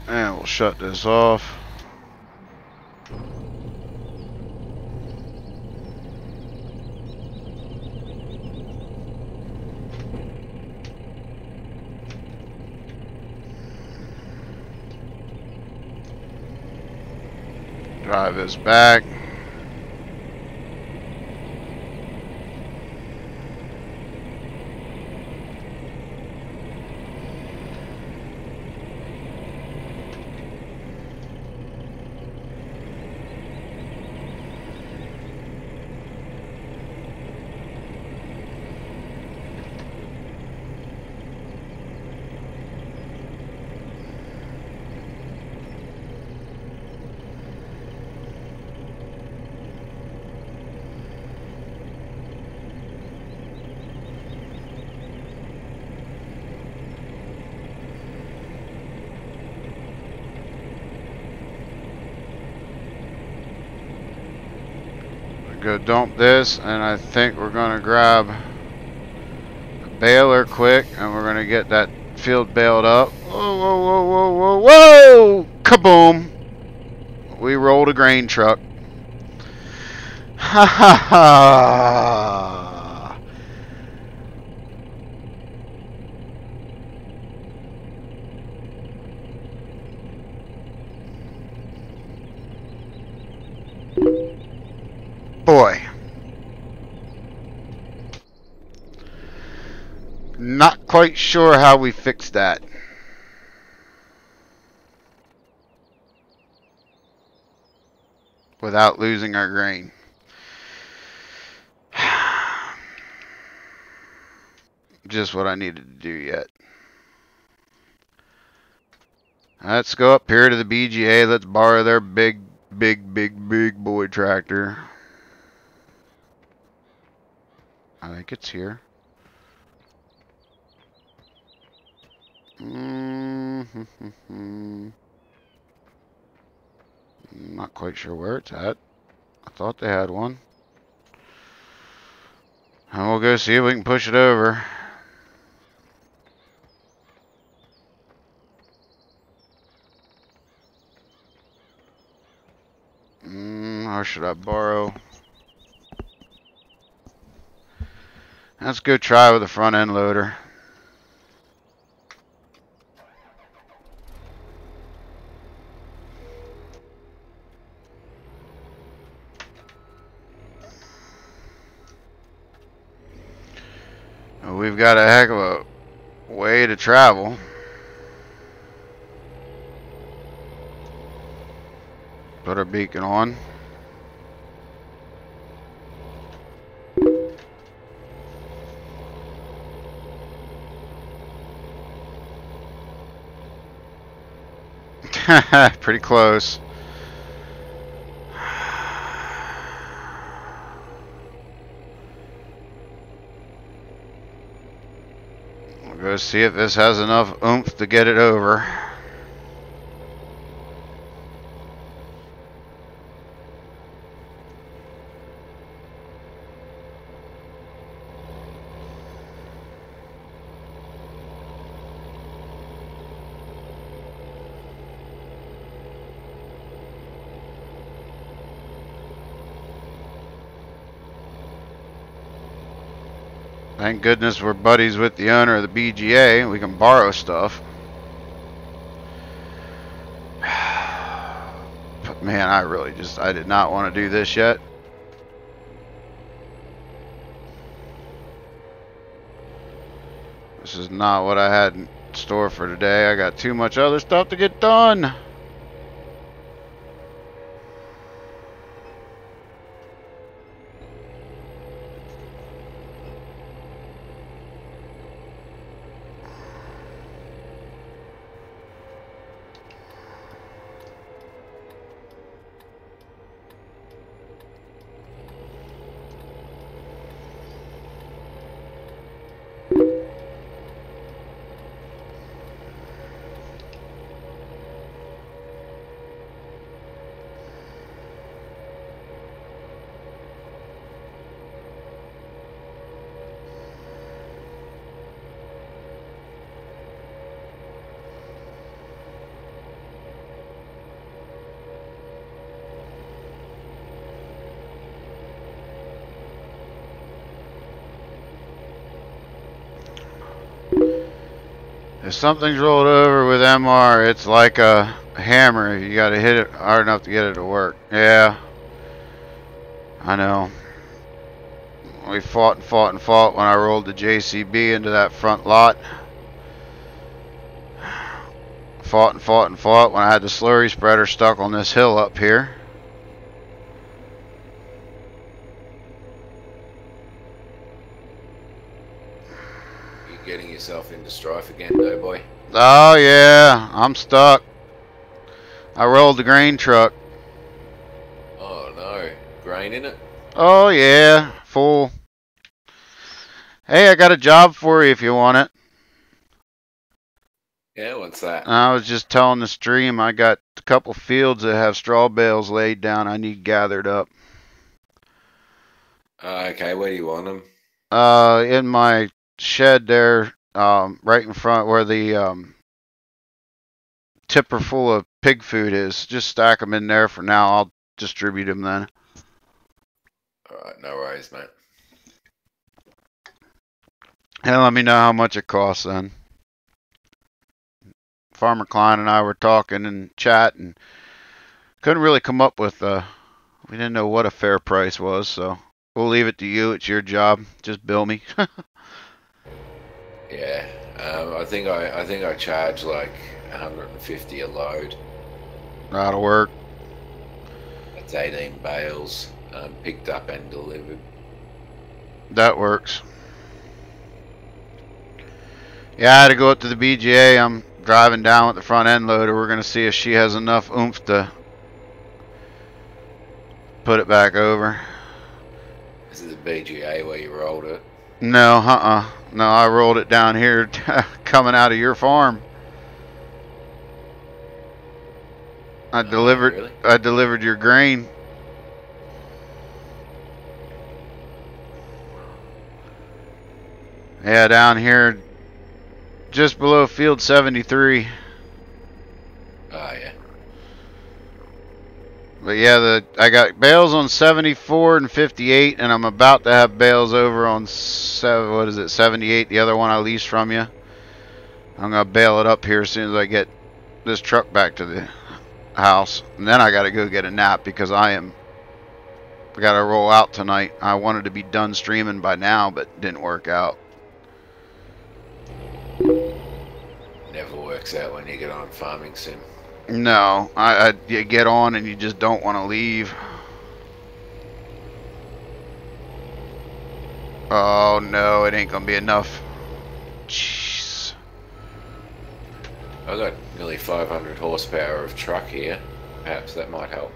And we'll shut this off. Drive this back. Go dump this, and I think we're gonna grab a baler quick, and we're gonna get that field baled up. Whoa, whoa, whoa, whoa, whoa, whoa! Kaboom! We rolled a grain truck. Ha ha ha! Boy. Not quite sure how we fixed that. Without losing our grain. Just what I needed to do yet. Let's go up here to the BGA. Let's borrow their big boy tractor. I think it's here. Not quite sure where it's at. I thought they had one. And we'll go see if we can push it over. Or should I borrow? Let's go try with the front end loader. We've got a heck of a way to travel. Put our beacon on. Pretty close. We'll go see if this has enough oomph to get it over. Thank goodness we're buddies with the owner of the BGA. We can borrow stuff. But man, I did not want to do this yet. This is not what I had in store for today. I got too much other stuff to get done. If something's rolled over with MR, it's like a hammer. You gotta hit it hard enough to get it to work. Yeah, I know. We fought and fought and fought when I rolled the JCB into that front lot. Fought and fought and fought when I had the slurry spreader stuck on this hill up here. Getting yourself into strife again, DoughBoy. Oh yeah, I'm stuck. I rolled the grain truck. Oh no, grain in it? Oh yeah, full. Hey, I got a job for you if you want it. Yeah, what's that? I was just telling the stream I got a couple fields that have straw bales laid down I need gathered up. Okay, where do you want them? In my shed there, right in front where the tipper full of pig food is. Just stack them in there for now. I'll distribute them then. Alright, no worries, mate. And let me know how much it costs then. Farmer Klein and I were talking and chatting. Couldn't really come up with we didn't know what a fair price was, so we'll leave it to you. It's your job. Just bill me. Yeah, I think I charge like 150 a load. That'll work. That's 18 bales, picked up and delivered. That works. Yeah, I had to go up to the BGA. I'm driving down with the front end loader. We're gonna see if she has enough oomph to put it back over. This is the BGA where you rolled it. No, no, I rolled it down here coming out of your farm. I delivered your grain. Yeah, down here just below field 73. Oh yeah. But yeah, I got bales on 74 and 58, and I'm about to have bales over on 78, the other one I leased from you. I'm gonna bail it up here as soon as I get this truck back to the house, and then I gotta go get a nap because I gotta roll out tonight. I wanted to be done streaming by now, but didn't work out. Never works out when you get on farming sim. No, you get on and you just don't want to leave. Oh no, it ain't gonna be enough. Jeez. I got nearly 500 horsepower of truck here. Perhaps that might help.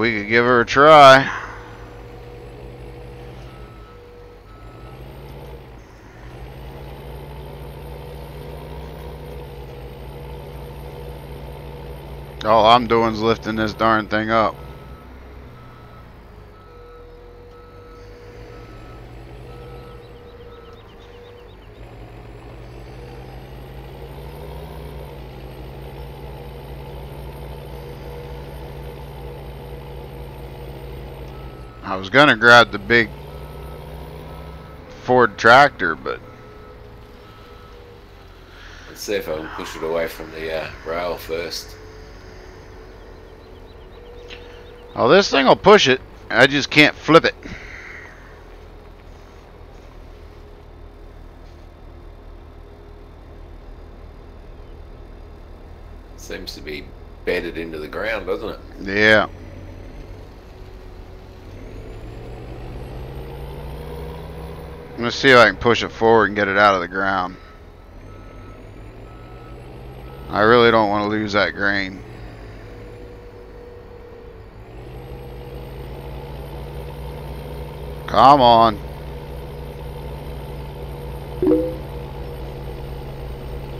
We could give her a try. All I'm doing is lifting this darn thing up. I was gonna grab the big Ford tractor, but Let's see if I can push it away from the rail first. oh, this thing will push it. I just can't flip it. Seems to be bedded into the ground, doesn't it? Yeah. Let's see if I can push it forward and get it out of the ground. I really don't want to lose that grain. Come on.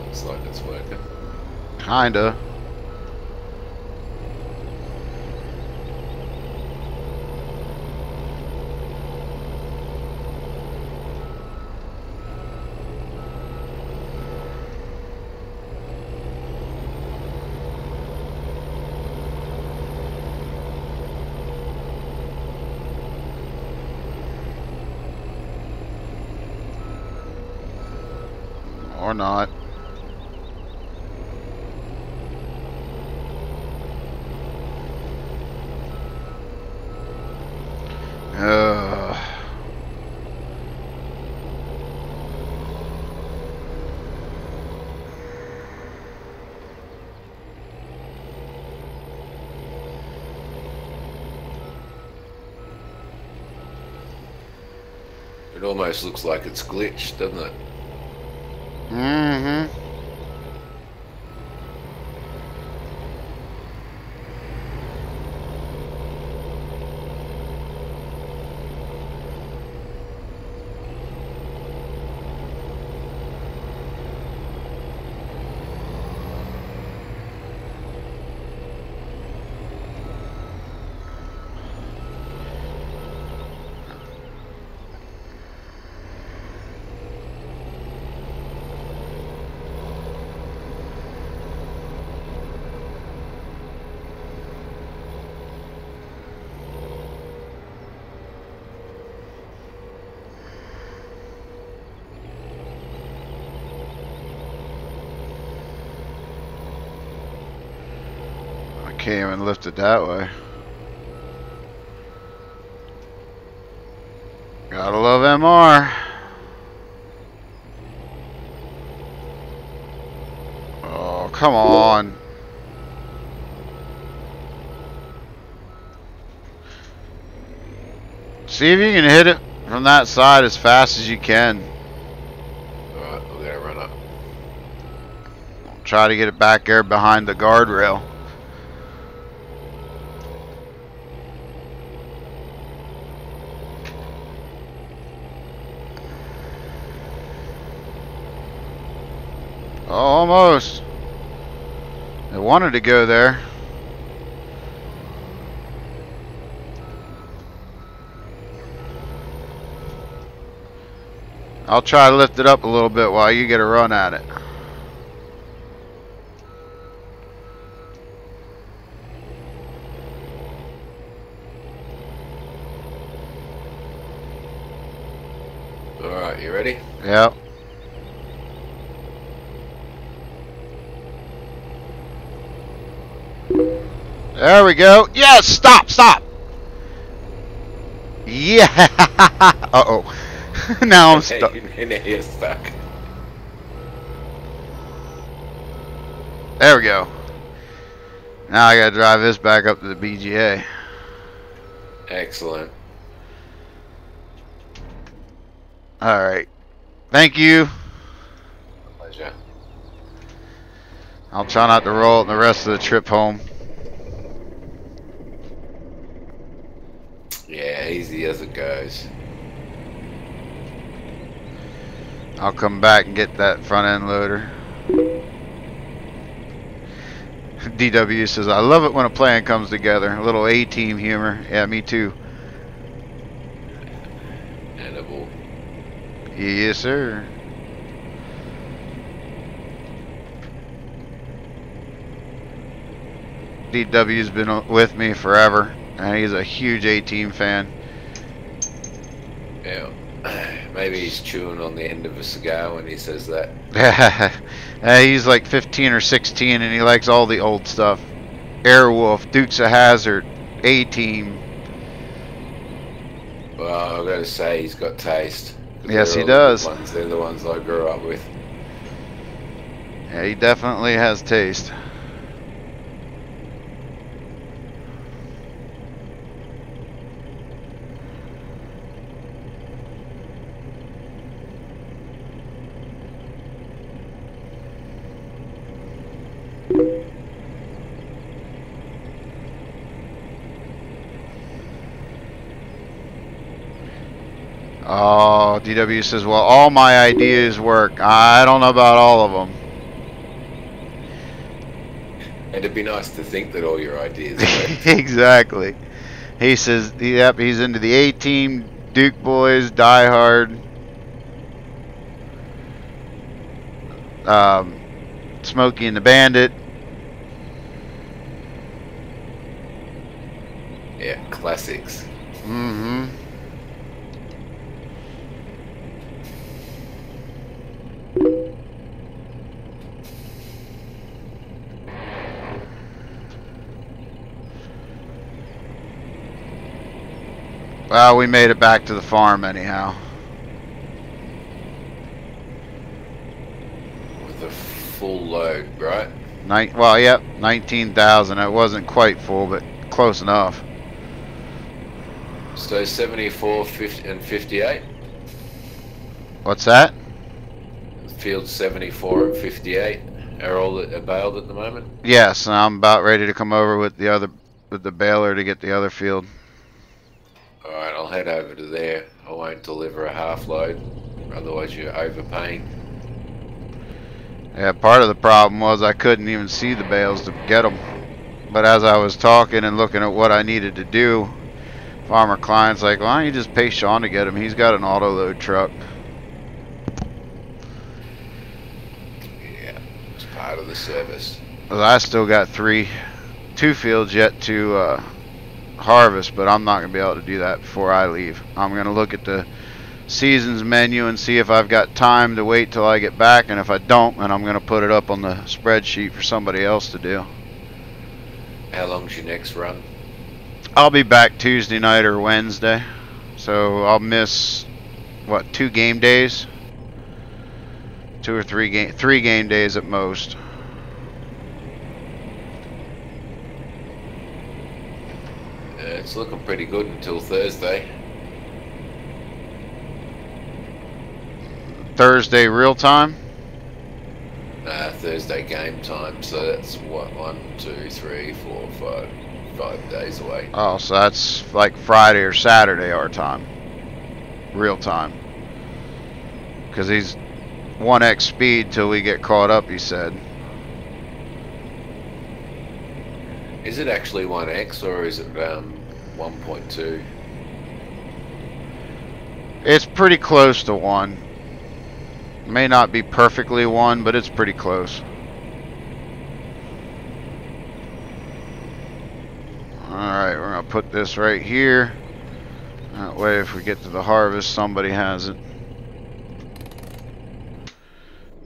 Looks like it's working. Kinda. Or not. It almost looks like it's glitched, doesn't it? Mm-hmm. Can't even lift it that way. Gotta love MR. Oh, come on. See if you can hit it from that side as fast as you can. Alright, we're gonna run up. Try to get it back there behind the guardrail. Oh, almost. It wanted to go there. I'll try to lift it up a little bit while you get a run at it. Alright, you ready? Yep. There we go. Yes, stop, stop. Yeah. Uh-oh. Now I'm stuck. Now you're stuck. There we go. Now I gotta drive this back up to the BGA. Excellent. Alright. Thank you. Pleasure. I'll try not to roll it the rest of the trip home. Yeah, easy as it goes. I'll come back and get that front end loader. DW says, I love it when a plan comes together. A little A-team humor. Yeah, me too. Edible. Yes, sir. DW's been with me forever, and he's a huge A-team fan. Yeah. Maybe he's chewing on the end of a cigar when he says that. He's like 15 or 16, and he likes all the old stuff. Airwolf, Dukes of Hazzard, A-Team. Well, I've got to say he's got taste. Yes, he does. They're the ones I grew up with. Yeah, he definitely has taste. Oh, DW says, well, all my ideas work. I don't know about all of them. It'd be nice to think that all your ideas work. Exactly. He says, yep, he's into the A-Team, Duke Boys, Die Hard, Smokey and the Bandit. Yeah, classics. Mm-hmm. Well, we made it back to the farm anyhow. With a full load, right? Well, yep, 19,000. It wasn't quite full, but close enough. So 74, 50, and 58? What's that? Field 74 and 58 are all that are bailed at the moment? Yes, and I'm about ready to come over with the baler to get the other field. Alright, I'll head over to there. I won't deliver a half load, otherwise you're overpaying. Yeah, part of the problem was I couldn't even see the bales to get them. But as I was talking and looking at what I needed to do, Farmer Klein's like, why don't you just pay Sean to get him? He's got an auto load truck. Yeah, it's part of the service. Well, I still got two fields yet to harvest, but I'm not going to be able to do that before I leave. I'm going to look at the seasons menu and see if I've got time to wait till I get back, and if I don't, then I'm going to put it up on the spreadsheet for somebody else to do. How long's your next run? I'll be back Tuesday night or Wednesday. So I'll miss, what, 2 game days? 2 or 3 game days at most. It's looking pretty good until Thursday. Thursday real time? Thursday game time, so that's what, 1, 2, 3, 4, 5 days away. Oh, so that's like Friday or Saturday our time. Real time. Because he's 1x speed till we get caught up, he said. Is it actually 1x or is it 1.2? It's pretty close to 1. May not be perfectly 1, but it's pretty close. Alright, we're going to put this right here. That way if we get to the harvest, somebody has it.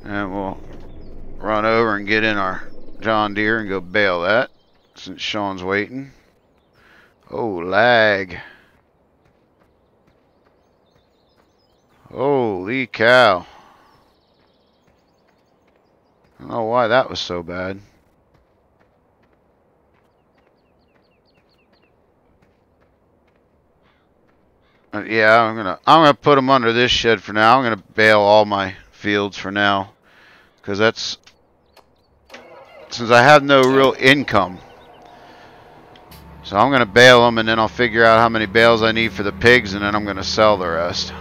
And we'll run over and get in our John Deere and go bale that, since Sean's waiting. Oh, lag. Holy cow. I don't know why that was so bad. Yeah, I'm gonna put them under this shed for now. I'm gonna bale all my fields for now, because that's, since I have no real income. So I'm gonna bale them, and then I'll figure out how many bales I need for the pigs, and then I'm gonna sell the rest.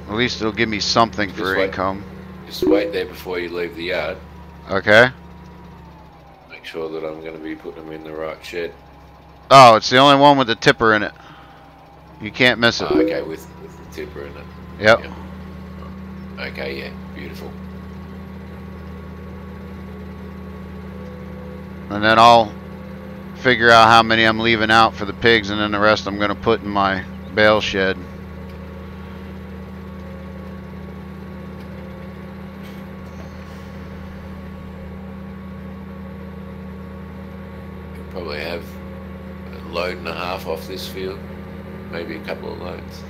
At least it'll give me something for income. Just wait there before you leave the yard. Okay. Make sure that I'm going to be putting them in the right shed. Oh, it's the only one with the tipper in it. You can't miss it. Okay, with the tipper in it. Yep. Yeah. Okay, yeah, beautiful. And then I'll figure out how many I'm leaving out for the pigs, and then the rest I'm going to put in my bale shed. Probably have a load and a half off this field, maybe a couple of loads.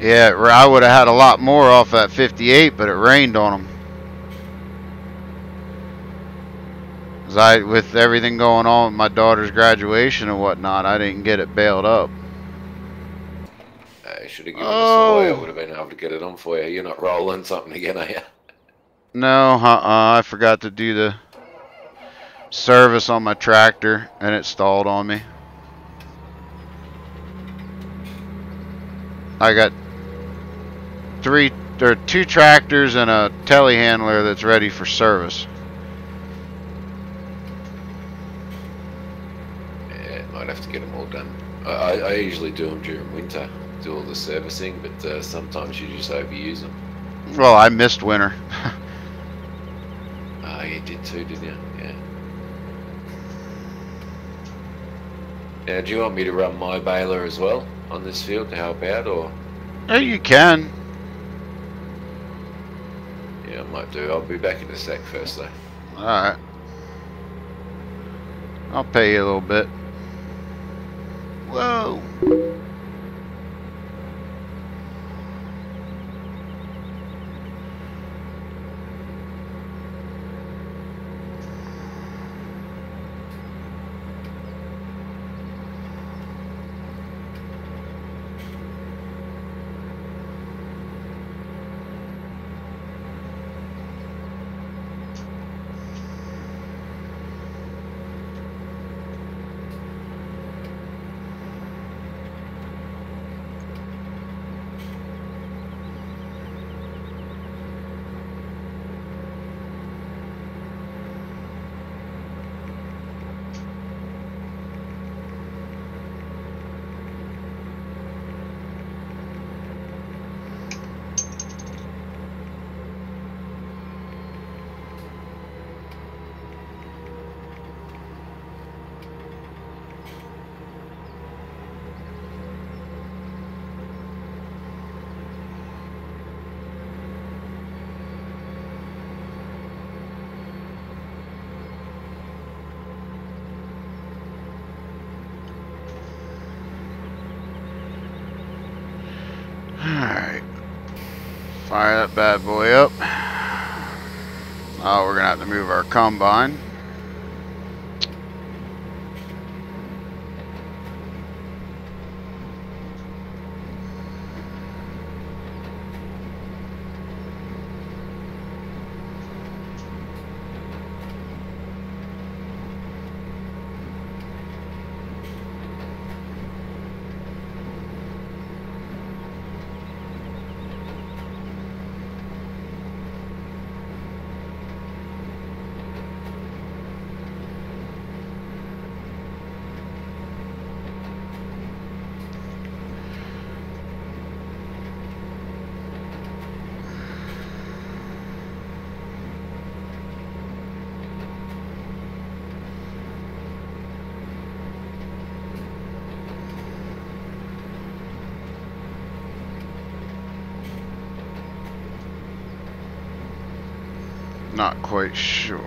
Yeah, I would have had a lot more off that 58, but it rained on them. With everything going on with my daughter's graduation and whatnot, I didn't get it bailed up. I should have given us a way. I would have been able to get it on for you. You're not rolling something again, are you? No, I forgot to do the service on my tractor, and it stalled on me. I got 2 tractors and a telehandler that's ready for service. Yeah, might have to get them all done. I usually do them during winter, do all the servicing, but sometimes you just overuse them. Well, I missed winter. Oh, you did too, didn't you? Yeah. Now, do you want me to run my baler as well on this field to help out, or? Yeah, you can. Yeah, I might do. I'll be back in a sec first, though. Alright. I'll pay you a little bit. Whoa. Alright. Fire that bad boy up. Oh, we're gonna have to move our combine. Not quite sure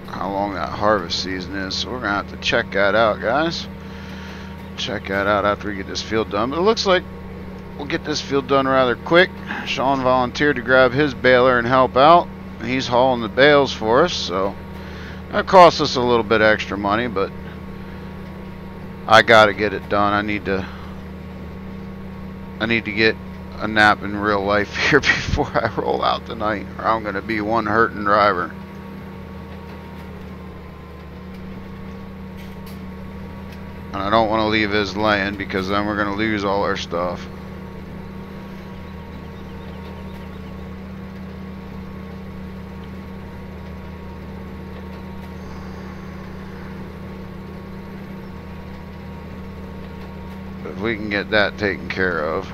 how long that harvest season is, so we're gonna have to check that out, guys. Check that out after we get this field done. But it looks like we'll get this field done rather quick. Sean volunteered to grab his baler and help out. He's hauling the bales for us, so that costs us a little bit extra money, but I gotta get it done. I need to get a nap in real life here before I roll out tonight, or I'm gonna be one hurting driver. And I don't want to leave his laying, because then we're gonna lose all our stuff. But if we can get that taken care of.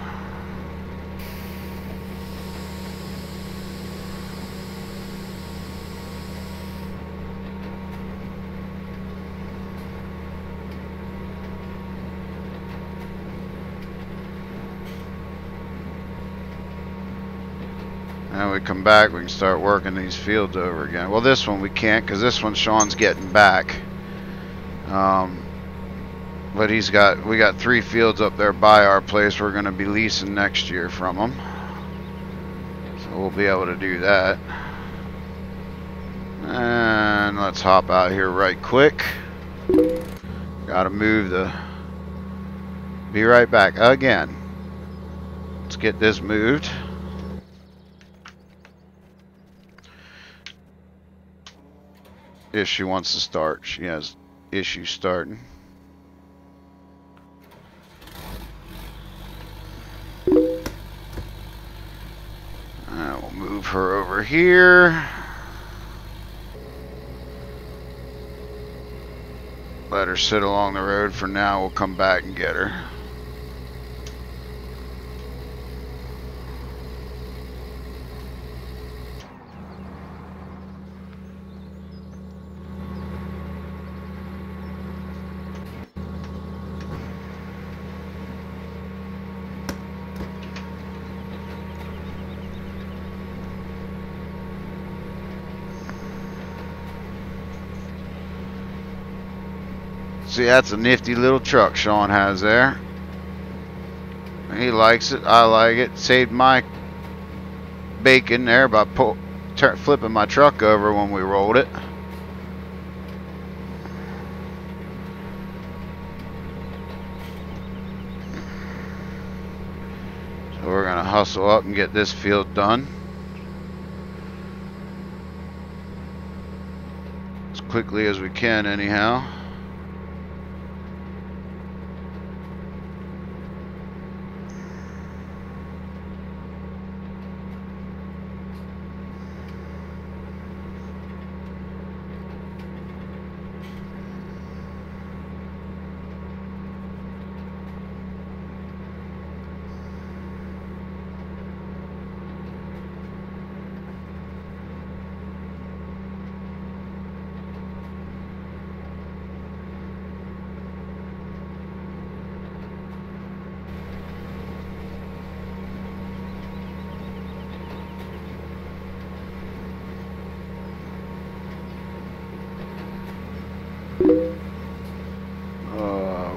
And we come back, we can start working these fields over again. Well, this one we can't, because this one Sean's getting back. But we got 3 fields up there by our place we're going to be leasing next year from him. So we'll be able to do that. And let's hop out here right quick. Gotta move the... Be right back again. Let's get this moved. If she wants to start, she has issues starting. And we'll move her over here. Let her sit along the road for now. We'll come back and get her. See, that's a nifty little truck Sean has there. He likes it. I like it. Saved my bacon there by flipping my truck over when we rolled it. So we're going to hustle up and get this field done as quickly as we can anyhow.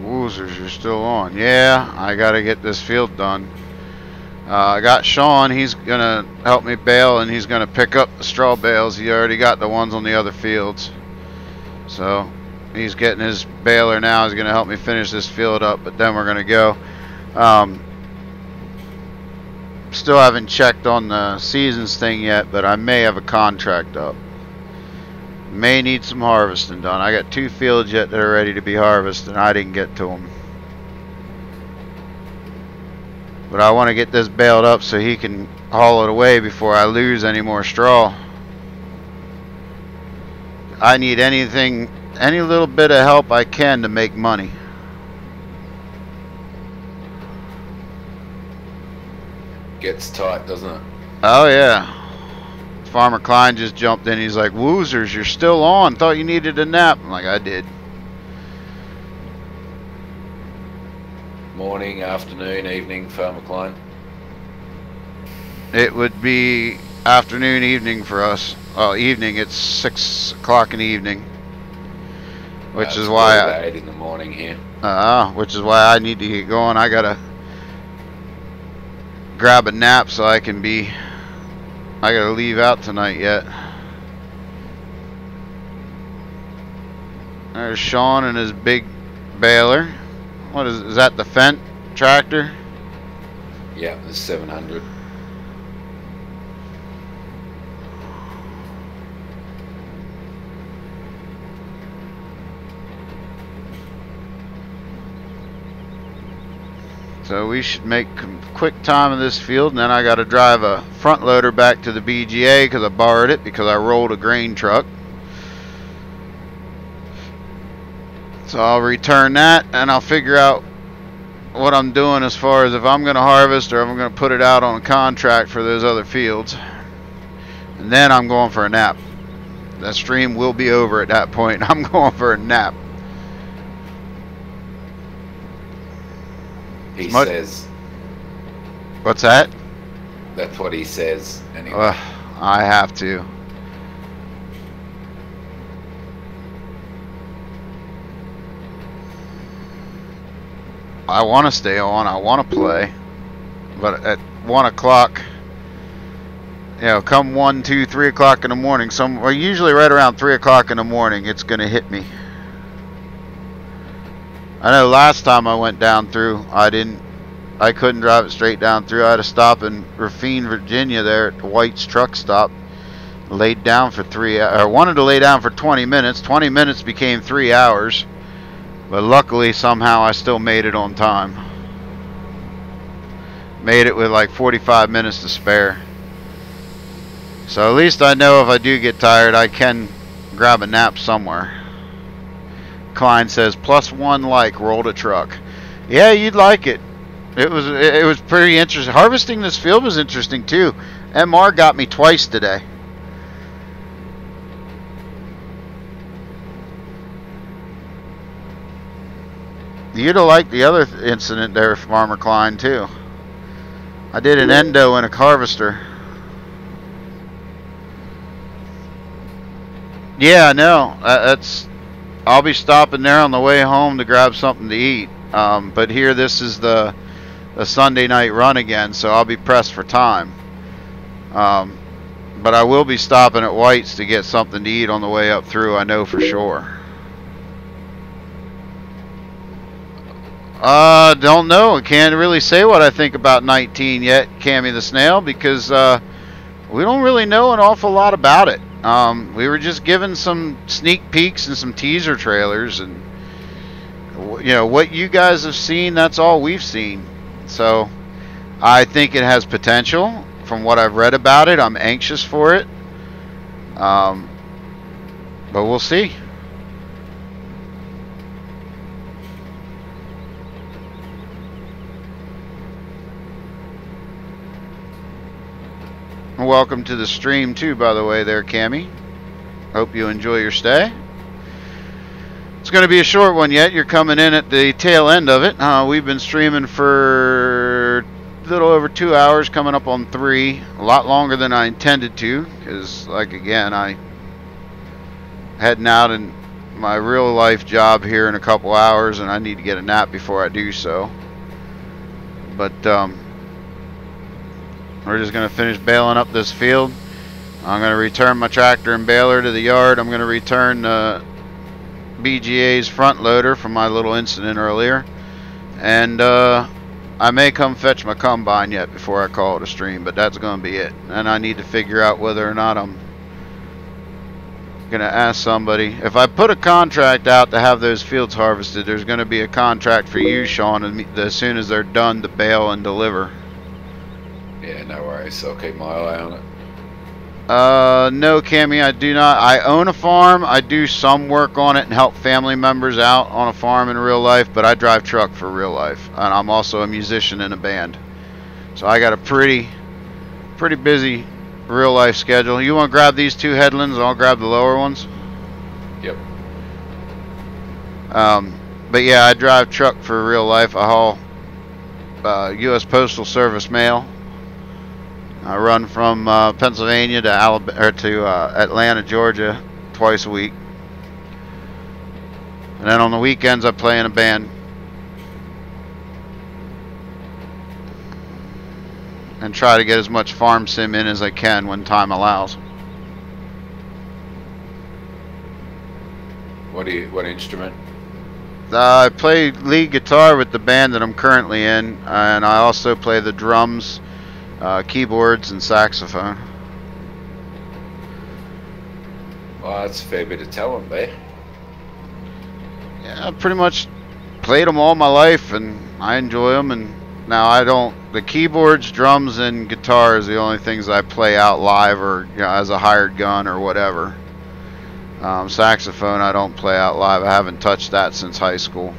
Woozers, you're still on. Yeah, I gotta get this field done. I got Sean. He's gonna help me bale, and he's gonna pick up the straw bales. He already got the ones on the other fields, so he's getting his baler now. He's gonna help me finish this field up, but then we're gonna go. Still haven't checked on the seasons thing yet, but I may have a contract up. May need some harvesting done. I got 2 fields yet that are ready to be harvested, and I didn't get to them. But I want to get this baled up so he can haul it away before I lose any more straw. I need anything, any little bit of help I can to make money. Gets tight, doesn't it? Oh yeah. Farmer Klein just jumped in. He's like, "Woozers, you're still on. Thought you needed a nap." I'm like, "I did." Morning, afternoon, evening, Farmer Klein. It would be afternoon, evening for us. Well, evening. It's 6 o'clock in the evening, which is why 8 in the morning here. Which is why I need to get going. I gotta grab a nap so I can be. I gotta leave out tonight yet. There's Sean and his big baler. What is that? The Fendt tractor? Yeah, the 700. So we should make quick time in this field, and then I got to drive a front loader back to the BGA because I borrowed it because I rolled a grain truck. So I'll return that, and I'll figure out what I'm doing as far as if I'm going to harvest or if I'm going to put it out on a contract for those other fields. And then I'm going for a nap. That stream will be over at that point. I'm going for a nap. He says. What's that? That's what he says, anyway. I have to. I want to stay on. I want to play. But at 1 o'clock, you know, come 1, 2, 3 o'clock in the morning, or usually right around 3 o'clock in the morning, it's going to hit me. I know last time I went down through, I couldn't drive it straight down through. I had to stop in Rafine, Virginia there at the White's truck stop. Laid down for 3 hours. I wanted to lay down for 20 minutes. 20 minutes became 3 hours. But luckily, somehow, I still made it on time. Made it with like 45 minutes to spare. So at least I know if I do get tired, I can grab a nap somewhere. Klein says, +1 like, rolled a truck. Yeah, you'd like it. It was pretty interesting. Harvesting this field was interesting too. MR got me twice today. You'd have liked the other incident there, Farmer Klein, too. I did an endo in a harvester. Yeah, I know. I'll be stopping there on the way home to grab something to eat. But here, this is the Sunday night run again, so I'll be pressed for time. But I will be stopping at White's to get something to eat on the way up through, I know for sure. Don't know. I can't really say what I think about 19 yet, Cammy the Snail, because we don't really know an awful lot about it. We were just given some sneak peeks and some teaser trailers, and you know what you guys have seen, that's all we've seen. So I think it has potential from what I've read about it. I'm anxious for it, but we'll see. Welcome to the stream too, by the way, there, Cammy. Hope you enjoy your stay. It's going to be a short one yet. You're coming in at the tail end of it. We've been streaming for a little over 2 hours, coming up on 3. A lot longer than I intended to, because, like, again, I heading out in my real life job here in a couple hours, and I need to get a nap before I do so. But We're just going to finish baling up this field. I'm going to return my tractor and baler to the yard. I'm going to return BGA's front loader from my little incident earlier. And I may come fetch my combine yet before I call it a stream, but that's going to be it. And I need to figure out whether or not I'm going to ask somebody. If I put a contract out to have those fields harvested, there's going to be a contract for you, Sean, as soon as they're done to bale and deliver. Yeah, no worries. I'll keep my eye on it. No, Cammy, I do not. I own a farm. I do some work on it and help family members out on a farm in real life, but I drive truck for real life. And I'm also a musician in a band. So I got a pretty busy real life schedule. You want to grab these two headlands and I'll grab the lower ones? Yep. But yeah, I drive truck for real life. I haul U.S. Postal Service mail. I run from Pennsylvania to Atlanta, Georgia twice a week. And then on the weekends I play in a band. And try to get as much farm sim in as I can when time allows. What instrument? I play lead guitar with the band that I'm currently in, and I also play the drums, keyboards, and saxophone. Well, that's a fair bit of talent there. Yeah, I pretty much played them all my life, and I enjoy them. And now I don't. The keyboards, drums, and guitar is the only things I play out live or as a hired gun or whatever. Saxophone I don't play out live. I haven't touched that since high school.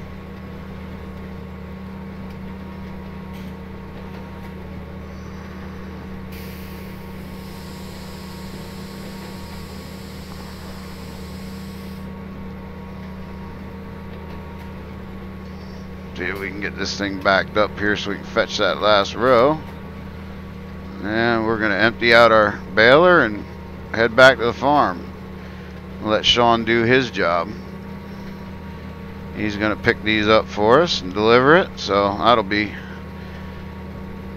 See if we can get this thing backed up here so we can fetch that last row. And we're going to empty out our baler and head back to the farm. Let Sean do his job. He's going to pick these up for us and deliver it. So that'll be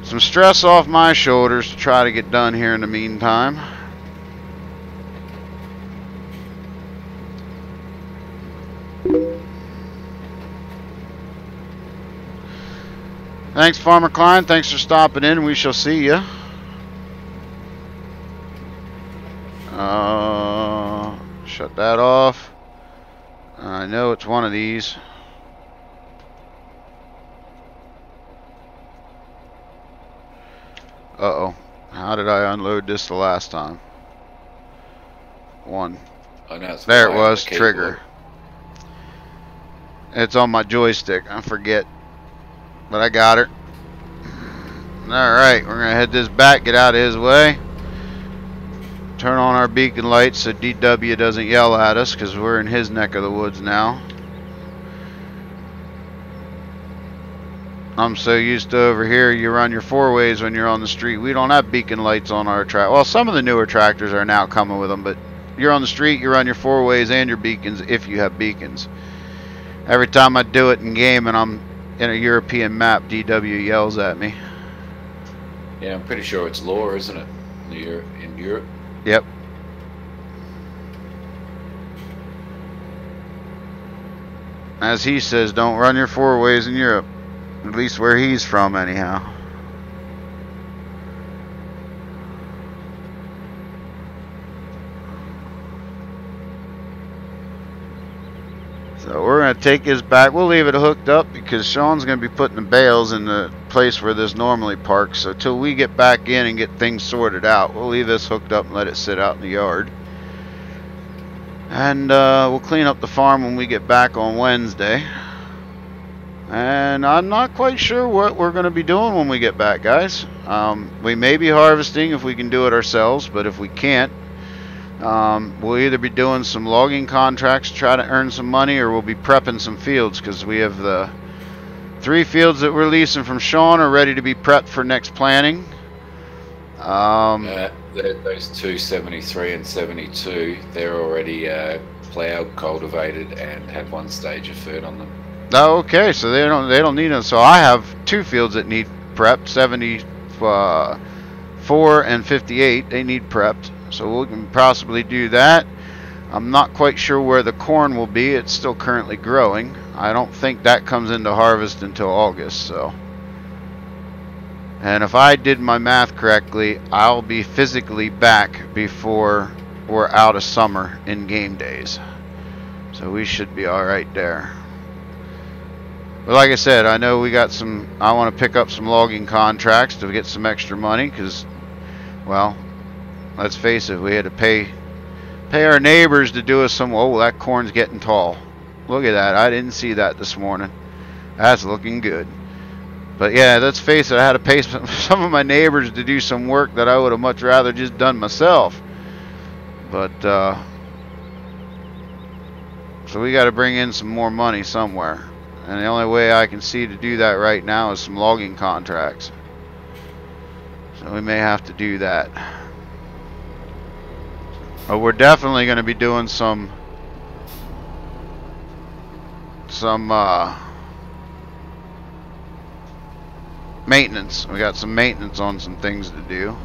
some stress off my shoulders to try to get done here in the meantime. Thanks, Farmer Klein. Thanks for stopping in. We shall see you. Shut that off. I know it's one of these. Uh-oh. How did I unload this the last time? One. Oh, no, there it was. Trigger. It's on my joystick. I forget. But I got her. Alright, we're going to head this back, get out of his way. Turn on our beacon lights so DW doesn't yell at us because we're in his neck of the woods now. I'm so used to over here, you run your four-ways when you're on the street. We don't have beacon lights on our track. Well, some of the newer tractors are now coming with them, but you're on the street, you run your four-ways and your beacons if you have beacons. Every time I do it in game and I'm in a European map, DW yells at me. Yeah, I'm pretty sure it's law, isn't it? In Europe? Yep. As he says, don't run your four-ways in Europe. At least where he's from, anyhow. So we're going to take his back. We'll leave it hooked up because Sean's going to be putting the bales in the place where this normally parks. So till we get back in and get things sorted out, we'll leave this hooked up and let it sit out in the yard. And we'll clean up the farm when we get back on Wednesday. And I'm not quite sure what we're going to be doing when we get back, guys. We may be harvesting if we can do it ourselves, but if we can't, we'll either be doing some logging contracts to try to earn some money, or we'll be prepping some fields because we have the 3 fields that we're leasing from Sean are ready to be prepped for next planting. Those two, 73 and 72, they're already ploughed, cultivated, and have 1 stage of fert on them. Oh, okay, so they don't need them. So I have 2 fields that need prepped, 74 4 and 58, they need prepped. So we can possibly do that. I'm not quite sure where the corn will be. It's still currently growing. I don't think that comes into harvest until August, so. And if I did my math correctly, I'll be physically back before we're out of summer in game days. So we should be alright there. But like I said, I know we got some, I want to pick up some logging contracts to get some extra money because, well, let's face it, we had to pay our neighbors to do us some, oh, that corn's getting tall. Look at that. I didn't see that this morning. That's looking good. But yeah, let's face it, I had to pay some of my neighbors to do some work that I would have much rather just done myself. But, so we got to bring in some more money somewhere. And the only way I can see to do that right now is some logging contracts. So we may have to do that. But we're definitely going to be doing some maintenance. We got some maintenance on some things to do.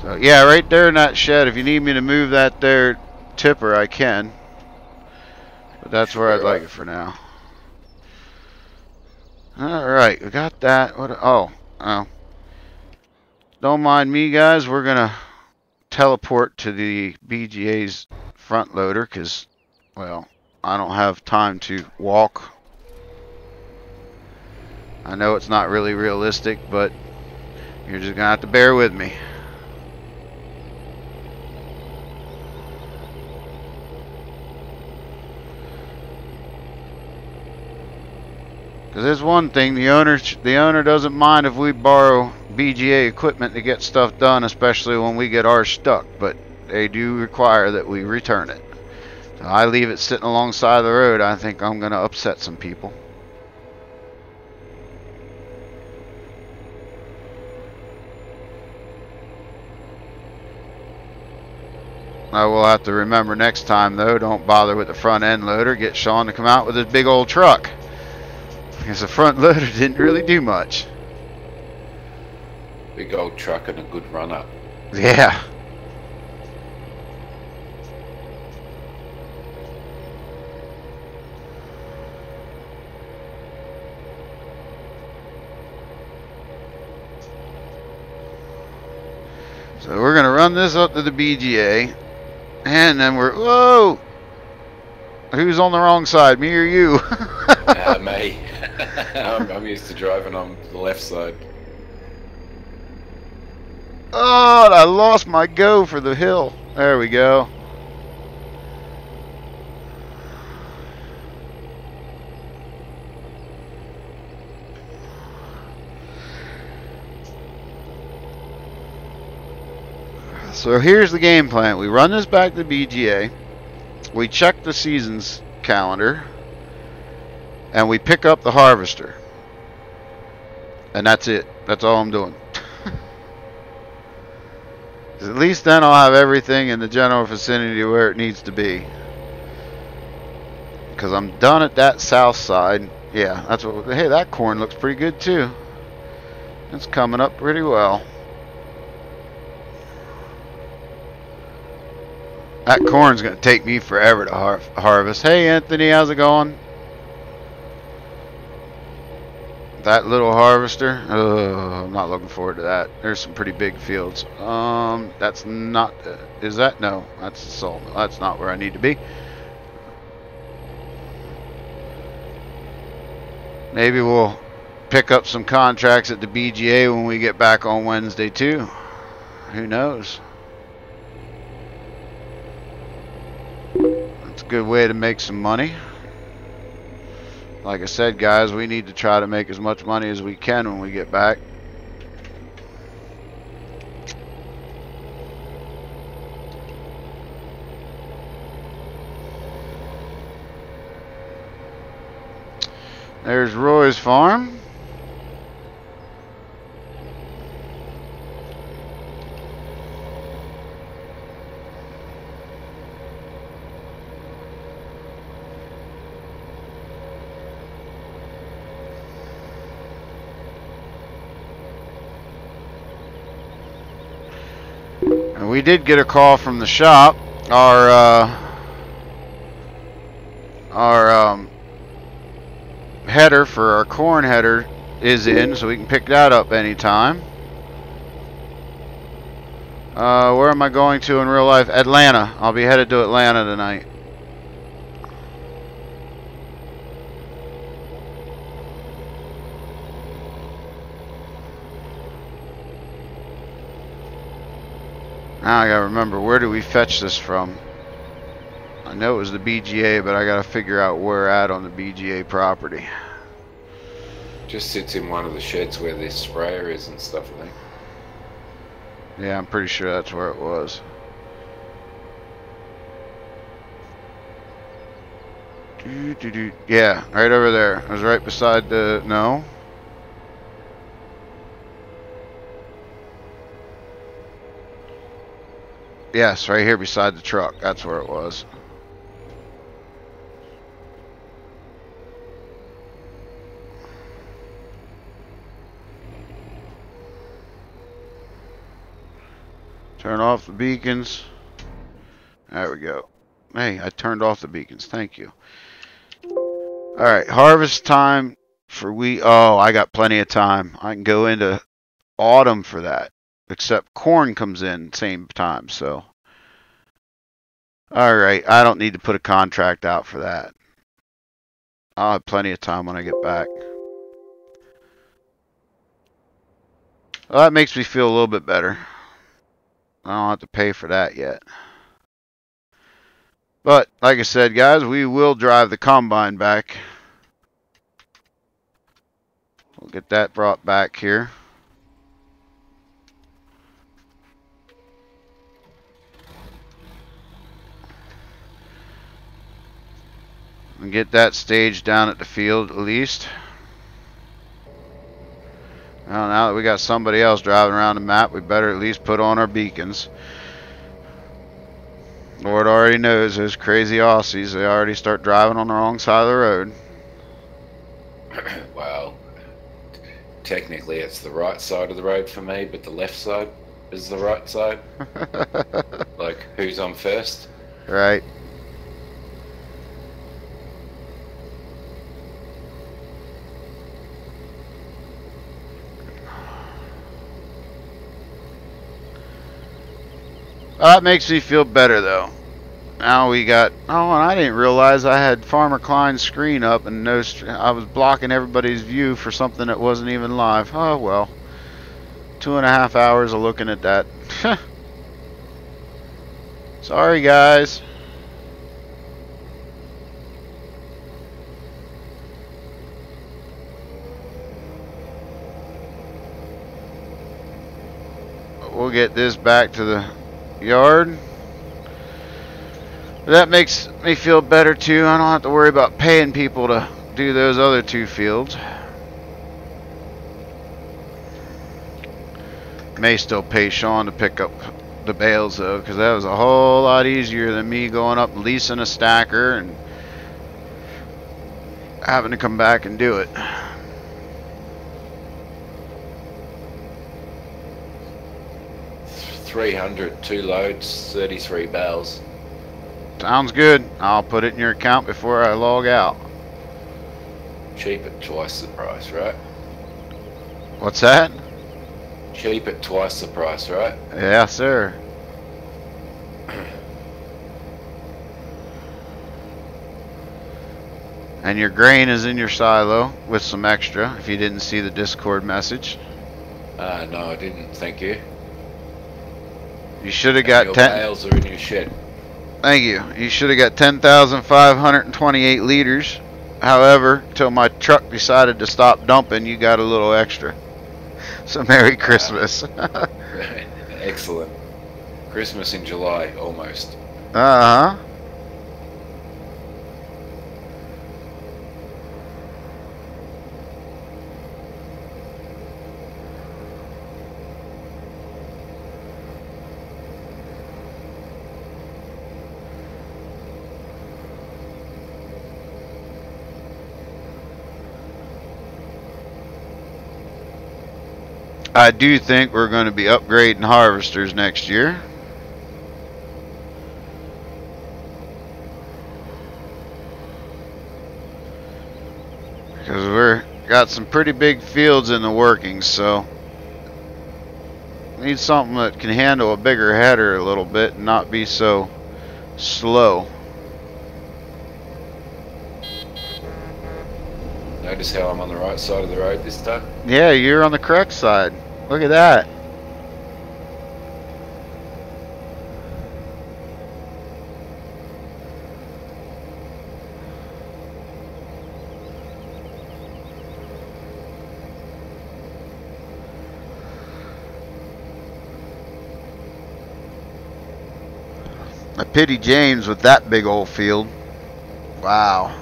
So yeah, right there in that shed, if you need me to move that there tipper, I can. But that's where I'd like it for now. Alright, we got that. What? Oh. Don't mind me, guys. We're going to teleport to the BGA's front loader because, well, I don't have time to walk. I know it's not really realistic, but you're just going to have to bear with me. Because there's one thing, the owner doesn't mind if we borrow BGA equipment to get stuff done, especially when we get ours stuck, but they do require that we return it. So I leave it sitting alongside the road. I think I'm going to upset some people. I will have to remember next time, though, don't bother with the front end loader. Get Sean to come out with his big old truck. Because the front loader didn't really do much. Big old truck and a good run-up. Yeah. So we're going to run this up to the BGA. And then we're... Whoa! Who's on the wrong side, me or you? Me. I'm used to driving on the left side. Oh, I lost my go for the hill. There we go. So here's the game plan. We run this back to BGA. We check the seasons calendar. And we pick up the harvester. And that's it. That's all I'm doing. At least then I'll have everything in the general vicinity where it needs to be. Because I'm done at that south side. Yeah, that's what. Hey, that corn looks pretty good too. It's coming up pretty well. That corn's going to take me forever to harvest. Hey, Anthony, how's it going? That little harvester, I'm not looking forward to that. There's some pretty big fields. That's not, is that? No, that's the salt. That's not where I need to be. Maybe we'll pick up some contracts at the BGA when we get back on Wednesday too. Who knows? That's a good way to make some money. Like I said, guys, we need to try to make as much money as we can when we get back. There's Roy's farm. And we did get a call from the shop. Our header for our corn header is in, so we can pick that up anytime. Where am I going to in real life? Atlanta. I'll be headed to Atlanta tonight. Now I gotta remember, where do we fetch this from? I know it was the BGA, but I gotta figure out where at on the BGA property. Just sits in one of the sheds where this sprayer is and stuff, I think. Yeah, I'm pretty sure that's where it was. Yeah, right over there. It was right beside the... No? Yes, right here beside the truck. That's where it was. Turn off the beacons. There we go. Hey, I turned off the beacons. Thank you. Alright, harvest time for wheat. Oh, I got plenty of time. I can go into autumn for that. Except corn comes in same time, so. Alright, I don't need to put a contract out for that. I'll have plenty of time when I get back. Well, that makes me feel a little bit better. I don't have to pay for that yet. But, like I said, guys, we will drive the combine back. We'll get that brought back here. And get that stage down at the field at least. Well, now that we got somebody else driving around the map, we better at least put on our beacons. Lord already knows those crazy Aussies, they already start driving on the wrong side of the road. Well, technically it's the right side of the road for me, but the left side is the right side. Like, who's on first? Right. That makes me feel better though. Now we got, oh, and I didn't realize I had Farmer Klein's screen up and no, I was blocking everybody's view for something that wasn't even live. Oh well, 2.5 hours of looking at that. Sorry guys. We'll get this back to the yard. That makes me feel better too. I don't have to worry about paying people to do those other 2 fields. May still pay Sean to pick up the bales though, because that was a whole lot easier than me going up and leasing a stacker and having to come back and do it. $300, 2 loads, 33 bales. Sounds good. I'll put it in your account before I log out. Cheap at twice the price, right? What's that? Cheap at twice the price, right? Yeah, sir. And your grain is in your silo with some extra, if you didn't see the Discord message. No, I didn't. Thank you. You should have got your 10. Bales are in your shed. Thank you. You should have got 10,528 liters. However, till my truck decided to stop dumping, you got a little extra. So Merry Christmas. Excellent. Christmas in July, almost. Uh-huh. I do think we're going to be upgrading harvesters next year. because we're got some pretty big fields in the working, so need something that can handle a bigger header a little bit and not be so slow. Notice how I'm on the right side of the road this time? Yeah, you're on the correct side. Look at that. I pity James with that big old field. Wow.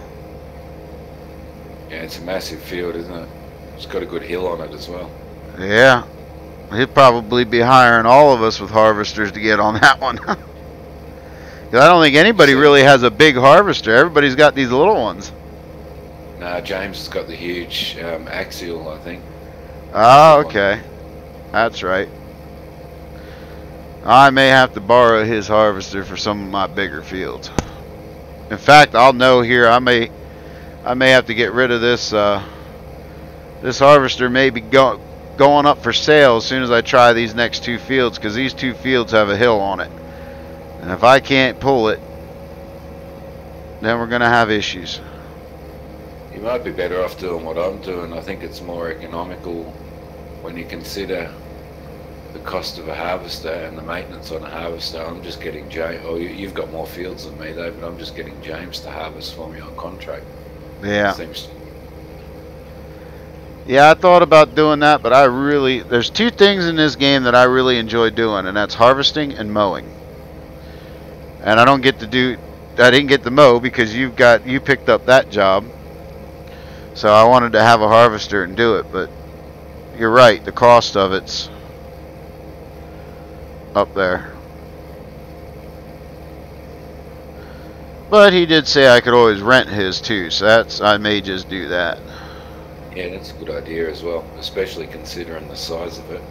Yeah, it's a massive field, isn't it? It's got a good hill on it as well. Yeah. He'd probably be hiring all of us with harvesters to get on that one. 'Cause I don't think anybody really has a big harvester. Everybody's got these little ones. Nah, James has got the huge axial, I think. Oh, okay. That's right. I may have to borrow his harvester for some of my bigger fields. In fact, I'll know here. I may have to get rid of this. This harvester may be going up for sale as soon as I try these next two fields, because these two fields have a hill on it, and if I can't pull it, then we're gonna have issues. You might be better off doing what I'm doing. I think it's more economical when you consider the cost of a harvester and the maintenance on a harvester. I'm just getting James. Oh, you've got more fields than me though, but I'm just getting James to harvest for me on contract. Yeah. Seems. Yeah, I thought about doing that, but there's two things in this game that I really enjoy doing, and that's harvesting and mowing. And I didn't get to mow because you picked up that job. So I wanted to have a harvester and do it, but you're right, the cost of it's up there. But he did say I could always rent his too, so I may just do that. Yeah, that's a good idea as well, especially considering the size of it.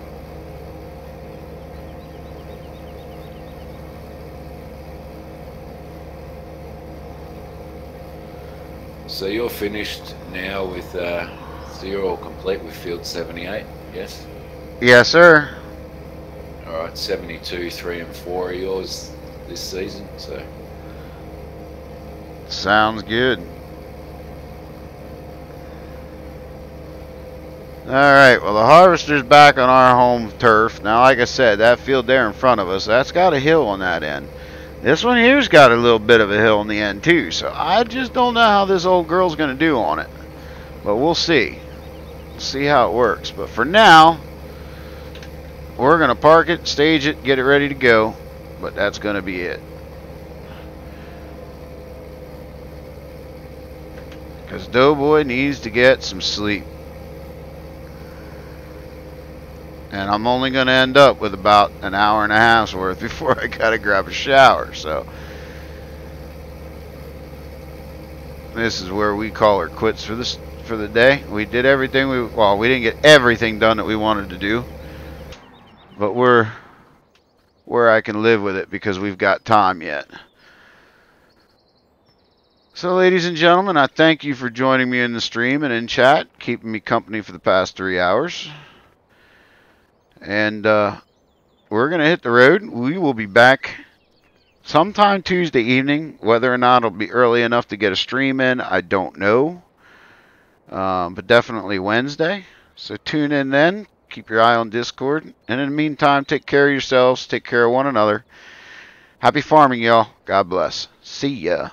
So you're finished now with, so you're all complete with field 78, yes? Yes, sir. Alright, 72, 3 and 4 are yours this season, so. Sounds good. Alright, well the harvester's back on our home turf. Now like I said, that field there in front of us, that's got a hill on that end. This one here's got a little bit of a hill on the end too, so I just don't know how this old girl's going to do on it. But we'll see. See how it works. But for now, we're going to park it, stage it, get it ready to go. But that's going to be it. Because DoughBoy needs to get some sleep. And I'm only going to end up with about an hour and a half's worth before I got to grab a shower. So this is where we call her quits for the day. We did everything we didn't get everything done that we wanted to do. But we're where I can live with it because we've got time yet. So ladies and gentlemen, I thank you for joining me in the stream and in chat, keeping me company for the past 3 hours. And we're going to hit the road. We will be back sometime Tuesday evening. Whether or not it'll be early enough to get a stream in, I don't know. But definitely Wednesday. So tune in then. Keep your eye on Discord. And in the meantime, take care of yourselves. Take care of one another. Happy farming, y'all. God bless. See ya.